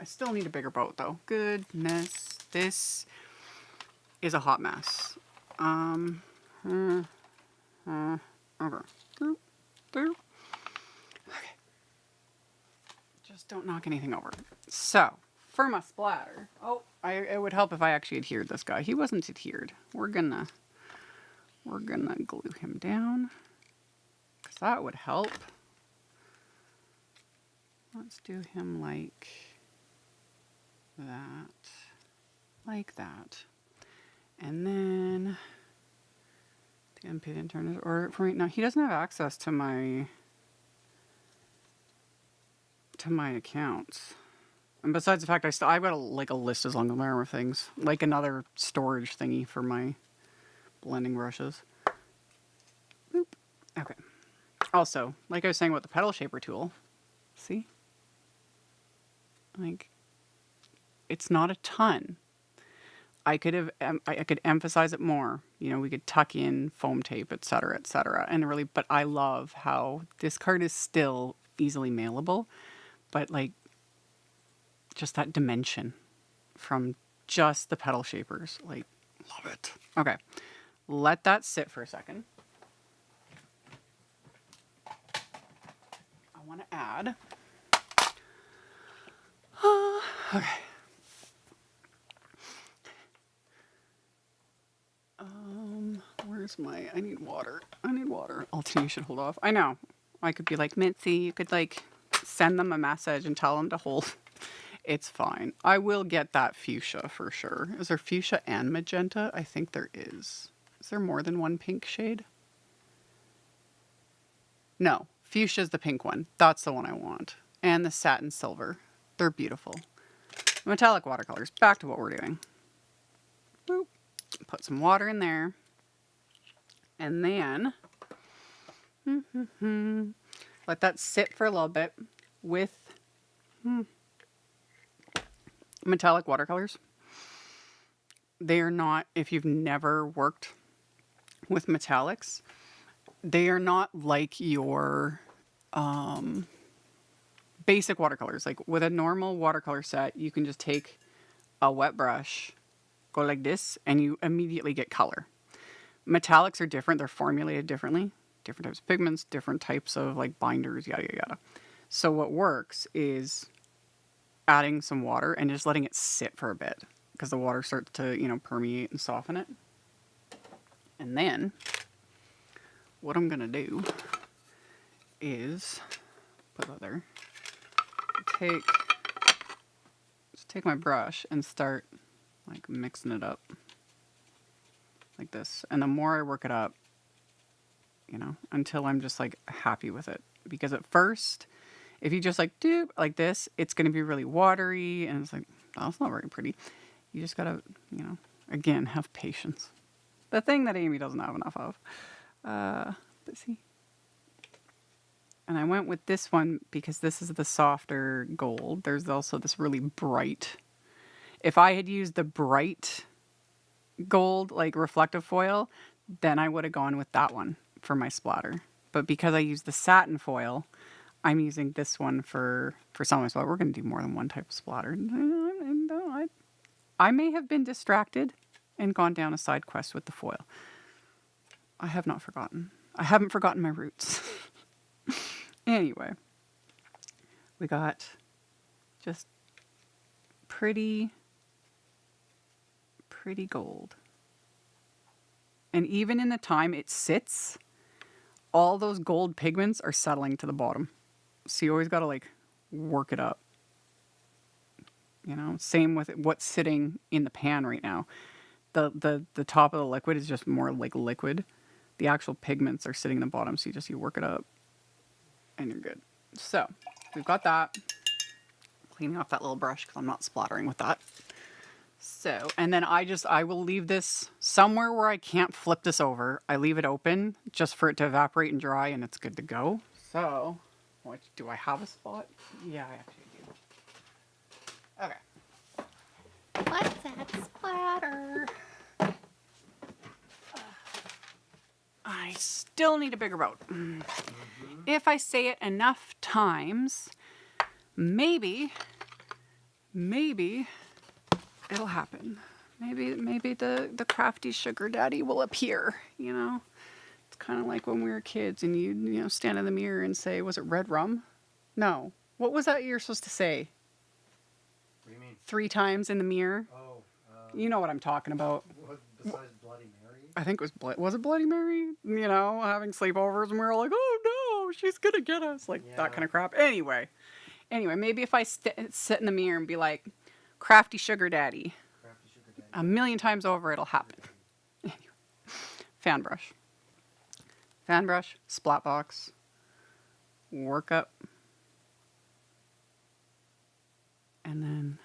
still need a bigger boat though. Goodness. This is a hot mess. Okay. Okay. Just don't knock anything over. So, for my splatter. Oh, it would help if I actually adhered this guy. He wasn't adhered. We're gonna glue him down. Because that would help. Let's do him like that. Like that. And then the MP didn't turn his order for me. Now he doesn't have access to my accounts. And besides the fact I've got a list as long as my arm of things. Like another storage thingy for my blending brushes. Boop. Okay. Also, like I was saying about the petal shaper tool, see? Like, it's not a ton. I could emphasize it more. You know, we could tuck in foam tape, etc., and really, but I love how this card is still easily mailable, but like, just that dimension from just the petal shapers, like, love it. Okay, let that sit for a second. I want to add. Okay. Where's my, I need water. Altenew should hold off. I know. I could be like, Mitzi, you could like send them a message and tell them to hold. It's fine. I will get that fuchsia for sure. Is there fuchsia and magenta? I think there is. Is there more than one pink shade? No. Fuchsia is the pink one. That's the one I want. And the satin silver. They're beautiful. Metallic watercolors. Back to what we're doing. Boop. Put some water in there. And then let that sit for a little bit with metallic watercolors. They are not, if you've never worked with metallics, they are not like your basic watercolors. Like with a normal watercolor set, you can just take a wet brush, go like this, and you immediately get color. Metallics are different. They're formulated differently. Different types of pigments, different types of like binders, yada, yada, yada. So what works is adding some water and just letting it sit for a bit because the water starts to, you know, permeate and soften it. And then what I'm going to do is put that there. Take my brush and start like mixing it up. Like this. And the more I work it up, you know, until I'm just like happy with it. Because at first, if you just like do like this, it's going to be really watery and it's like, oh, that's not very pretty. You just got to, you know, again, have patience. The thing that Amy doesn't have enough of. But see. And I went with this one because this is the softer gold. There's also this really bright. If I had used the bright gold, like reflective foil, then I would have gone with that one for my splatter. But because I used the satin foil, I'm using this one for some of my splatter. We're going to do more than one type of splatter. I may have been distracted and gone down a side quest with the foil. I have not forgotten. I haven't forgotten my roots. Anyway, we got just pretty gold. And even in the time it sits, all those gold pigments are settling to the bottom. So you always got to like work it up. You know, same with what's sitting in the pan right now. The top of the liquid is just more like liquid. The actual pigments are sitting in the bottom, so you work it up and you're good. So we've got that. Cleaning off that little brush because I'm not splattering with that. So, and then I will leave this somewhere where I can't flip this over. I leave it open just for it to evaporate and dry, and it's good to go. So, do I have a spot? Yeah, I actually do. Okay. Let's add splatter. I still need a bigger boat. If I say it enough times, maybe it'll happen. Maybe the crafty sugar daddy will appear, you know? It's kind of like when we were kids and you know, stand in the mirror and say, was it red rum? No. What was that you're supposed to say? What do you mean? 3 times in the mirror? Oh. You know what I'm talking about. What, besides Bloody Mary? I think it was it Bloody Mary? You know, having sleepovers and we were like, oh no, she's gonna get us. Like that kind of crap. Anyway, maybe if I sit in the mirror and be like, crafty sugar daddy. Crafty sugar daddy. A million times over, it'll happen. Anyway, fan brush. Fan brush, splat box, work up. And then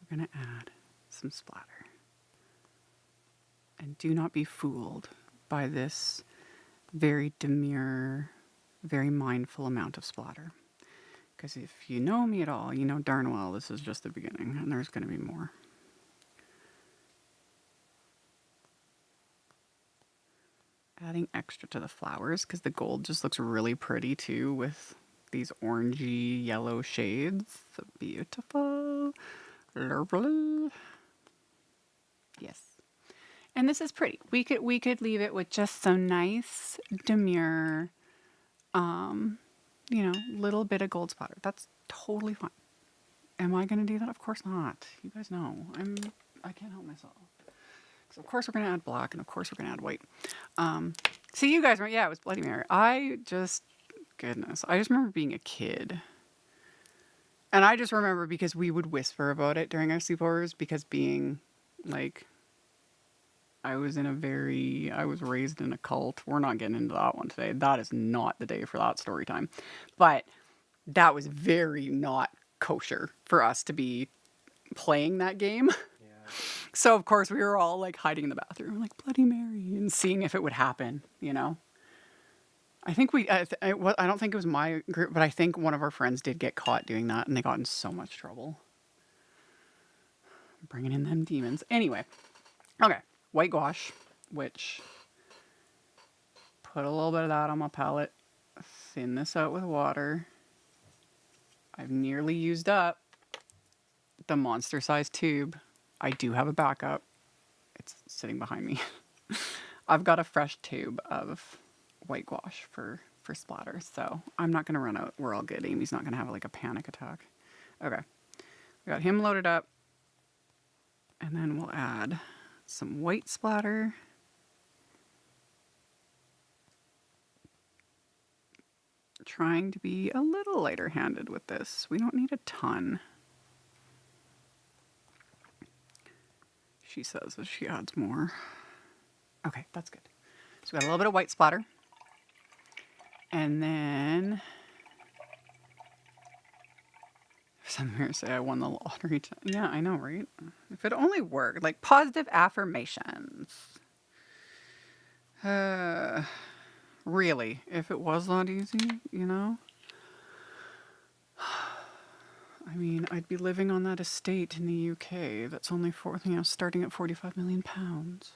we're going to add some splatter. And do not be fooled by this very demure, very mindful amount of splatter. Because if you know me at all, you know darn well this is just the beginning, and there's going to be more. Adding extra to the flowers, because the gold just looks really pretty too with these orangey yellow shades. So beautiful. Lovely. Yes. And this is pretty. We could leave it with just some nice, demure, you know, little bit of gold splatter. That's totally fine. Am I going to do that? Of course not. You guys know. I can't help myself. So of course we're going to add black, and of course we're going to add white. See, you guys, yeah, it was Bloody Mary. Goodness, I just remember being a kid. And I just remember because we would whisper about it during our sleepovers, because being, like, I was raised in a cult. We're not getting into that one today. That is not the day for that story time. But that was very not kosher for us to be playing that game. Yeah. So, of course, we were all, like, hiding in the bathroom, like, Bloody Mary, and seeing if it would happen, you know? I think I don't think it was my group, but I think one of our friends did get caught doing that, and they got in so much trouble. Bringing in them demons. Anyway. Okay. White gouache, which put a little bit of that on my palette. Thin this out with water. I've nearly used up the monster-sized tube. I do have a backup. It's sitting behind me. I've got a fresh tube of white gouache for splatter, so I'm not going to run out. We're all good. Amy's not going to have like a panic attack. Okay. We got him loaded up. And then we'll add some white splatter. Trying to be a little lighter handed with this. We don't need a ton. She says that she adds more. Okay, that's good. So we got a little bit of white splatter. And then some here say I won the lottery. Yeah, I know, right? If it only worked. Like positive affirmations. Really, if it was that easy, you know? I mean, I'd be living on that estate in the UK that's only starting at 45 million pounds.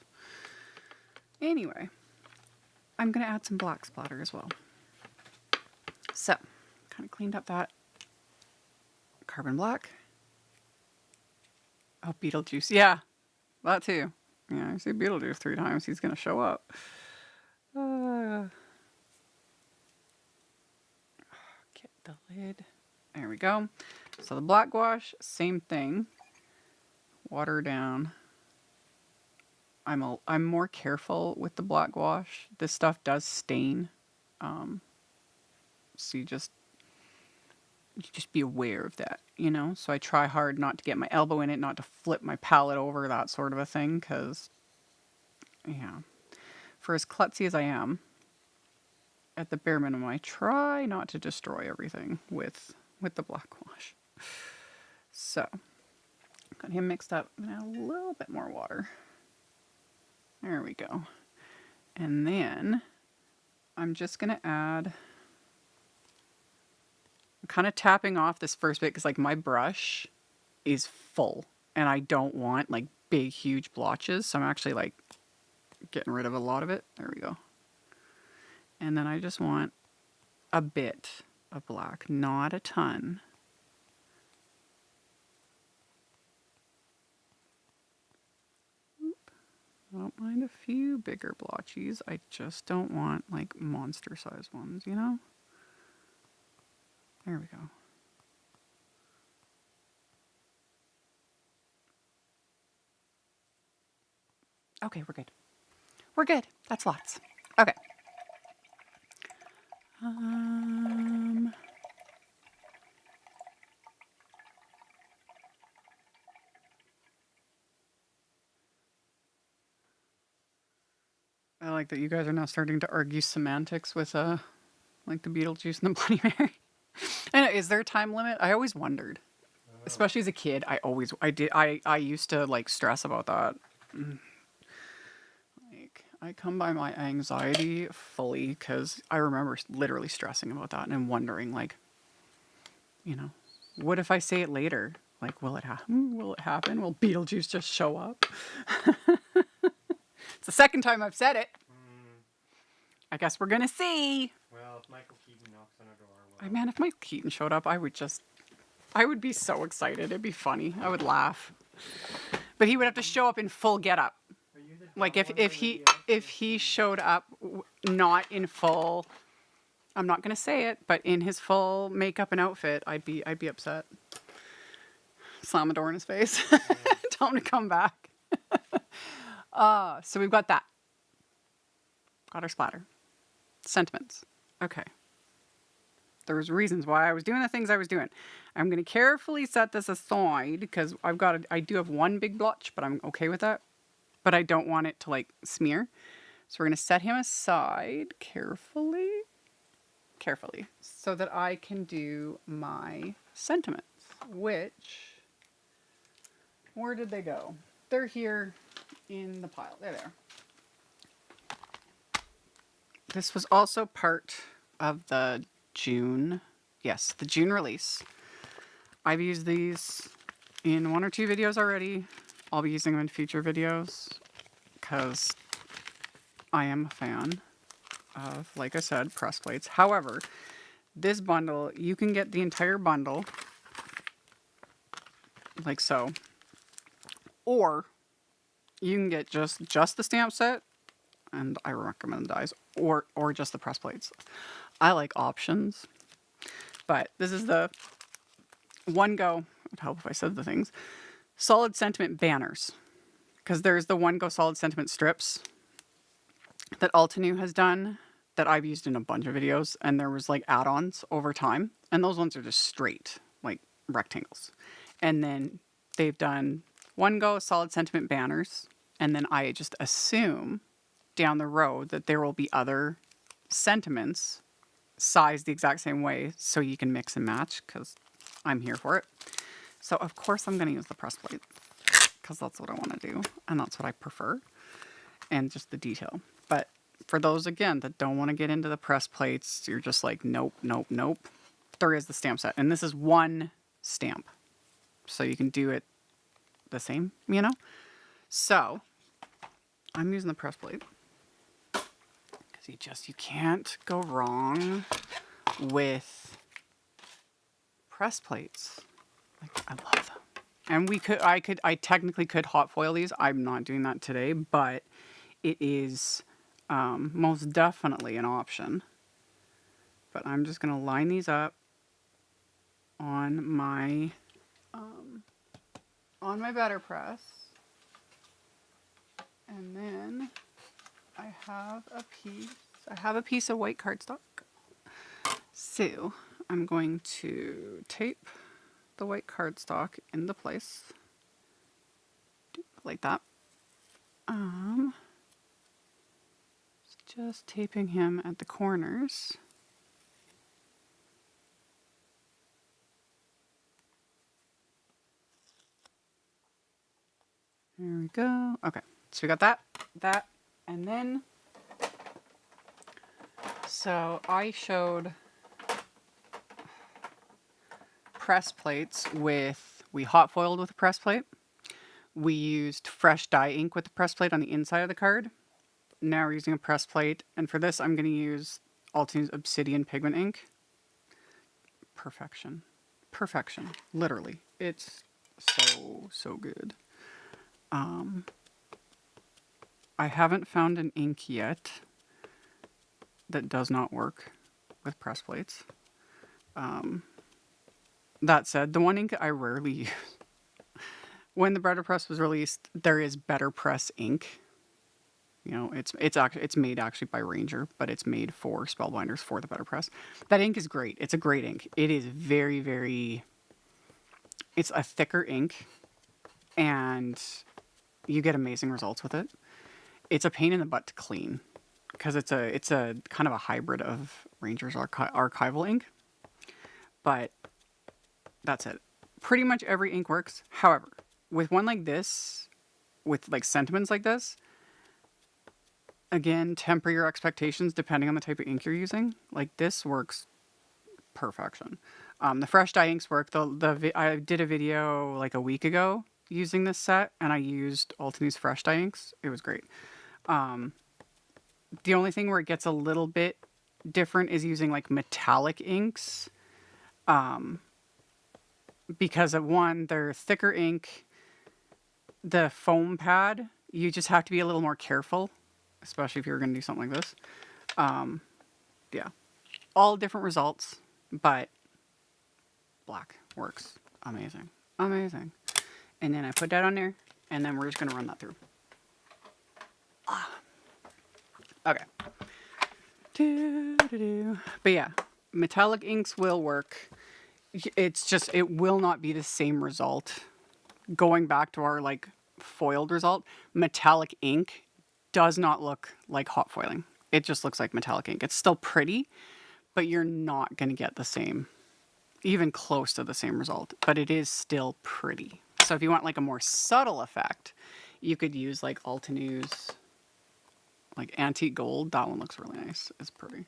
Anyway, I'm going to add some black splatter as well. So, kind of cleaned up that carbon black. Oh, Beetlejuice. Yeah, that too. Yeah, I see Beetlejuice 3 times. He's going to show up. Get the lid. There we go. So the black gouache, same thing. Water down. I'm more careful with the black gouache. This stuff does stain. So you just be aware of that, you know? So I try hard not to get my elbow in it, not to flip my palette over, that sort of a thing, because, yeah. For as klutzy as I am, at the bare minimum, I try not to destroy everything with the black gouache. So, got him mixed up. I'm gonna add a little bit more water. There we go. And then I'm just gonna add, I'm kind of tapping off this first bit because like my brush is full and I don't want like big, huge blotches. So I'm actually like getting rid of a lot of it. There we go. And then I just want a bit of black, not a ton. I don't mind a few bigger blotchies. I just don't want like monster size ones, you know? There we go. Okay, we're good. We're good. That's lots. Okay. I like that you guys are now starting to argue semantics with like the Beetlejuice and the Bloody Mary. I know, is there a time limit? I always wondered. Especially as a kid, I used to like stress about that. Like I come by my anxiety fully because I remember literally stressing about that and wondering like, you know, what if I say it later? Like, will it happen? Will it happen? Will Beetlejuice just show up? It's the second time I've said it. I guess we're gonna see. Well, if Michael Keaton knocks on our door, well... Man, if Michael Keaton showed up, I would be so excited. It'd be funny. I would laugh. But he would have to show up in full getup. Like if he showed up not in full, I'm not gonna say it, but in his full makeup and outfit, I'd be upset. Slam a door in his face. Yeah. Tell him to come back. So we've got that. Got our splatter. Sentiments. Okay. There was reasons why I was doing the things I was doing. I'm going to carefully set this aside because I do have one big blotch, but I'm okay with that. But I don't want it to like smear. So we're going to set him aside carefully, so that I can do my sentiments, which, where did they go? They're here in the pile. There they are. This was also part of the June release. I've used these in 1 or 2 videos already. I'll be using them in future videos because I am a fan of, like I said, press plates. However, this bundle, you can get the entire bundle like so, or you can get just the stamp set, and I recommend dies, or just the press plates. I like options, but this is the One Go. It would help if I said the things. Solid sentiment banners, because there's the One Go solid sentiment strips that Altenew has done that I've used in a bunch of videos, and there was like add-ons over time, and those ones are just straight like rectangles. And then they've done One Go solid sentiment banners, and then I just assume down the road that there will be other sentiments sized the exact same way so you can mix and match, because I'm here for it. So of course I'm going to use the press plate because that's what I want to do and that's what I prefer, and just the detail. But for those again that don't want to get into the press plates, you're just like nope, there is the stamp set, and this is one stamp, so you can do it the same, you know. So I'm using the press plate because you can't go wrong with press plates. Like, I love them. And I technically could hot foil these. I'm not doing that today, but it is most definitely an option. But I'm just going to line these up on my Letterpress. And then I have a piece of white cardstock. So I'm going to tape the white cardstock into place. Like that. Just taping him at the corners. There we go. Okay, so we got that, and then, so I showed press plates we hot foiled with a press plate. We used fresh dye ink with the press plate on the inside of the card. Now we're using a press plate, and for this I'm going to use Altenew's Obsidian Pigment ink. Perfection. Perfection. Literally. It's so good. I haven't found an ink yet that does not work with press plates. That said, the one ink I rarely use. When the Letterpress was released, there is Better Press ink. You know, it's made actually by Ranger, but it's made for spellbinders for the Letterpress. That ink is great. It's a great ink. It is very, very. It's a thicker ink, and you get amazing results with it. It's a pain in the butt to clean because it's a kind of a hybrid of Ranger's archival ink. But that's it. Pretty much every ink works. However, with one like this, with like sentiments like this, again, temper your expectations depending on the type of ink you're using. Like this works perfection. The fresh dye inks work. I did a video like a week ago using this set, and I used Altenew's fresh dye inks. It was great. The only thing where it gets a little bit different is using like metallic inks. Because of one, they're thicker ink. The foam pad, you just have to be a little more careful, especially if you're going to do something like this. Yeah, all different results, but black works amazing. Amazing. And then I put that on there, and then we're just going to run that through. Okay. But yeah, metallic inks will work. It's just, it will not be the same result. Going back to our like foiled result, metallic ink does not look like hot foiling. It just looks like metallic ink. It's still pretty, but you're not going to get the same, even close to the same result, but it is still pretty. So if you want like a more subtle effect, you could use like Altenew's like antique gold. That one looks really nice. It's pretty.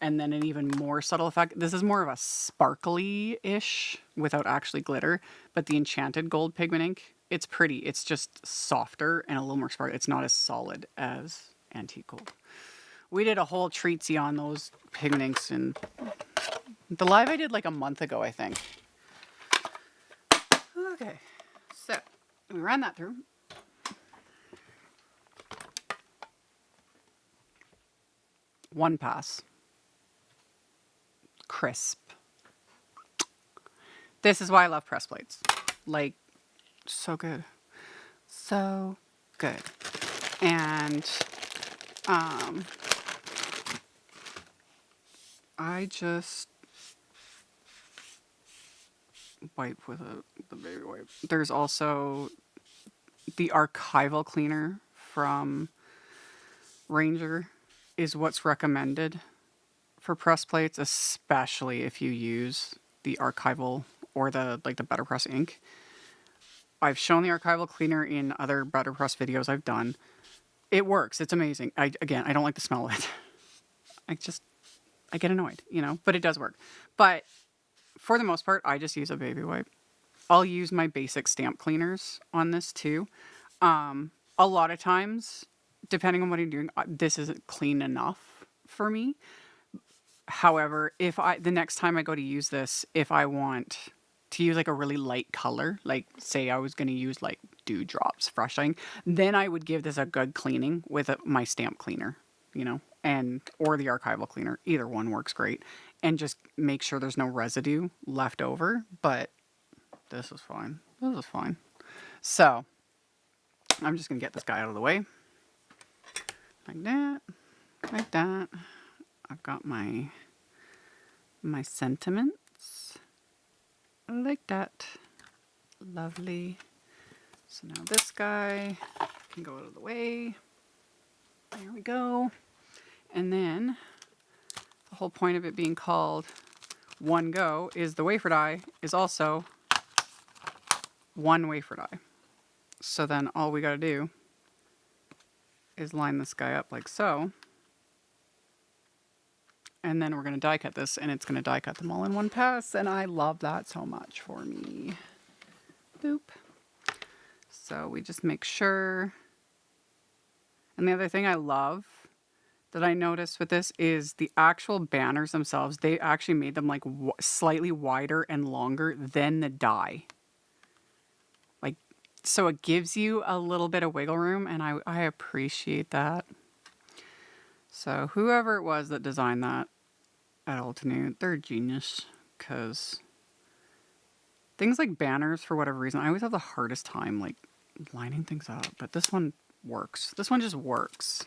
And then an even more subtle effect. This is more of a sparkly-ish without actually glitter, but the enchanted gold pigment ink, it's pretty. It's just softer and a little more sparkly. It's not as solid as antique gold. We did a whole treatsy on those pigment inks in the live I did like a month ago, I think. Okay, so we ran that through. One pass. Crisp. This is why I love press plates. Like, so good. So good. And I just wipe with the baby wipe. There's also the archival cleaner from Ranger is what's recommended for press plates, especially if you use the archival or the Letterpress ink. I've shown the archival cleaner in other Letterpress videos I've done. It works. It's amazing. I don't like the smell of it. I get annoyed, you know, but it does work. But for the most part, I just use a baby wipe. I'll use my basic stamp cleaners on this too. A lot of times, depending on what I'm doing, this isn't clean enough for me. However, the next time I go to use this, if I want to use like a really light color, like say I was going to use like dewdrops brushing, then I would give this a good cleaning with my stamp cleaner, you know, and or the archival cleaner. Either one works great, and just make sure there's no residue left over. But this is fine. This is fine. So I'm just going to get this guy out of the way. Like that. Like that. I've got my sentiments. Like that. Lovely. So now this guy can go out of the way. There we go. And then the whole point of it being called One Go is the wafer die is also one wafer die. So then all we got to do is line this guy up like so. And then we're going to die cut this, and it's going to die cut them all in one pass. And I love that so much for me. Boop. So we just make sure. And the other thing I love that I noticed with this is the actual banners themselves. They actually made them like slightly wider and longer than the die. Like, so it gives you a little bit of wiggle room, and I appreciate that. So whoever it was that designed that at Altenew, they're a genius, because things like banners, for whatever reason, I always have the hardest time like lining things up, but this one works. This one just works.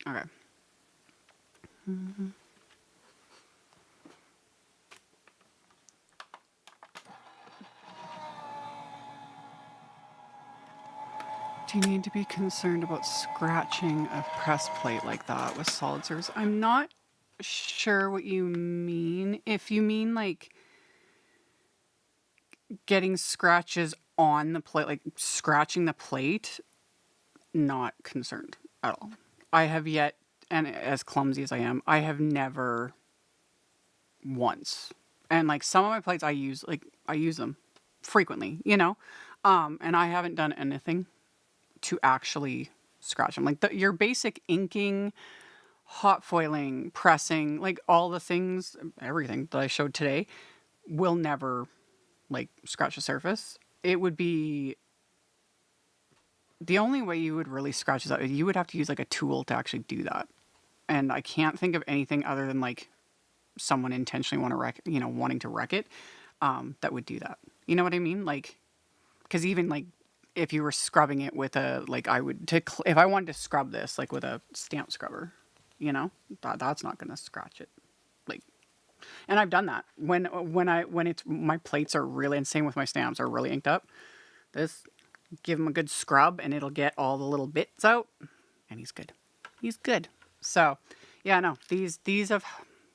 Okay. Do you need to be concerned about scratching a press plate like that with solid surface? I'm not sure what you mean. If you mean like getting scratches on the plate, like scratching the plate, not concerned at all. I have yet, and as clumsy as I am, I have never once. And like some of my plates I use them frequently, you know? And I haven't done anything to actually scratch them. Like your basic inking, hot foiling, pressing, like all the things, everything that I showed today will never like scratch the surface. It would be the only way you would really scratch this out. You would have to use like a tool to actually do that. And I can't think of anything other than like someone intentionally wanting to wreck it, that would do that. You know what I mean? Like, because even like if you were scrubbing it with a, like if I wanted to scrub this like with a stamp scrubber, you know, that's not going to scratch it. Like, and I've done that when it's my plates are really, and same with my stamps, are really inked up. This, give him a good scrub and it'll get all the little bits out, and he's good. He's good. So yeah, no, these have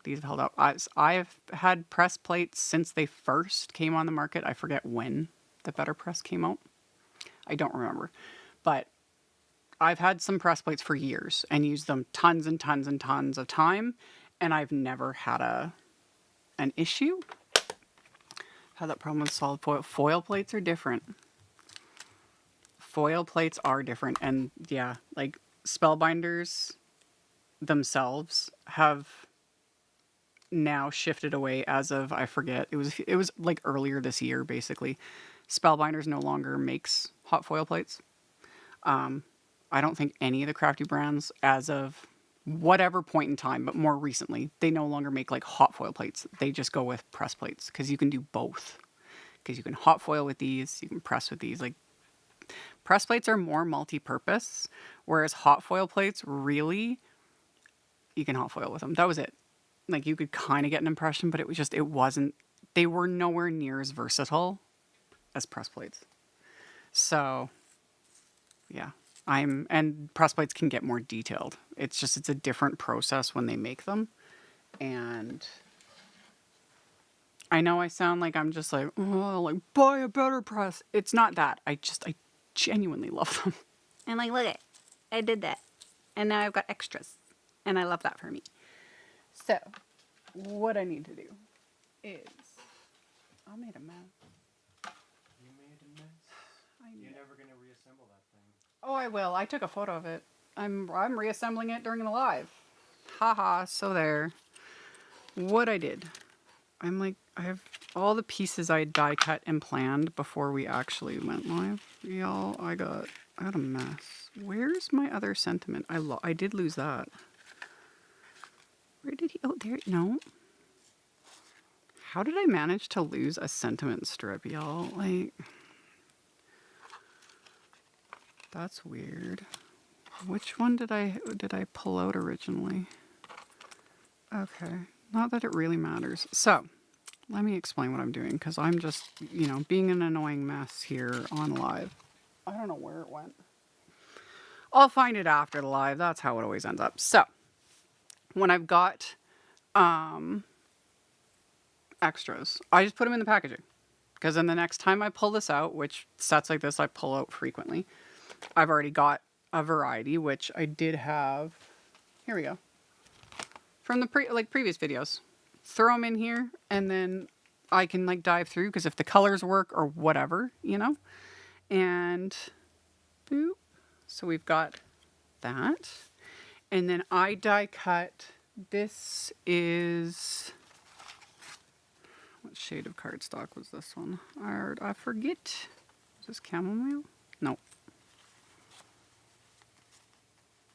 held up. I've had press plates since they first came on the market. I forget when the Better Press came out. I don't remember, but I've had some press plates for years and used them tons and tons and tons of time, and I've never had an issue. Had that problem with solid foil. Foil plates are different. Foil plates are different, and yeah, like Spellbinders themselves have now shifted away as of, I forget, it was like earlier this year basically. Spellbinders no longer makes hot foil plates. I don't think any of the Crafty brands, as of whatever point in time, but more recently, they no longer make like hot foil plates. They just go with press plates, because you can do both. Because you can hot foil with these, you can press with these. Like, press plates are more multi-purpose, whereas hot foil plates, really, you can hot foil with them. That was it. Like, you could kind of get an impression, but they were nowhere near as versatile as press plates. So, yeah. And press plates can get more detailed. It's a different process when they make them. And I know I sound like I'm just like, oh, like, buy a better press. It's not that. I genuinely love them. And like, look I did that. And now I've got extras. And I love that for me. So, what I need to do is, I made a mess. You made a mess. You're never gonna reassemble that thing. Oh, I will. I took a photo of it. I'm reassembling it during the live. Haha, so there. What I did, I'm like, I have all the pieces I die cut and planned before we actually went live. Y'all, I got a mess. Where's my other sentiment? I did lose that. Where did he? Oh, there. No. How did I manage to lose a sentiment strip, y'all? Like, that's weird. Which one did I pull out originally? Okay. Not that it really matters. So, let me explain what I'm doing, because I'm just, you know, being an annoying mess here on live. I don't know where it went. I'll find it after the live. That's how it always ends up. So, when I've got extras, I just put them in the packaging. Because then the next time I pull this out, which sets like this I pull out frequently, I've already got a variety, which I did have. Here we go. From the previous videos. Throw them in here, and then I can like dive through, because if the colors work or whatever, you know. And boop. So we've got that. And then I die cut. This is, what shade of cardstock was this one? I forget. Is this chamomile? No.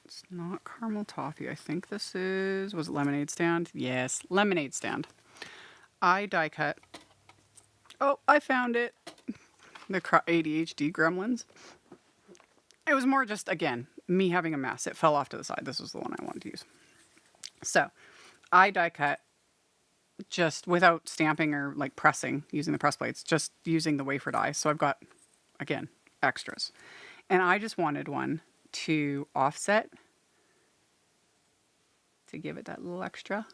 It's not caramel toffee. I think this is, was it lemonade stand? Yes, lemonade stand. I die cut. Oh, I found it. The ADHD gremlins. It was more just, again, me having a mess. It fell off to the side. This was the one I wanted to use. So, I die cut just without stamping or like pressing, using the press plates, just using the wafer die. So I've got, again, extras. And I just wanted one to offset, to give it that little extra,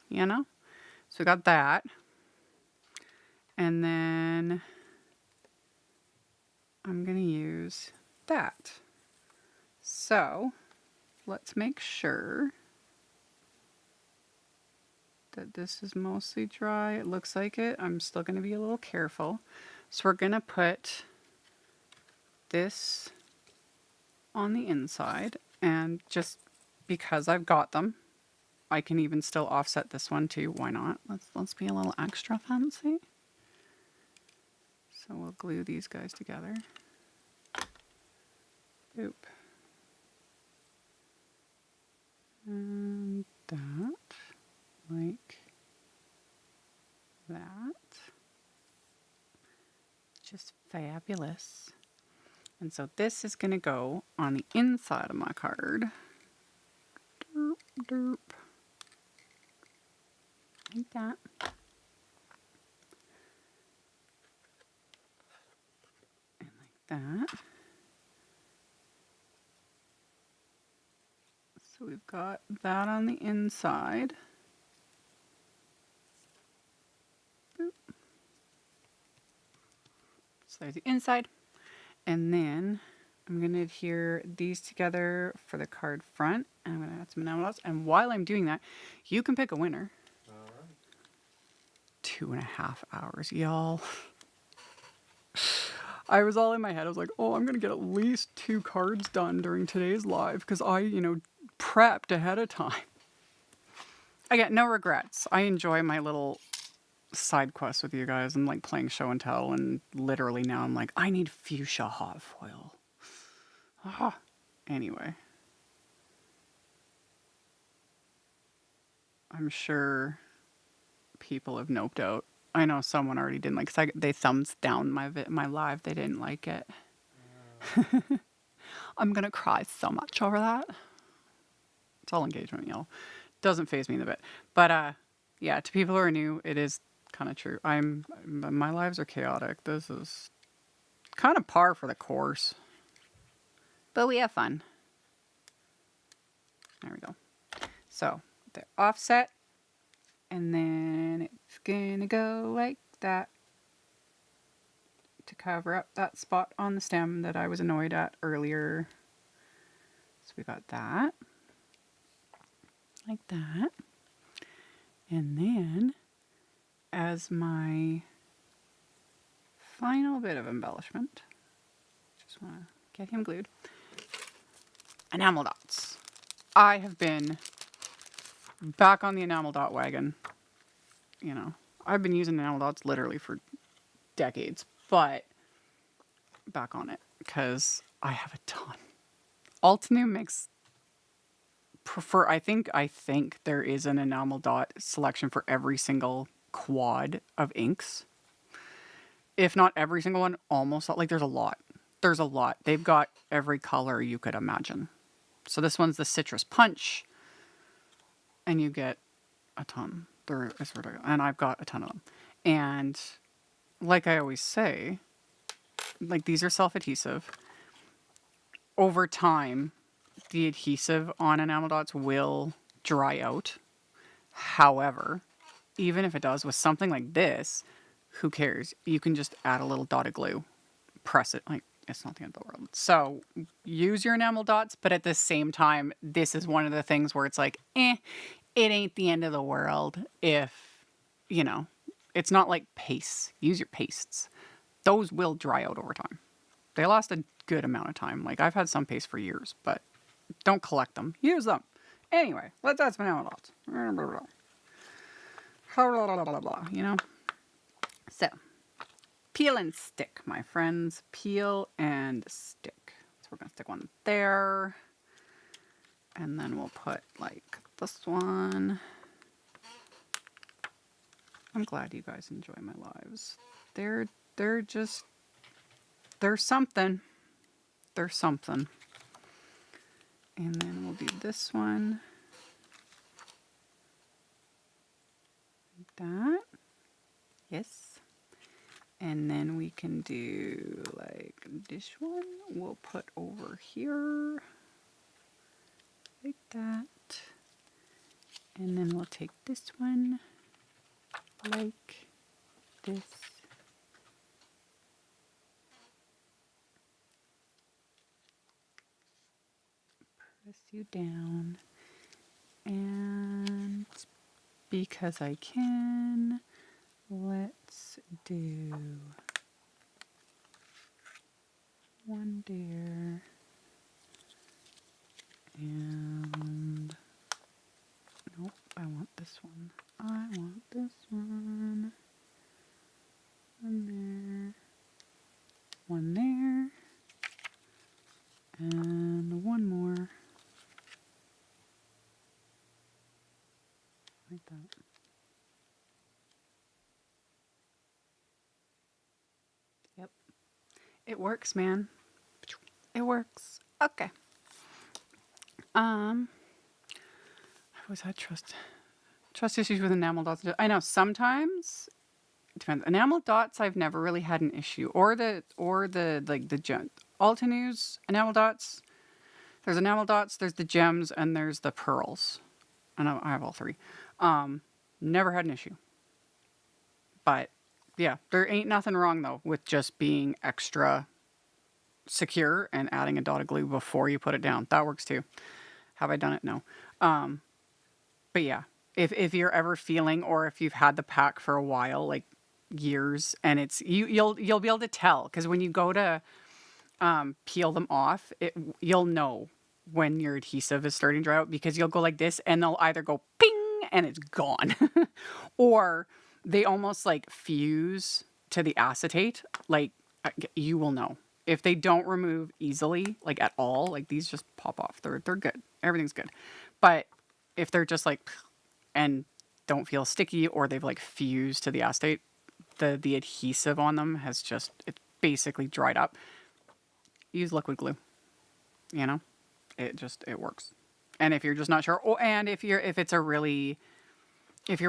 you know? So we got that. And then I'm going to use that. So let's make sure that this is mostly dry. It looks like it. I'm still going to be a little careful. So we're going to put this on the inside, and just because I've got them, I can even still offset this one too. Why not? Let's be a little extra fancy. So we'll glue these guys together. Boop. And that, like that. Just fabulous. And so this is going to go on the inside of my card. Derp, derp. Like that. And like that. So we've got that on the inside. Boop. So there's the inside. And then I'm going to adhere these together for the card front. And I'm going to add some enamel dots. And while I'm doing that, you can pick a winner. All right. 2.5 hours, y'all. I was all in my head. I was like, oh, I'm going to get at least 2 cards done during today's live, because I, you know, prepped ahead of time. I get no regrets. I enjoy my little side quests with you guys and like playing show and tell, and literally now I'm like, I need fuchsia hot foil. Ah. Anyway. I'm sure people have noped out. I know someone already didn't like, cause they thumbs down my live. They didn't like it. I'm gonna cry so much over that. It's all engagement, y'all. Doesn't faze me in a bit. But yeah, to people who are new, it is kind of true. My lives are chaotic. This is kind of par for the course. But we have fun. There we go. So they're offset. And then it's gonna go like that to cover up that spot on the stem that I was annoyed at earlier. So we got that. Like that. And then, as my final bit of embellishment, just want to get him glued, enamel dots. I have been back on the enamel dot wagon, you know, I've been using enamel dots literally for decades, but back on it because I have a ton. Altenew makes prefer. I think there is an enamel dot selection for every single quad of inks. If not every single one, almost like there's a lot. There's a lot. They've got every color you could imagine. So this one's the Citrus Punch, and you get a ton. It's ridiculous. And I've got a ton of them. And like I always say, like these are self-adhesive. Over time, the adhesive on enamel dots will dry out. However, even if it does with something like this, who cares? You can just add a little dot of glue, press it, like it's not the end of the world. So use your enamel dots, but at the same time, this is one of the things where it's like, it ain't the end of the world if, you know, it's not like pastes. Use your pastes. Those will dry out over time. They last a good amount of time. Like I've had some pastes for years, but don't collect them. Use them. Anyway, let's add some enamel dots. You know? So, peel and stick, my friends. Peel and stick. So we're going to stick one there. And then we'll put like this one. I'm glad you guys enjoy my lives. They're something. They're something. And then we'll do this one. Like that. Yes. And then we can do like this one. We'll put over here. Like that. And then we'll take this one. Like this. Press you down. And because I can, let's do one there. And nope, I want this one. I want this one. One there. One there. And one more. Like that. Yep. It works, man. It works. Okay. I've always had trust issues with enamel dots. I know sometimes it depends. Enamel dots I've never really had an issue. Or the like the gem. Altenew's enamel dots. There's enamel dots, there's the gems, and there's the pearls. And I have all three. Never had an issue. But yeah, there ain't nothing wrong though with just being extra secure and adding a dot of glue before you put it down. That works too. Have I done it? No. But yeah, if you're ever feeling, or if you've had the pack for a while, like years, and it's you'll be able to tell, because when you go to peel them off, you'll know when your adhesive is starting to dry out, because you'll go like this and they'll either go ping and it's gone, or they almost like fuse to the acetate. Like you will know if they don't remove easily, like at all. Like these just pop off. They're good. Everything's good. But if they're just like and don't feel sticky, or they've like fused to the acetate, the adhesive on them has it's basically dried up. Use liquid glue. You know, it works. And if you're just not sure, and if you're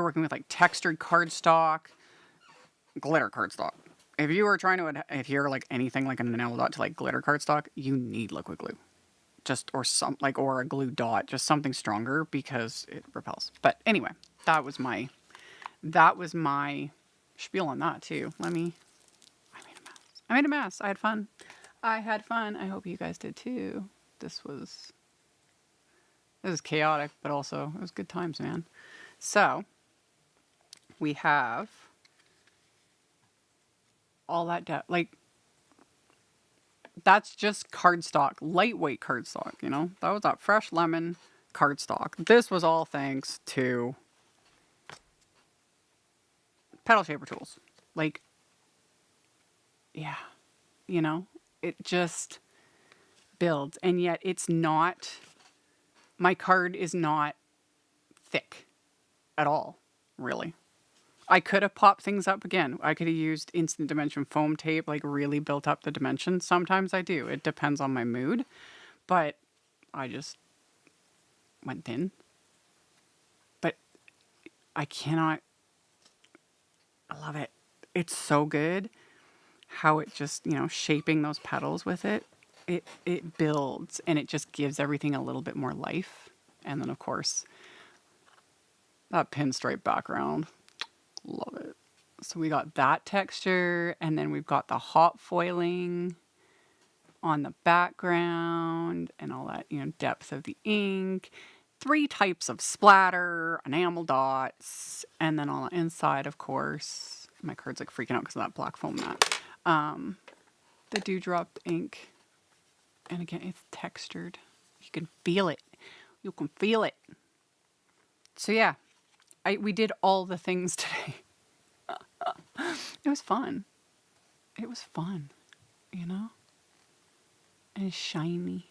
working with like textured cardstock, glitter cardstock. If you are trying to adhere like anything like an enamel dot to like glitter cardstock, you need liquid glue. Or a glue dot, just something stronger, because it repels. But anyway, that was my spiel on that too. I made a mess. I had fun. I hope you guys did too. This was chaotic, but also it was good times, man. So we have all that that's just cardstock, lightweight cardstock, you know? That was that fresh lemon cardstock. This was all thanks to petal shaper tools. Like, yeah, you know, it just builds. And yet it's not, my card is not thick at all, really. I could have popped things up again. I could have used instant dimension foam tape, like really built up the dimensions. Sometimes I do. It depends on my mood. But I just went thin. But I cannot, I love it. It's so good how it just, you know, shaping those petals with it. It builds and it just gives everything a little bit more life. And then of course, that pinstripe background. Love it. So we got that texture, and then we've got the hot foiling on the background and all that, you know, depth of the ink. 3 types of splatter, enamel dots, and then on the inside, of course, my card's like freaking out because of that black foam mat. The dewdrop ink. And again, it's textured. You can feel it. You can feel it. So yeah, we did all the things today. It was fun. It was fun, you know? And it's shiny.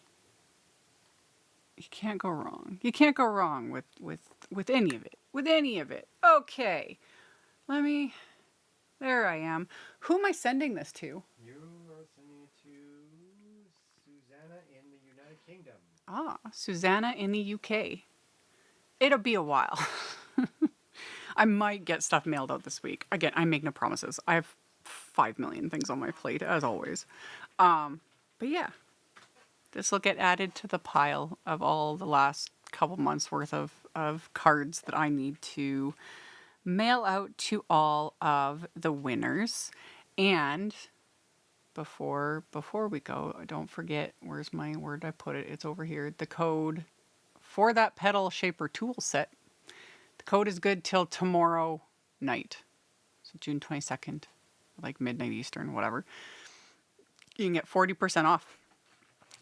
You can't go wrong. You can't go wrong with any of it. With any of it. Okay. There I am. Who am I sending this to? You are sending it to Susanna in the United Kingdom. Ah, Susanna in the UK. It'll be a while. I might get stuff mailed out this week. Again, I make no promises. I have 5 million things on my plate, as always. But yeah, this will get added to the pile of all the last couple months worth of cards that I need to mail out to all of the winners. And before we go, don't forget, where did I put it? It's over here. The code for that petal shaper tool set. The code is good till tomorrow night. So June 22nd, like midnight Eastern, whatever. You can get 40% off.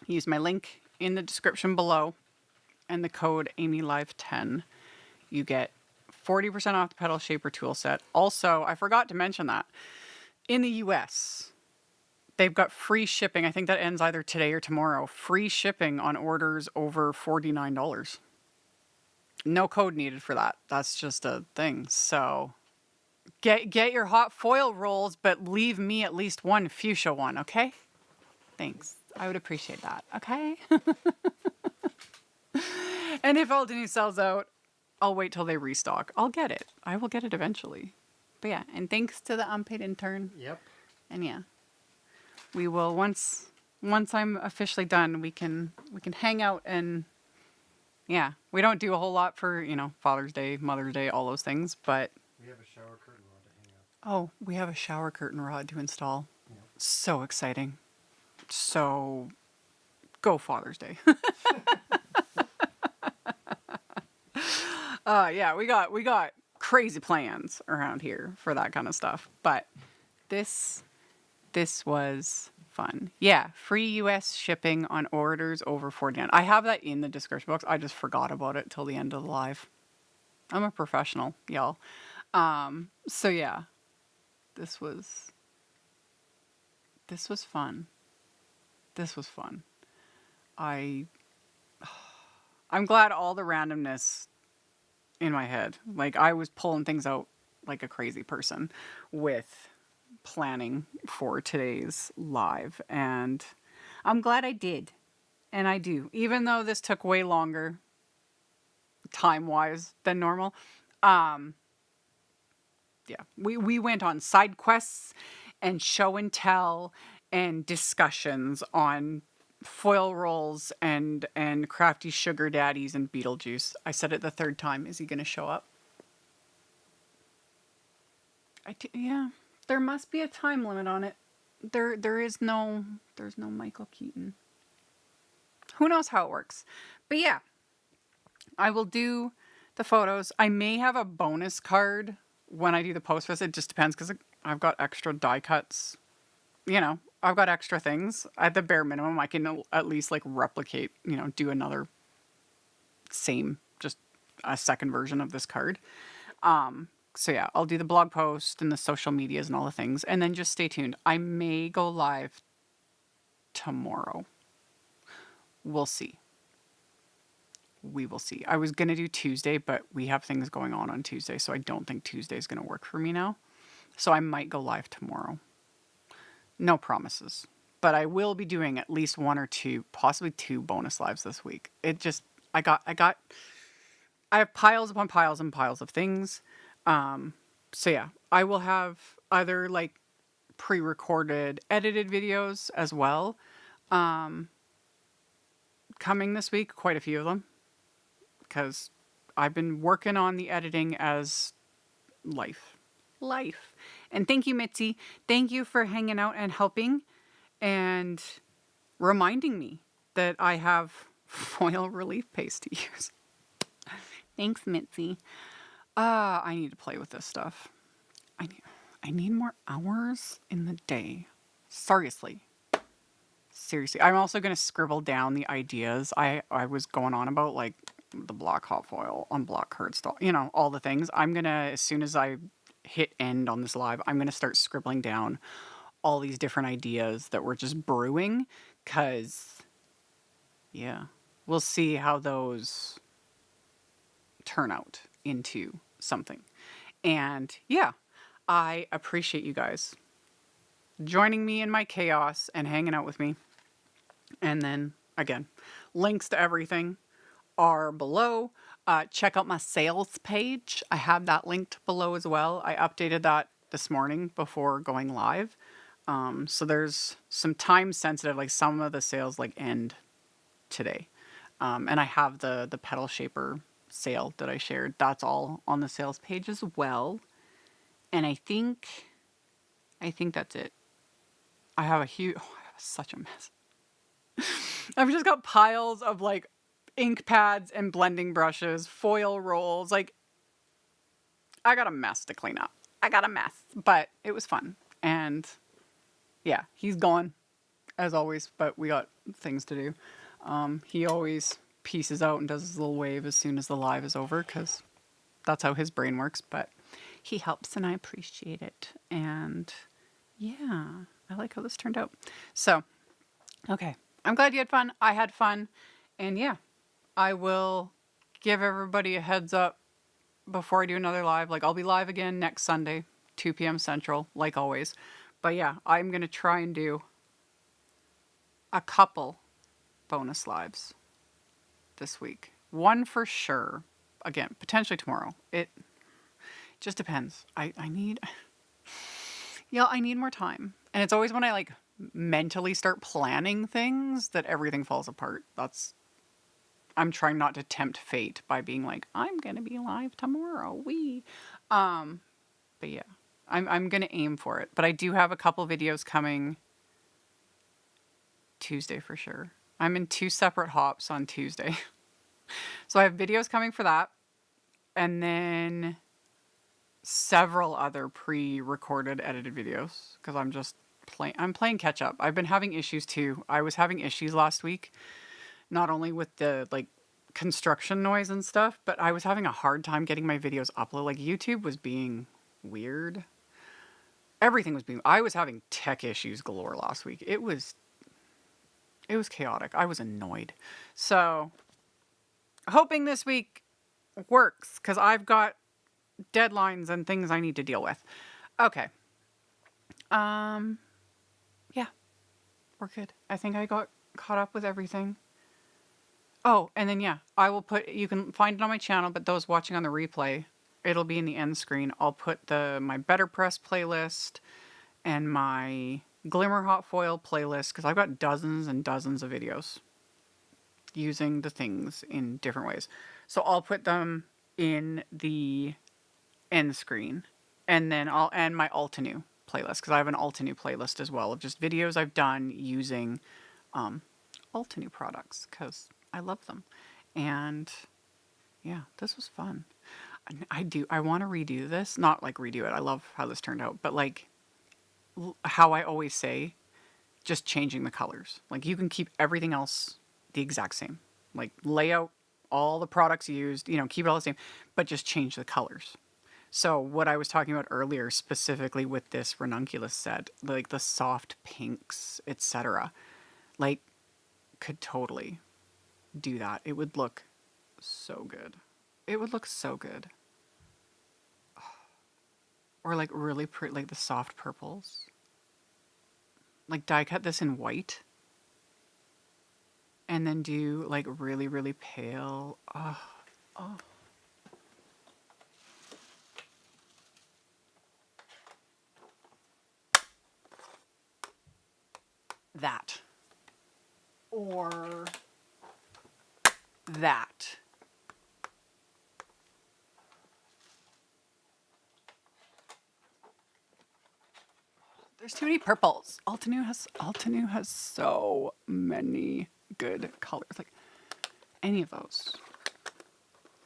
Use my link in the description below and the code AmyLive10. You get 40% off the petal shaper tool set. Also, I forgot to mention that in the US, they've got free shipping. I think that ends either today or tomorrow. Free shipping on orders over $49. No code needed for that. That's just a thing. So get your hot foil rolls, but leave me at least one fuchsia one, okay? Thanks. I would appreciate that, okay? And if Altenew sells out, I'll wait till they restock. I'll get it. I will get it eventually. But yeah, and thanks to the unpaid intern. Yep. And yeah, we will once I'm officially done, we can hang out and yeah, we don't do a whole lot for, you know, Father's Day, Mother's Day, all those things, but We have a shower curtain rod to hang up. oh, we have a shower curtain rod to install. Yep. So exciting. So go Father's Day. Yeah, we got crazy plans around here for that kind of stuff. But this was fun. Yeah, free US shipping on orders over $49. I have that in the description box. I just forgot about it till the end of the live. I'm a professional, y'all. So yeah, this was fun. This was fun. I'm glad all the randomness in my head. Like, I was pulling things out like a crazy person with planning for today's live. And I'm glad I did. And I do. Even though this took way longer time-wise than normal. Yeah. We went on side quests and show and tell and discussions on foil rolls and crafty sugar daddies and Beetlejuice. I said it the 3rd time. Is he going to show up? Yeah. There must be a time limit on it. There's no Michael Keaton. Who knows how it works? But yeah, I will do the photos. I may have a bonus card when I do the post for this. It just depends because I've got extra die cuts. You know, I've got extra things. At the bare minimum, I can at least like replicate, you know, do another just a second version of this card. So yeah, I'll do the blog post and the social medias and all the things. And then just stay tuned. I may go live tomorrow. We'll see. We will see. I was going to do Tuesday, but we have things going on Tuesday. So I don't think Tuesday is going to work for me now. So I might go live tomorrow. No promises. But I will be doing at least 1 or 2, possibly 2 bonus lives this week. I have piles upon piles and piles of things. So yeah, I will have other like pre-recorded, edited videos as well. Coming this week, quite a few of them. Because I've been working on the editing as life. And thank you, Mitzi. Thank you for hanging out and helping and reminding me that I have foil relief paste to use. Thanks, Mitzi. I need to play with this stuff. I need more hours in the day. Seriously. I'm also going to scribble down the ideas I was going on about, like the block hot foil on block cardstock, you know, all the things. I'm going to, as soon as I hit end on this live, I'm going to start scribbling down all these different ideas that were just brewing, because, yeah, we'll see how those turn out into something. And yeah, I appreciate you guys joining me in my chaos and hanging out with me. And then, again, links to everything are below. Check out my sales page. I have that linked below as well. I updated that this morning before going live. So there's some time sensitive, like some of the sales like end today. And I have the petal shaper sale that I shared. That's all on the sales page as well. And I think that's it. I have such a mess. I've just got piles of like ink pads and blending brushes, foil rolls. Like, I got a mess to clean up. But it was fun. And yeah, he's gone as always, but we got things to do. He always pieces out and does his little wave as soon as the live is over, because that's how his brain works. But he helps and I appreciate it. And yeah, I like how this turned out. So, okay. I'm glad you had fun. I had fun. And yeah, I will give everybody a heads up before I do another live. Like, I'll be live again next Sunday, 2 p.m. Central, like always. But yeah, I'm going to try and do a couple bonus lives this week. One for sure. Again, potentially tomorrow. It just depends. I need more time. And it's always when I like mentally start planning things that everything falls apart. I'm trying not to tempt fate by being like, I'm going to be live tomorrow. But yeah, I'm going to aim for it. But I do have a couple videos coming Tuesday for sure. I'm in 2 separate hops on Tuesday. So I have videos coming for that. And then several other pre-recorded edited videos, because I'm playing catch up. I've been having issues too. I was having issues last week, not only with the like construction noise and stuff, but I was having a hard time getting my videos uploaded. Like, YouTube was being weird. Everything was I was having tech issues galore last week. It was chaotic. I was annoyed. So, hoping this week works, because I've got deadlines and things I need to deal with. Okay. Yeah, we're good. I think I got caught up with everything. Oh, and then yeah, you can find it on my channel, but those watching on the replay, it'll be in the end screen. I'll put my Letterpress playlist and my Glimmer Hot Foil playlist, because I've got dozens and dozens of videos using the things in different ways. So I'll put them in the end screen, and then I'll end my Altenew playlist, because I have an Altenew playlist as well of just videos I've done using Altenew products, because I love them. And yeah, this was fun. I want to redo this, not like redo it. I love how this turned out, but like how I always say, just changing the colors. Like, you can keep everything else the exact same, like layout, all the products used, keep it all the same, but just change the colors. So what I was talking about earlier, specifically with this Ranunculus set, like the soft pinks, etc., like could totally do that. It would look so good. It would look so good. Or like really pretty, like the soft purples. Like die cut this in white. And then do like really, really pale. Oh, oh. That. Or that. There's too many purples. Altenew has so many good colors. Like any of those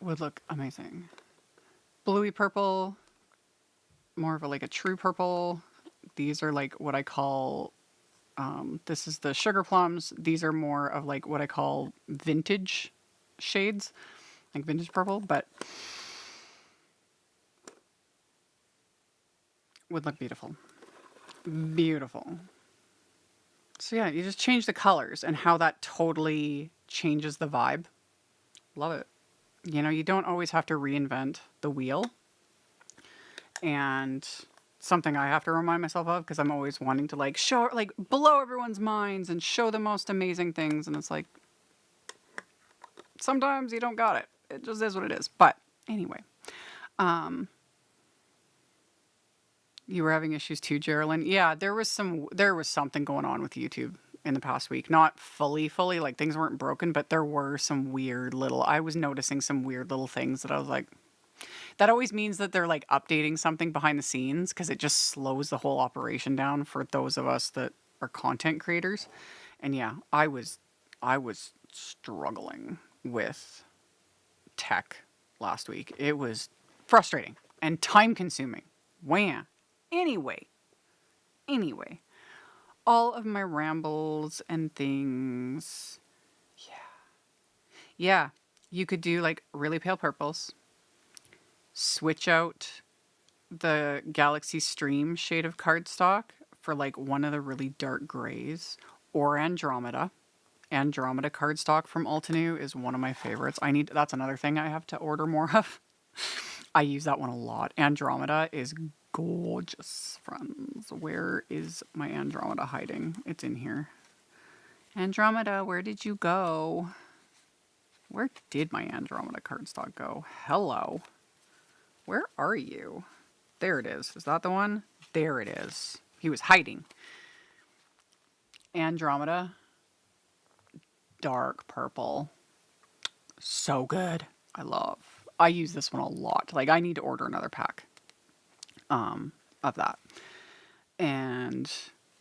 would look amazing. Bluey purple, more of a like a true purple. These are like what I call this is the sugar plums. These are more of like what I call vintage shades, like vintage purple, but would look beautiful. Beautiful. So yeah, you just change the colors and how that totally changes the vibe. Love it. You know, you don't always have to reinvent the wheel. And something I have to remind myself of, because I'm always wanting to like show, like blow everyone's minds and show the most amazing things. And it's like, sometimes you don't got it. It just is what it is. But anyway, you were having issues too, Geraldine. Yeah, there was something going on with YouTube in the past week. Not fully, like things weren't broken, but there were some weird little, I was noticing some weird little things that I was like, that always means that they're like updating something behind the scenes, because it just slows the whole operation down for those of us that are content creators. And yeah, I was struggling with tech last week. It was frustrating and time consuming. Wham. Anyway, all of my rambles and things. Yeah, you could do like really pale purples. Switch out the Galaxy Stream shade of cardstock for like one of the really dark grays, or Andromeda. Andromeda cardstock from Altenew is one of my favorites. That's another thing I have to order more of. I use that one a lot. Andromeda is gorgeous, friends. Where is my Andromeda hiding? It's in here. Andromeda, where did you go? Where did my Andromeda cardstock go? Hello. Where are you? There it is. Is that the one? There it is. He was hiding. Andromeda. Dark purple. So good. I use this one a lot. Like, I need to order another pack of that. And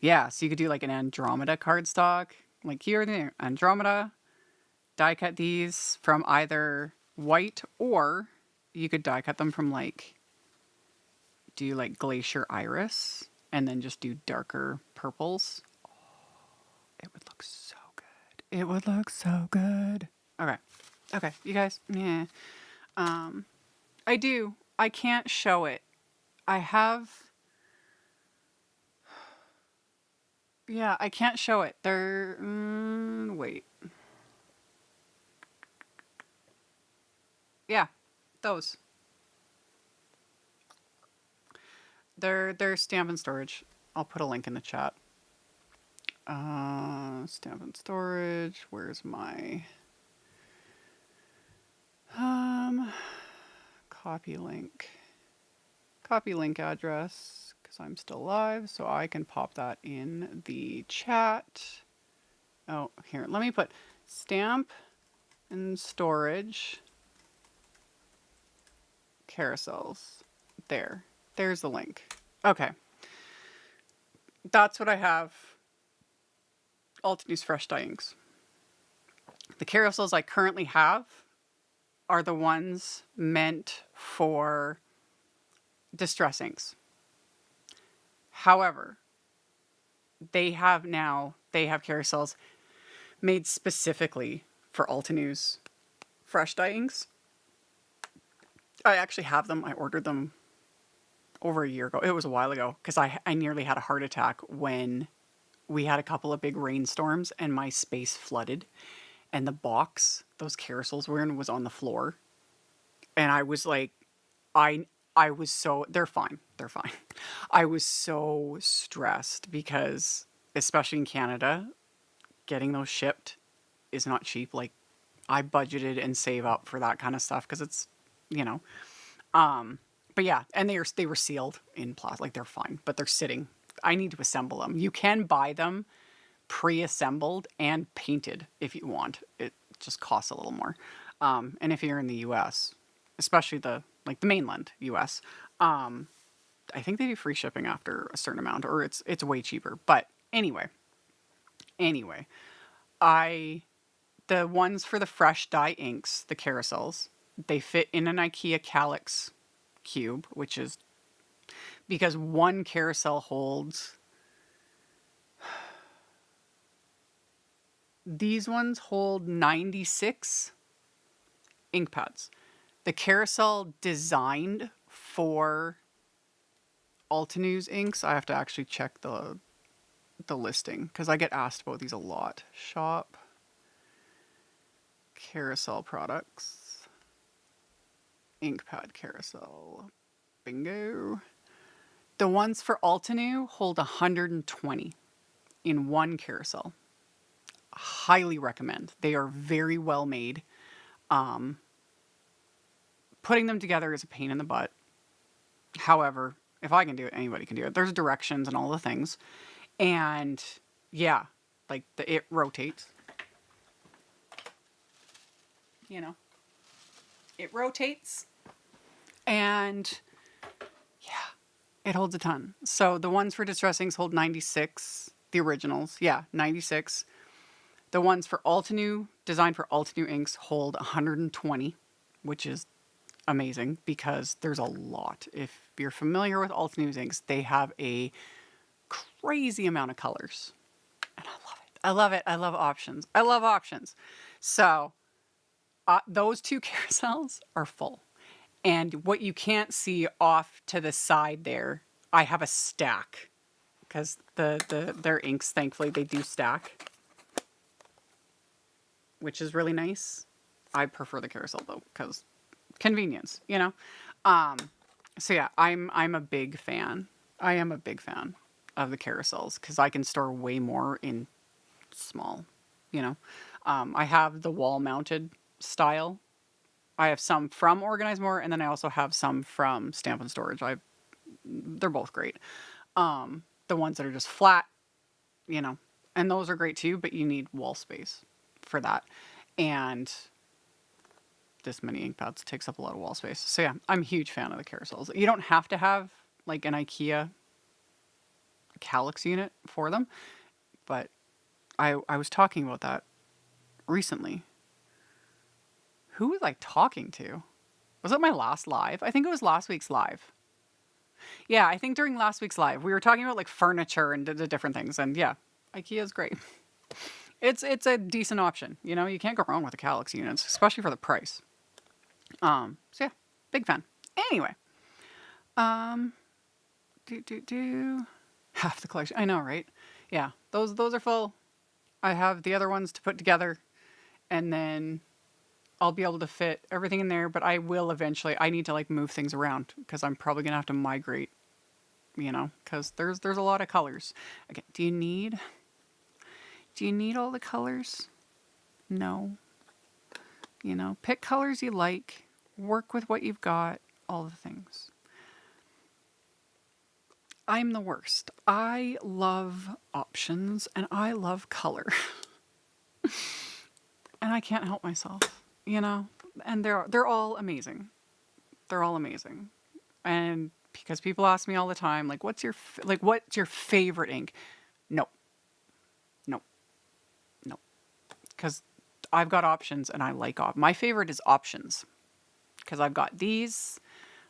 yeah, so you could do like an Andromeda cardstock. Like here, the Andromeda. Die cut these from either white, or you could die cut them from like, do like Glacier Iris and then just do darker purples. Oh, it would look so good. It would look so good. Okay, you guys. Yeah. I can't show it. Yeah, I can't show it. Wait. Yeah, those. They're stamp and storage. I'll put a link in the chat. Stamp and storage. Where's my copy link address, because I'm still live, so I can pop that in the chat. Oh, here, let me put stamp and storage carousels. There's the link. Okay, that's what I have. Altenew's fresh dye inks. The carousels I currently have are the ones meant for distress inks. However, they have carousels made specifically for Altenew's fresh dye inks. I actually have them. I ordered them over a year ago. It was a while ago because I nearly had a heart attack when we had a couple of big rainstorms and my space flooded and the box those carousels were in was on the floor. And I was like, I was so, they're fine. They're fine. I was so stressed because, especially in Canada, getting those shipped is not cheap. Like, I budgeted and save up for that kind of stuff because it's, you know. But yeah, and they were sealed in plastic. Like, they're fine, but they're sitting. I need to assemble them. You can buy them pre-assembled and painted if you want. It just costs a little more. And if you're in the US, especially the mainland US, I think they do free shipping after a certain amount, or it's way cheaper. But anyway, the ones for the fresh dye inks, the carousels, they fit in an IKEA Calyx cube, which is because one carousel holds, these ones hold 96 ink pads. The carousel designed for Altenew's inks, I have to actually check the listing because I get asked about these a lot. Shop carousel products, ink pad carousel, bingo. The ones for Altenew hold 120 in one carousel. Highly recommend. They are very well made. Putting them together is a pain in the butt. However, if I can do it, anybody can do it. There's directions and all the things. And yeah, like it rotates. You know, it rotates. And yeah, it holds a ton. So the ones for Distress Inks hold 96. The originals, yeah, 96. The ones for Altenew, designed for Altenew inks, hold 120, which is amazing because there's a lot. If you're familiar with Altenew's inks, they have a crazy amount of colors. And I love it. I love it. I love options. I love options. So those two carousels are full. And what you can't see off to the side there, I have a stack because their inks, thankfully, they do stack, which is really nice. I prefer the carousel though because convenience, you know. So yeah, I'm a big fan. I am a big fan of the carousels because I can store way more in small, you know. I have the wall mounted style. I have some from Organize More, and then I also have some from Stamp and Storage. They're both great. The ones that are just flat, you know, and those are great too, but you need wall space for that. And this many ink pads takes up a lot of wall space. So yeah, I'm a huge fan of the carousels. You don't have to have like an IKEA Calyx unit for them, but I was talking about that recently. Who was I talking to? Was it my last live? I think it was last week's live. Yeah, I think during last week's live, we were talking about like furniture and the different things. And yeah, IKEA is great. It's a decent option. You know, you can't go wrong with the Calyx units, especially for the price. So yeah, big fan. Anyway, half the collection. I know, right? Yeah, those are full. I have the other ones to put together, and then I'll be able to fit everything in there. But I will eventually. I need to like move things around because I'm probably gonna have to migrate. You know, because there's a lot of colors. Okay, do you need all the colors? No. You know, pick colors you like. Work with what you've got, all the things. I'm the worst. I love options and I love color. And I can't help myself, you know? And they're all amazing. They're all amazing. And because people ask me all the time, like, what's your favorite ink? No. Because I've got options and I like my favorite is options. Because I've got these,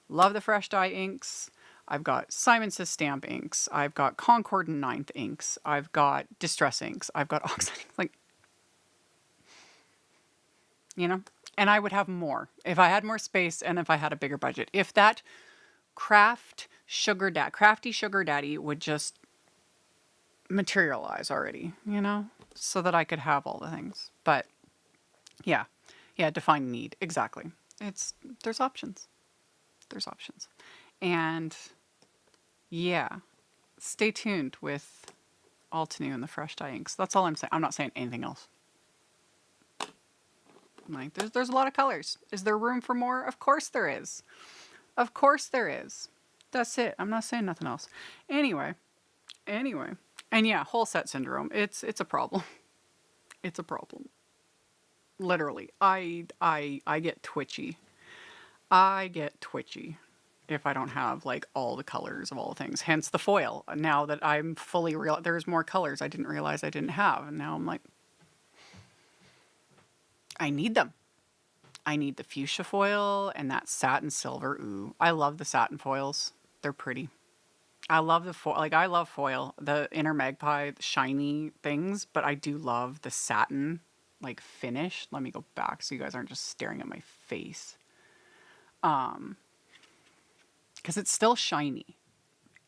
love the fresh dye inks. I've got Simon Says Stamp inks. I've got Concord and Ninth inks. I've got Distress inks. I've got Oxide inks. Like, you know? And I would have more if I had more space and if I had a bigger budget. If that craft Crafty Sugar Daddy would just materialize already, you know, so that I could have all the things. But yeah, define need. Exactly. There's options. There's options. And yeah, stay tuned with Altenew and the fresh dye inks. That's all I'm saying. I'm not saying anything else. Like, there's a lot of colors. Is there room for more? Of course there is. Of course there is. That's it. I'm not saying nothing else. Anyway. And yeah, whole set syndrome. It's a problem. It's a problem. Literally. I get twitchy. I get twitchy if I don't have like all the colors of all the things. Hence the foil. Now that I'm fully real, there's more colors I didn't realize I didn't have, and now I'm like, I need them. I need the fuchsia foil and that satin silver. Ooh, I love the satin foils. They're pretty. I love the foil. Like, I love foil, the inner magpie, the shiny things, but I do love the satin like finish. Let me go back so you guys aren't just staring at my face. Because it's still shiny.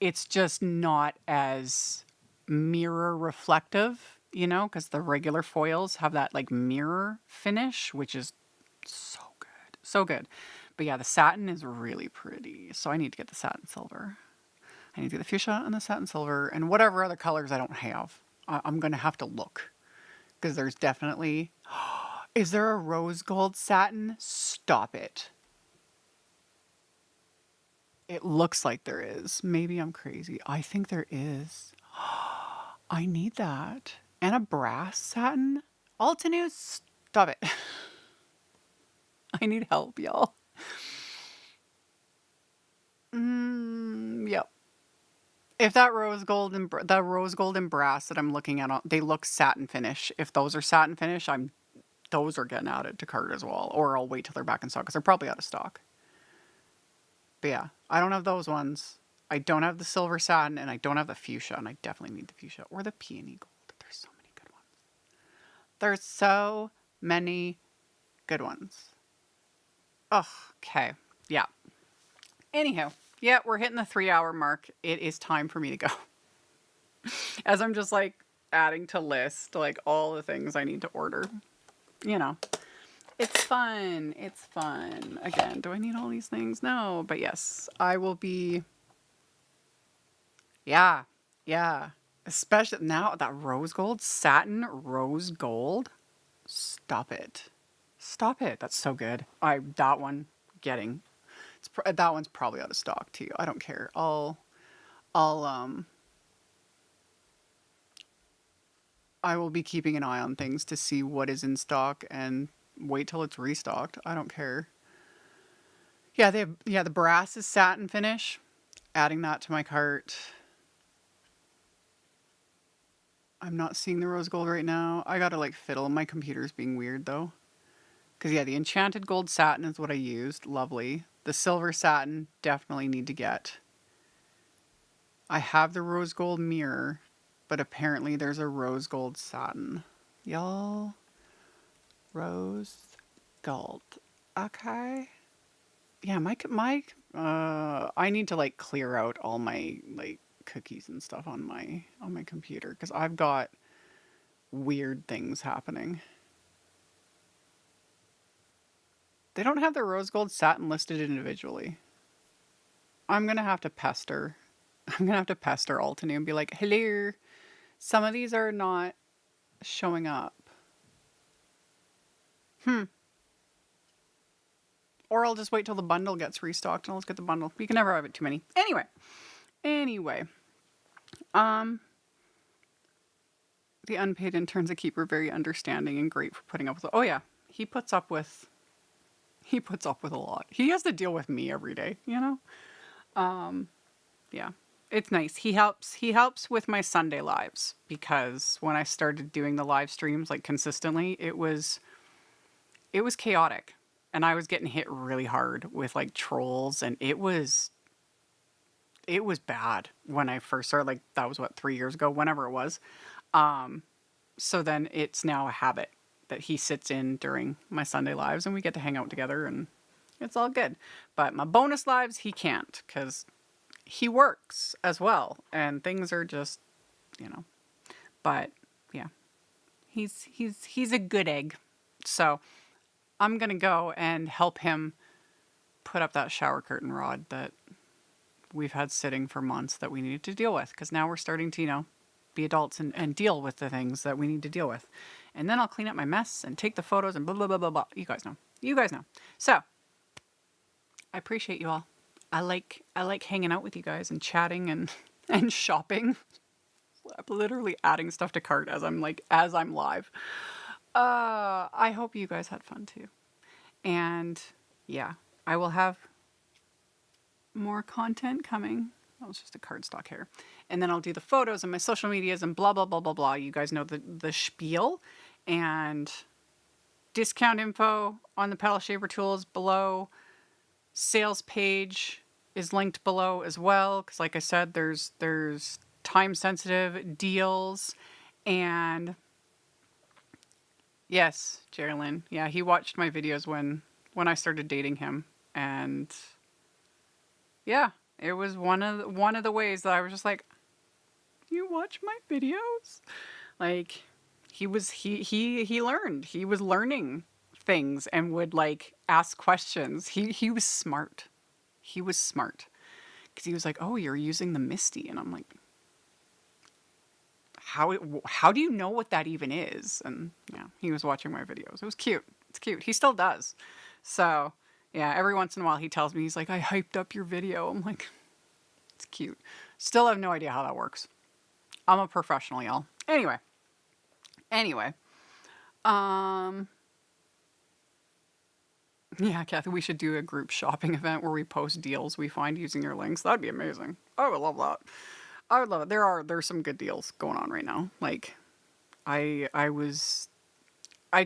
It's just not as mirror reflective, you know, because the regular foils have that like mirror finish, which is so good. So good. But yeah, the satin is really pretty. So I need to get the satin silver. I need to get the fuchsia and the satin silver and whatever other colors I don't have. I'm going to have to look. Because there's definitely... Is there a rose gold satin? Stop it. It looks like there is. Maybe I'm crazy. I think there is. I need that. And a brass satin? Altenew? Stop it. I need help, y'all. Yep. If that rose gold and brass that I'm looking at, they look satin finish. If those are satin finish, those are getting added to cart as well. Or I'll wait till they're back in stock because they're probably out of stock. But yeah, I don't have those ones. I don't have the silver satin, and I don't have the fuchsia, and I definitely need the fuchsia or the peony gold. There's so many good ones. There's so many good ones. Oh, okay. Yeah. Anyhow, yeah, we're hitting the 3-hour mark. It is time for me to go. As I'm just like adding to list like all the things I need to order. You know. It's fun. It's fun. Again, do I need all these things? No. But yes, I will be... Yeah. Especially now, that rose gold, satin rose gold. Stop it. Stop it. That's so good. That one, getting... that one's probably out of stock too. I don't care. I will be keeping an eye on things to see what is in stock and wait till it's restocked. I don't care. Yeah, the brass is satin finish. Adding that to my cart. I'm not seeing the rose gold right now. I gotta like fiddle. My computer's being weird though. Because yeah, the enchanted gold satin is what I used. Lovely. The silver satin, definitely need to get. I have the rose gold mirror, but apparently there's a rose gold satin. Y'all, rose gold. Okay. Yeah, I need to like clear out all my like cookies and stuff on my computer because I've got weird things happening. They don't have the rose gold satin listed individually. I'm going to have to pester Altenew and be like, hello, some of these are not showing up. Or I'll just wait till the bundle gets restocked and I'll just get the bundle. You can never have it too many. Anyway. The unpaid interns at Keep are very understanding and great for putting up with it. Oh yeah, he puts up with a lot. He has to deal with me every day, you know? Yeah. It's nice. He helps with my Sunday lives because when I started doing the live streams like consistently, it was chaotic and I was getting hit really hard with like trolls and it was bad when I first started. Like that was 3 years ago, whenever it was. So then it's now a habit that he sits in during my Sunday lives and we get to hang out together and it's all good. But my bonus lives, he can't because he works as well, and things are just, you know, but yeah, he's a good egg. So I'm going to go and help him put up that shower curtain rod that we've had sitting for months that we needed to deal with. Because now we're starting to, you know, be adults and deal with the things that we need to deal with. And then I'll clean up my mess and take the photos and blah, blah, blah, blah, blah. You guys know. You guys know. So I appreciate you all. I like hanging out with you guys and chatting and shopping. I'm literally adding stuff to cart as I'm live. I hope you guys had fun too. And yeah, I will have more content coming. That was just a cardstock hair. And then I'll do the photos and my social medias and blah, blah, blah, blah, blah. You guys know the spiel. And discount info on the Petal Shaver tools below. Sales page is linked below as well. Because like I said, there's time-sensitive deals. And yes, Geraldine. Yeah, he watched my videos when I started dating him. And yeah, it was one of the ways that I was just like, you watch my videos? Like, he learned. He was learning things and would like ask questions. He was smart. He was smart. Because he was like, oh, you're using the Misty. And I'm like, how do you know what that even is? And yeah, he was watching my videos. It was cute. It's cute. He still does. So yeah, every once in a while he tells me, he's like, I hyped up your video. I'm like, it's cute. Still have no idea how that works. I'm a professional, y'all. Anyway. Yeah, Kathy, we should do a group shopping event where we post deals we find using your links. That'd be amazing. I would love that. I would love it. There's some good deals going on right now. Like, I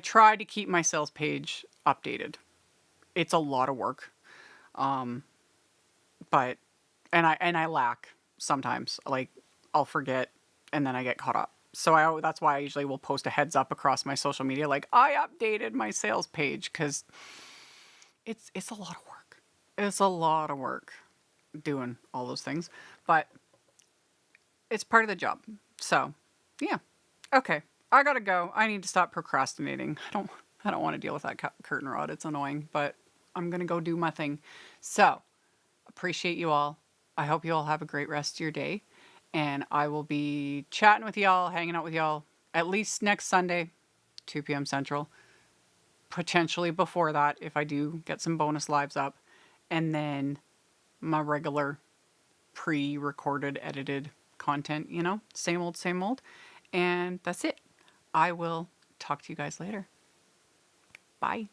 try to keep my sales page updated. It's a lot of work. But I lack sometimes. Like, I'll forget and then I get caught up. So that's why I usually will post a heads up across my social media. Like, I updated my sales page because it's a lot of work. It's a lot of work doing all those things. But it's part of the job. So, yeah. Okay. I gotta go. I need to stop procrastinating. I don't want to deal with that curtain rod. It's annoying, but I'm gonna go do my thing. So, appreciate you all. I hope you all have a great rest of your day. And I will be chatting with y'all, hanging out with y'all, at least next Sunday, 2 p.m. Central. Potentially before that, if I do get some bonus lives up. And then my regular pre-recorded, edited content, you know, same old, same old. And that's it. I will talk to you guys later. Bye.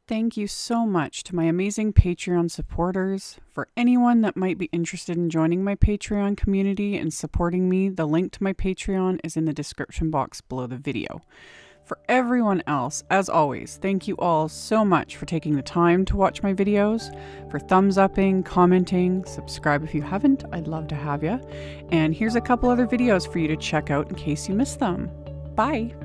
Thank you so much to my amazing Patreon supporters. For anyone that might be interested in joining my Patreon community and supporting me, the link to my Patreon is in the description box below the video. For everyone else, as always, thank you all so much for taking the time to watch my videos, for thumbs upping, commenting, subscribe if you haven't, I'd love to have you. And here's a couple other videos for you to check out in case you missed them. Bye!